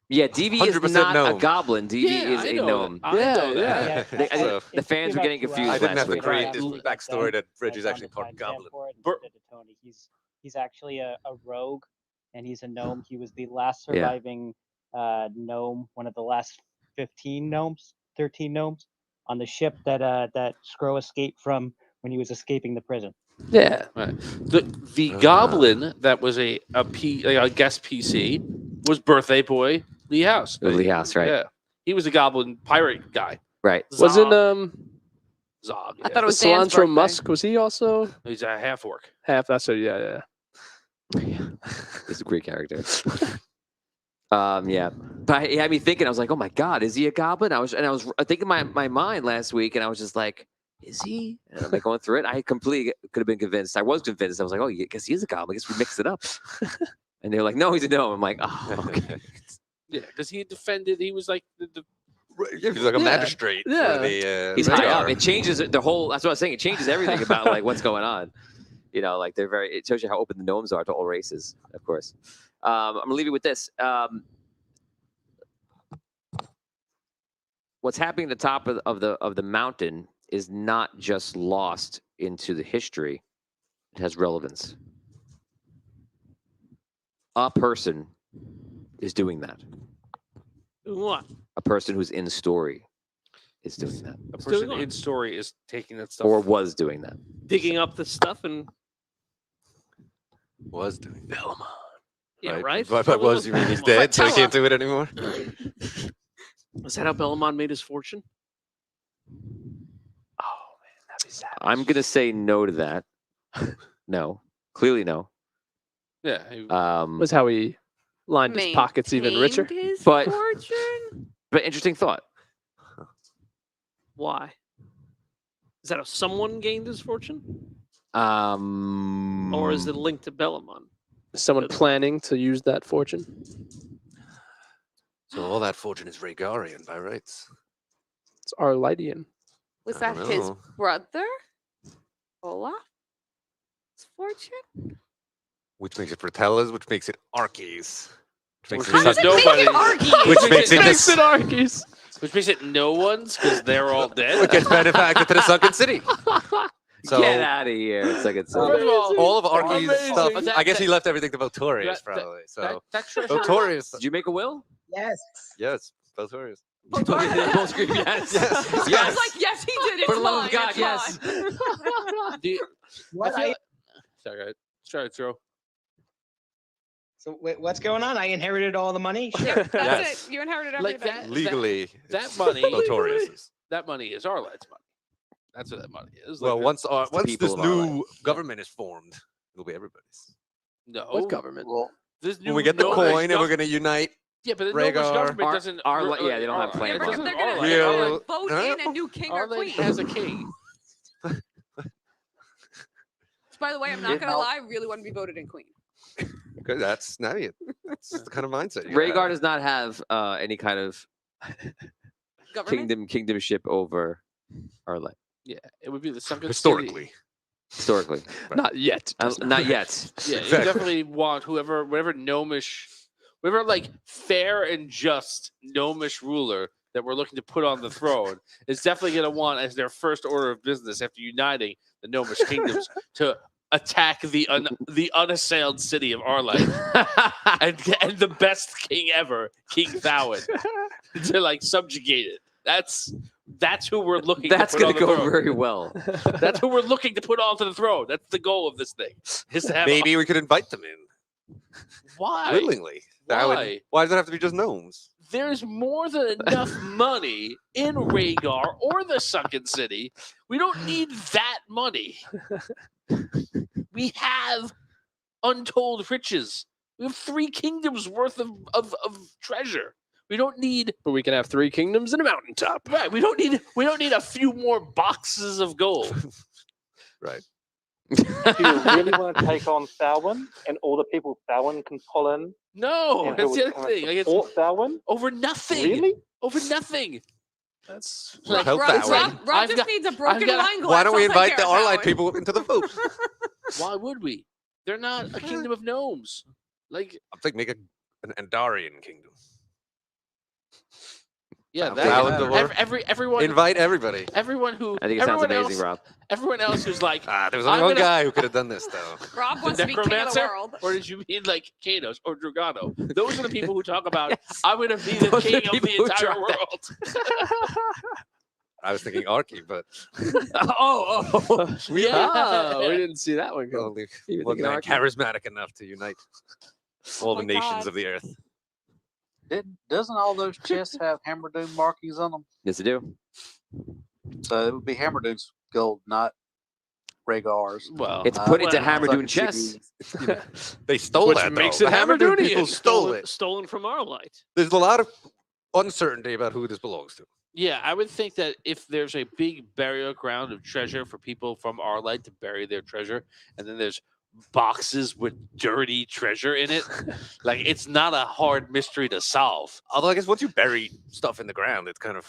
Yeah, DV is 100% not a gnome. goblin. DV is I a know gnome. that. I know that. Yeah. The, So- the fans were getting confused I didn't last have to week. create this backstory that Reggie's actually part goblin. Tony. He's actually a rogue, and he's a gnome. He was the last Yeah. surviving gnome, one of the last 13 gnomes on the ship that Scrow escaped from when he was escaping the prison. Yeah. right. The goblin that was a guest PC was birthday boy Lee House. Lee House, right? Yeah, he was a goblin pirate guy. Right. Wasn't Zog? I thought it was Cilantro Dan's birthday. Musk? Was he also He's a half orc. half? That's a yeah. He's a great character. Yeah, but he had me thinking. I was like, "Oh my God, is he a goblin?" I was thinking my mind last week, and I was just like, "Is he?" And I'm like going through it. I completely could have been convinced. I was convinced. I was like, "Oh, I guess he is a goblin. I guess we mixed it up." And they're like, "No, he's a gnome." I'm like, "Oh, okay." Yeah, because he defended. He was like the Yeah, he's like a magistrate. Yeah. For the, He's high radar. up. It changes the whole. That's what I was saying. It changes everything about like what's going on. You know, like they're very. It shows you how open the gnomes are to all races, of course. I'm gonna leave you with this. What's happening at the top of the mountain is not just lost into the history; it has relevance. A person is doing that. What? A person who's in story is doing that. A person in story is taking that stuff. Or was doing that. Digging up the stuff and Was doing Belmont. Yeah, right. But was, you mean he's dead, so he can't do it anymore? Is that how Belmont made his fortune? That'd be sad. I'm gonna say no to that. No, clearly no. Yeah. Was how he lined his pockets even richer. But fortune? but interesting thought. Why? Is that how someone gained his fortune? Or is it linked to Belmont? Someone planning to use that fortune. So all that fortune is Rhaegarian by rights. It's Arlidian. Was I that don't his know. brother? Olaf's fortune? Which makes it Fratellas, which makes it Archies. Which How does it make it Archies? Which makes it Archies. Which makes it no one's because they're all dead. Which gets manufactured to the sunken city. So, Get out of here! It's like it's First of all of Archie's amazing. stuff. That- I guess he that- left everything to Votorius, probably. So that treasure. Votorius. Did you make a will? Yes. Yes, Votorius. Both scream yes. Yes. I was like, yes, he did. It's For the love of fine, God, it's yes. fine. What? Sorry, try it, throw. So wait, what's going on? I inherited all the money. Sure. That's Yes. it. You inherited Like everything. that. Legally, That money. Votorius. That money is Arlette's money. That's what that money is. Well, Like, once the once people this of our new government is formed, it'll be everybody's. no What government? Well, This When we get the Gnomish coin and we're gov- going to unite, Yeah, but the Rhaegar- Gnomish government Ar- doesn't. Arlet- yeah, they don't have plan it for doesn't They're gonna, Arlet. they're Real- gonna vote Huh? in a new king or Arlet queen. has a king. By the way, I'm not gonna lie. I really want to be voted in queen. good, that's now you. That's the kind of mindset. you Rhaegar have. does not have any kind of Government. kingdomship over Arlet Yeah, it would be the sunken historically. historically. Not yet. Not yet. City. Yeah, Exactly. you definitely want whatever gnomish, whatever like fair and just gnomish ruler that we're looking to put on the throne is definitely going to want as their first order of business after uniting the gnomish kingdoms to attack the unassailed city of Arlet and the best king ever, King Thawin, to like subjugate it. That's who we're looking. That's to put going to on the go throne. very well. That's who we're looking to put onto the throne. That's the goal of this thing. Is to have Maybe we could invite them in why? willingly. Why? Why does it have to be just gnomes? There's more than enough money in Rhaegar or the Sunken City. We don't need that money. We have untold riches. We have 3 kingdoms worth of treasure. We don't need. But we can have 3 kingdoms and a mountaintop. Right. We don't need a few more boxes of gold. Right. Do you really want to take on Thawin and all the people Thawin can pull in? No, and who that's the would other kind of thing. Like, it's support Thawin? over nothing. Really? Over nothing. That's Like, Help Rob, that way. Rob I've just got- needs a I've broken got- wine glass. Why don't we I'll take invite care the of Arlite Thawin. people into the vote? Why would we? They're not a kingdom of gnomes. Like, I'm thinking make an Andarian kingdom. yeah, Sounds that, valid, Devor. everyone, Invite everybody. everyone who, I think it sounds everyone amazing, else, Rob. everyone else who's like, There was I'm only one gonna- guy who could have done this, though. Rob the wants to be king of the necromancer, world. or did you mean like Kanos or Dragano? Those are the people who talk about, I'm going to be the Those are king the of the people who entire try that. world. I was thinking Archie, but Oh, Yeah. we didn't see that one coming. only Even one thinking man Archie. charismatic enough to unite all my the nations God. of the earth. Doesn't all those chests have Hammerdoom markings on them? yes, I do. So it would be Hammerdoom's gold, not Rhaegar's. Well, It's put into well, Hammerdoon fucking chess. They stole Which that, makes though. it The Hammerdoon Hammerdunian. people stole it. Stolen from Arlite. There's a lot of uncertainty about who this belongs to. yeah, I would think that if there's a big burial ground of treasure for people from Arlite to bury their treasure, and then there's boxes with dirty treasure in it, like it's not a hard mystery to solve. Although I guess once you bury stuff in the ground, it's kind of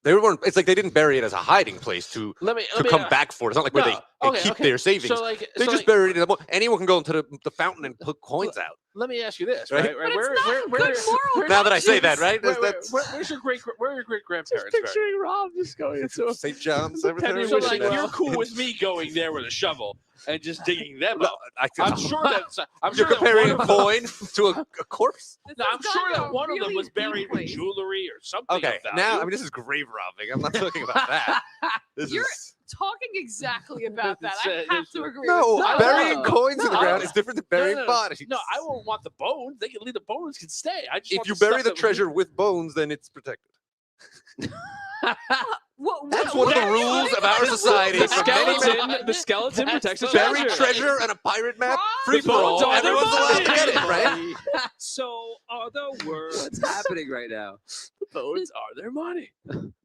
they weren't. It's like they didn't bury it as a hiding place to Let me come back for it. It's not like where they and keep their savings. So like, They just bury it in the mold. Anyone can go into the fountain and put coins out. Let me ask you this, Right? right? But it's not good moral Now that I say that, right? Where's your great grandparents? Picturing Rob just going into a St. John's Cemetery. So like, you're cool with me going there with a shovel and just digging them up. I'm sure that you're comparing a coin to a corpse. No, I'm sure that one of them was buried with jewelry or something. Okay, of value. now I mean this is grave robbing. I'm not talking about that. You're talking exactly about that. I have to agree. No, with burying coins in the ground is different than burying bodies. No, I won't want the bones. They can leave. The bones can stay. I just If want you the bury stuff the that was- treasure with bones, then it's protected. That's one of the rules of our society. The skeleton protects the buried treasure. treasure and a pirate map. Free for bones all. are their Everyone's allowed to money. get it, right? So are the words. What's happening right now? Bones are their money.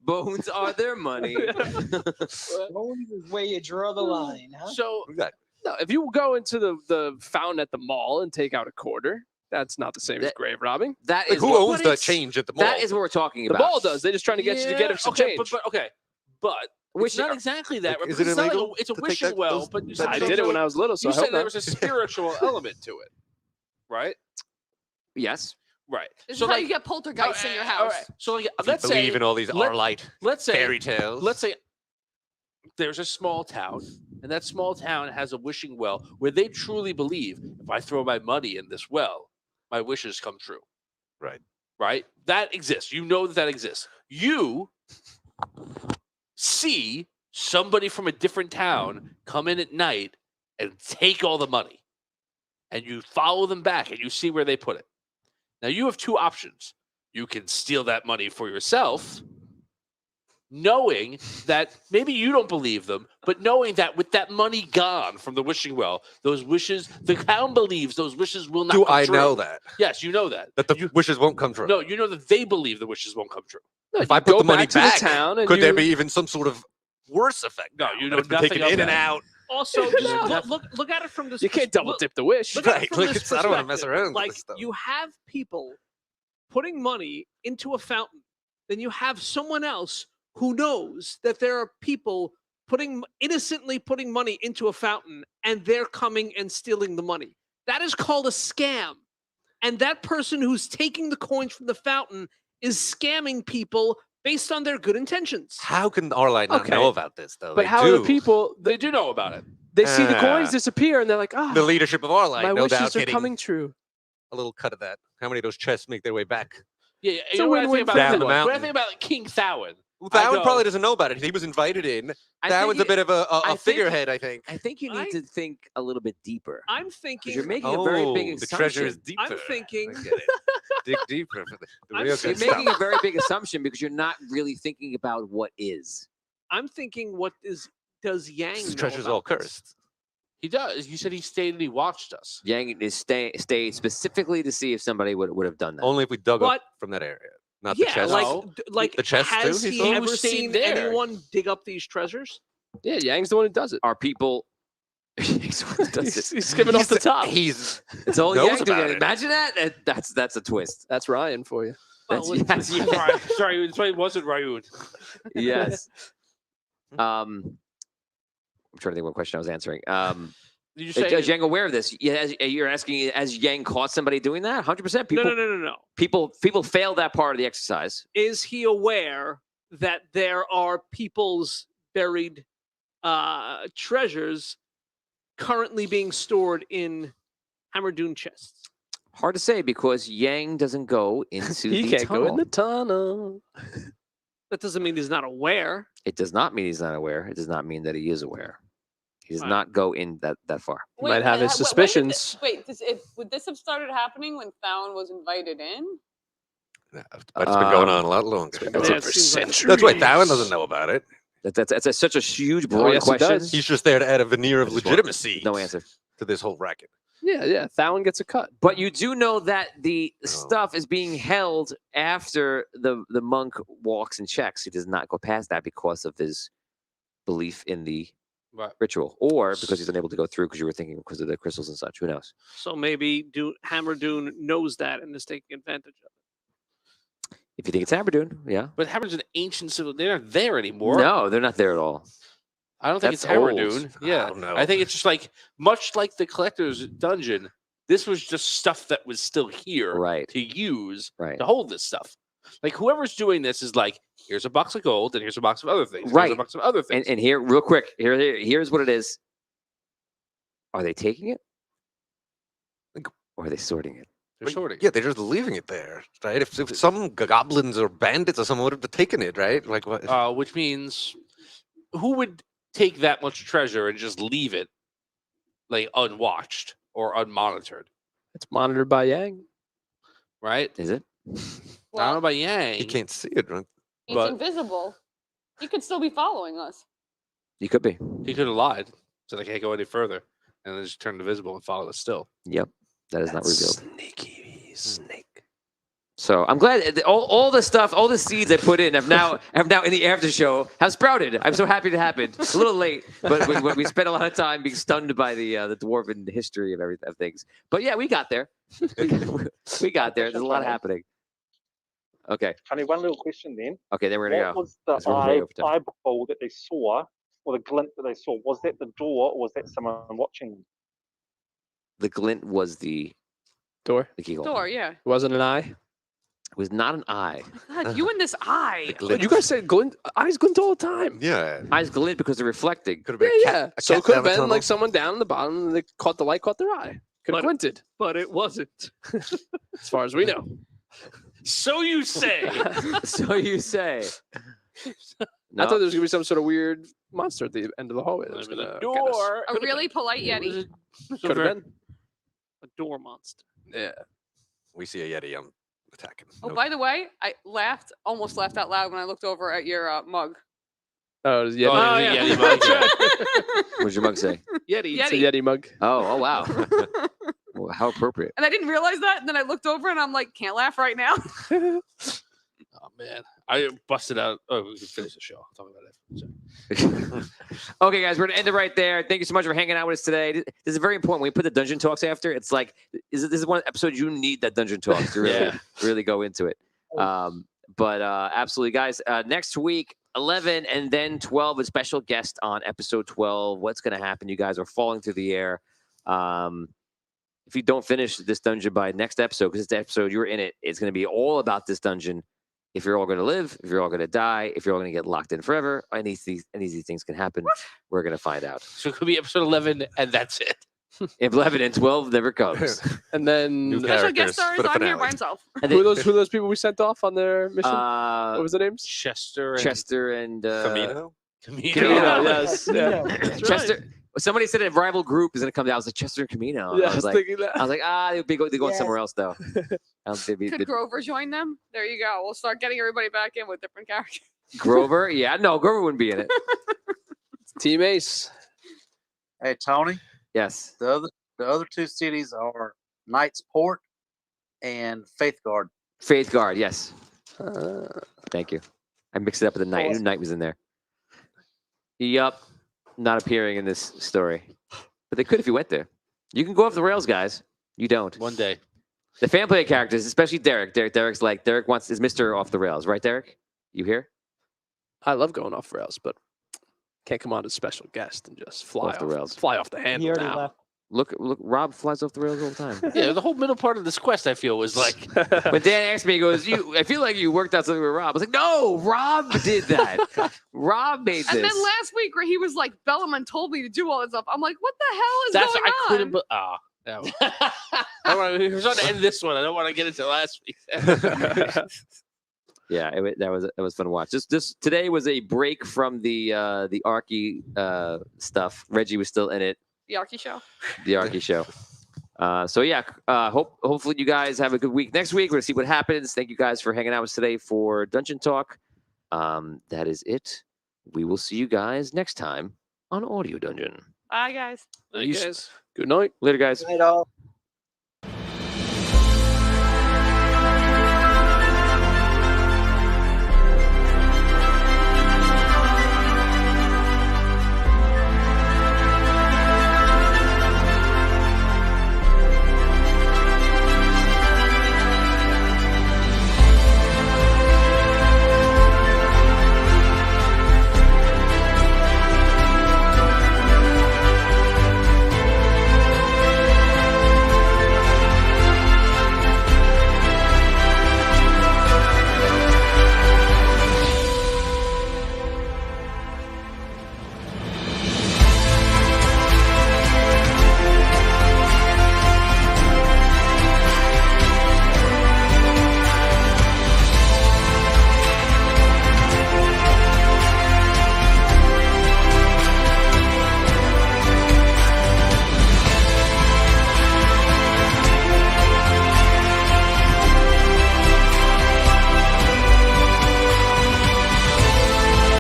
Bones are their money. Bones is where you draw the line, huh? So no, if you go into the fountain at the mall and take out a quarter, that's not the same as grave robbing. That Like, is who what- owns but the it's- change at the mall? That is what we're talking The about. mall does. They're just trying to get you to get some okay, change. but Which it's not exactly that. Like, Right? is it It's not like illegal it's a to take wishing that- well, those- but you that said I change? did it when I was little, so you I hope said there not. was a spiritual element to it, right? Yes. Right. This So is how like, you get poltergeists in your all house. right. So like, If let's you say believe in all these Arlite let's say fairy tales. Let's say there's a small town, and that small town has a wishing well where they truly believe if I throw my money in this well, my wishes come true. Right. Right? That exists. You know that exists. You see somebody from a different town come in at night and take all the money. And you follow them back and you see where they put it. Now you have two options. You can steal that money for yourself, knowing that maybe you don't believe them, but knowing that with that money gone from the wishing well, those wishes, the town believes those wishes will not Do come I true. know that? Yes, you know that. That the wishes won't come true. No, you know that they believe the wishes won't come true. No, If you I put go the money back to back, the town and could there you- be even some sort of worse effect? No, now you that know it's been nothing taken of in and that. out. Also, just look at it from this. You can't double dip the wish. Look at Right, it from like, this I don't wanna mess perspective. around with Like this stuff. you have people putting money into a fountain, then you have someone else who knows that there are people innocently putting money into a fountain, and they're coming and stealing the money. That is called a scam, and that person who's taking the coins from the fountain is scamming people based on their good intentions. How can Arlite not Okay. know about this, though? But They how do. are the people? They do know about it. They see the coins disappear and they're like, "Ah, The leadership of Arlite, my no wishes doubt, are getting coming true." a little cut of that. How many of those chests make their way back? Yeah, yeah. It's You a know what I win-win think about for everyone. What I Mountain. think about like, King Thowen. Well, I Thowen go- probably doesn't know about it. He was invited in. I Thowen's think a bit of I a think- figurehead, I think. I think you need to think a little bit deeper. I'm 'Cause thinking you're making a very big Oh, assumption. the treasure is deeper. I'm thinking I get it. Dig deeper for the I'm real You're good making stuff. a very big assumption because you're not really thinking about what is. I'm thinking does Yang This know treasure's about all this? cursed. He does. You said he stayed and he watched us. Yang is stayed specifically to see if somebody would have done that. Only if we dug But- up from that area, not Yeah, the chest. like The chest too, has he he saw? ever He stayed seen there. anyone dig up these treasures? Yeah, Yang's the one who does it. Are people? That's He's skimming off the top. He's It's all knows Yang doing about it. it. Imagine that. That's a twist. That's Ryan for you. That's, Well, yes, Sorry, it wasn't Ryun. yes. I'm trying to think what question I was answering. Did you Is say Yang aware of this? Yeah, you're asking, has Yang caught somebody doing that? 100%. People, No. people fail that part of the exercise. Is he aware that there are people's buried treasures currently being stored in Hammerdune chests? Hard to say because Yang doesn't go into He the can't tunnel. go in the tunnel. That doesn't mean he's not aware. It does not mean he's not aware. It does not mean that he is aware. He does Right. not go in that far. He might have his suspicions. Would this have started happening when Thowen was invited in? but it's been going on a lot longer. Yeah, it seems like- That's why Thowen doesn't know about it. That's such a huge broad yes, he question. does. He's just there to add a veneer of I just want legitimacy no answer. to this whole racket. Yeah. Thowen gets a cut. But you do know that the stuff is being held after the monk walks and checks. He does not go past that because of his belief in the ritual, or because he's unable to go through because you were thinking because of the crystals and such. Who knows? So maybe Hammerdune knows that and is taking advantage of it. If you think it's Hammerdune, yeah. But Hammerd's an ancient civil. They're not there anymore. No, they're not there at all. I don't think That's it's ever old. noon. Yeah, don't know. I think it's just like much like the collector's dungeon. This was just stuff that was still here Right. to use Right. to hold this stuff. Like whoever's doing this is like, here's a box of gold and here's a box of other things. Here's Right. a box of other things. And here, real quick, here's what it is. Are they taking it? Or are they sorting it? They're sorting. Yeah, they're just leaving it there, right? If some goblins or bandits or someone would have taken it, right? Like what? Which means who would take that much treasure and just leave it like unwatched or unmonitored, It's monitored by Yang. right? Is it? I don't know about Yang. You can't see it, right? He's But- invisible. He could still be following us. You could be. He could have lied, so they can't go any further, and then just turn invisible and follow us still. Yep. That is not revealed. Sneaky snake. So I'm glad all the stuff, all the seeds I put in have now in the after show have sprouted. I'm so happy it happened. A little late, but we spent a lot of time being stunned by the dwarven history of everything of things. But yeah, we got there. We got there. There's a lot happening. Okay. Tony, one little question then. Okay, then we're gonna What go. was the That's what we're over to. eyeball that they saw, or the glint that they saw? Was that the door, or was that someone watching them? The glint was the Door. the keyhole. Door, yeah. It wasn't an eye. It was not an eye. God, you and this eye. You guys say glint. Eyes glint all the time. Yeah. Eyes glint because they're reflecting. Could have Yeah, been a cat. yeah. a So it cat could have down a been tunnel. like someone down in the bottom, and they caught the light, caught their eye. Could have glinted, But it wasn't. as far as we know. So you say. So you say. I No. thought there was gonna be some sort of weird monster at the end of the hallway. That was Maybe the gonna get us. door. A really polite Yeti. Could have been. A door monster. Yeah. We see a Yeti. I'm attacking. Oh, No- by the way, I almost laughed out loud when I looked over at your mug. Oh, it was Yeti. Oh, yeah. yeah. Yeti mug, yeah. What does your mug say? Yeti. It's a Yeti. Yeti mug. Oh wow. Well, how appropriate. And I didn't realize that. And then I looked over and I'm like, can't laugh right now. Oh man, I busted out. Oh, we can finish the show. I'll talk about it. Sorry. Okay, guys, we're gonna end it right there. Thank you so much for hanging out with us today. This is very important. When we put the dungeon talks after, it's like this is one episode you need that dungeon talks to really, really go into it. But absolutely, guys. Next week, 11 and then 12, a special guest on episode 12. What's gonna happen? You guys are falling through the air. If you don't finish this dungeon by next episode, because this episode you're in it, it's gonna be all about this dungeon. If you're all going to live, if you're all going to die, if you're all going to get locked in forever, any of these things can happen. We're going to find out. So it could be episode 11, and that's it. If 11 and 12 never comes. And then New Special guest characters star for is the on here by finale. himself. And who then, are those people we sent off on their mission? What was the names? Chester and Chester and Camino? Camino. Camino, yes. Yeah. That's Chester. Somebody said a rival group is going to come down. I was like, Chester and Camino. Yeah, I was like, thinking that. they're going Yes. somewhere else though. I don't think Could Grover join them? There you go. We'll start getting everybody back in with different characters. Grover. Yeah, no, Grover wouldn't be in it. Team Ace. Hey Tony, Yes. the other two cities are Knight's Port and Faithguard. Faith Guard. Yes. Thank you. I mixed it up with the Knight. I knew Knight was in there. Yup. Not appearing in this story. But they could if you went there. You can go off the rails, guys. You don't. One day. The fan play characters, especially Derek. Derek wants his Mr. off the rails, right, Derek? You here? I love going off rails, but can't come on as special guest and just fly Off the rails. Fly off the handle He already now. left. Look, Rob flies off the rails all the time. Yeah, the whole middle part of this quest, I feel, was like When Dan asked me, he goes, I feel like you worked out something with Rob. I was like, no, Rob did that. Rob made this. And then last week where he was like, Bellaman told me to do all this stuff. I'm like, what the hell is that's going I on? couldn't. No. We're trying to end this one. I don't want to get into last week. Yeah, that was fun to watch. This today was a break from the Arky stuff. Reggie was still in it. The Arky show. The Arky show. So yeah, hopefully you guys have a good week. Next week we're gonna see what happens. Thank you guys for hanging out with us today for Dungeon Talk. That is it. We will see you guys next time on Audio Dungeon. Bye, guys. Thank you guys. Good night. Later, guys. Night all.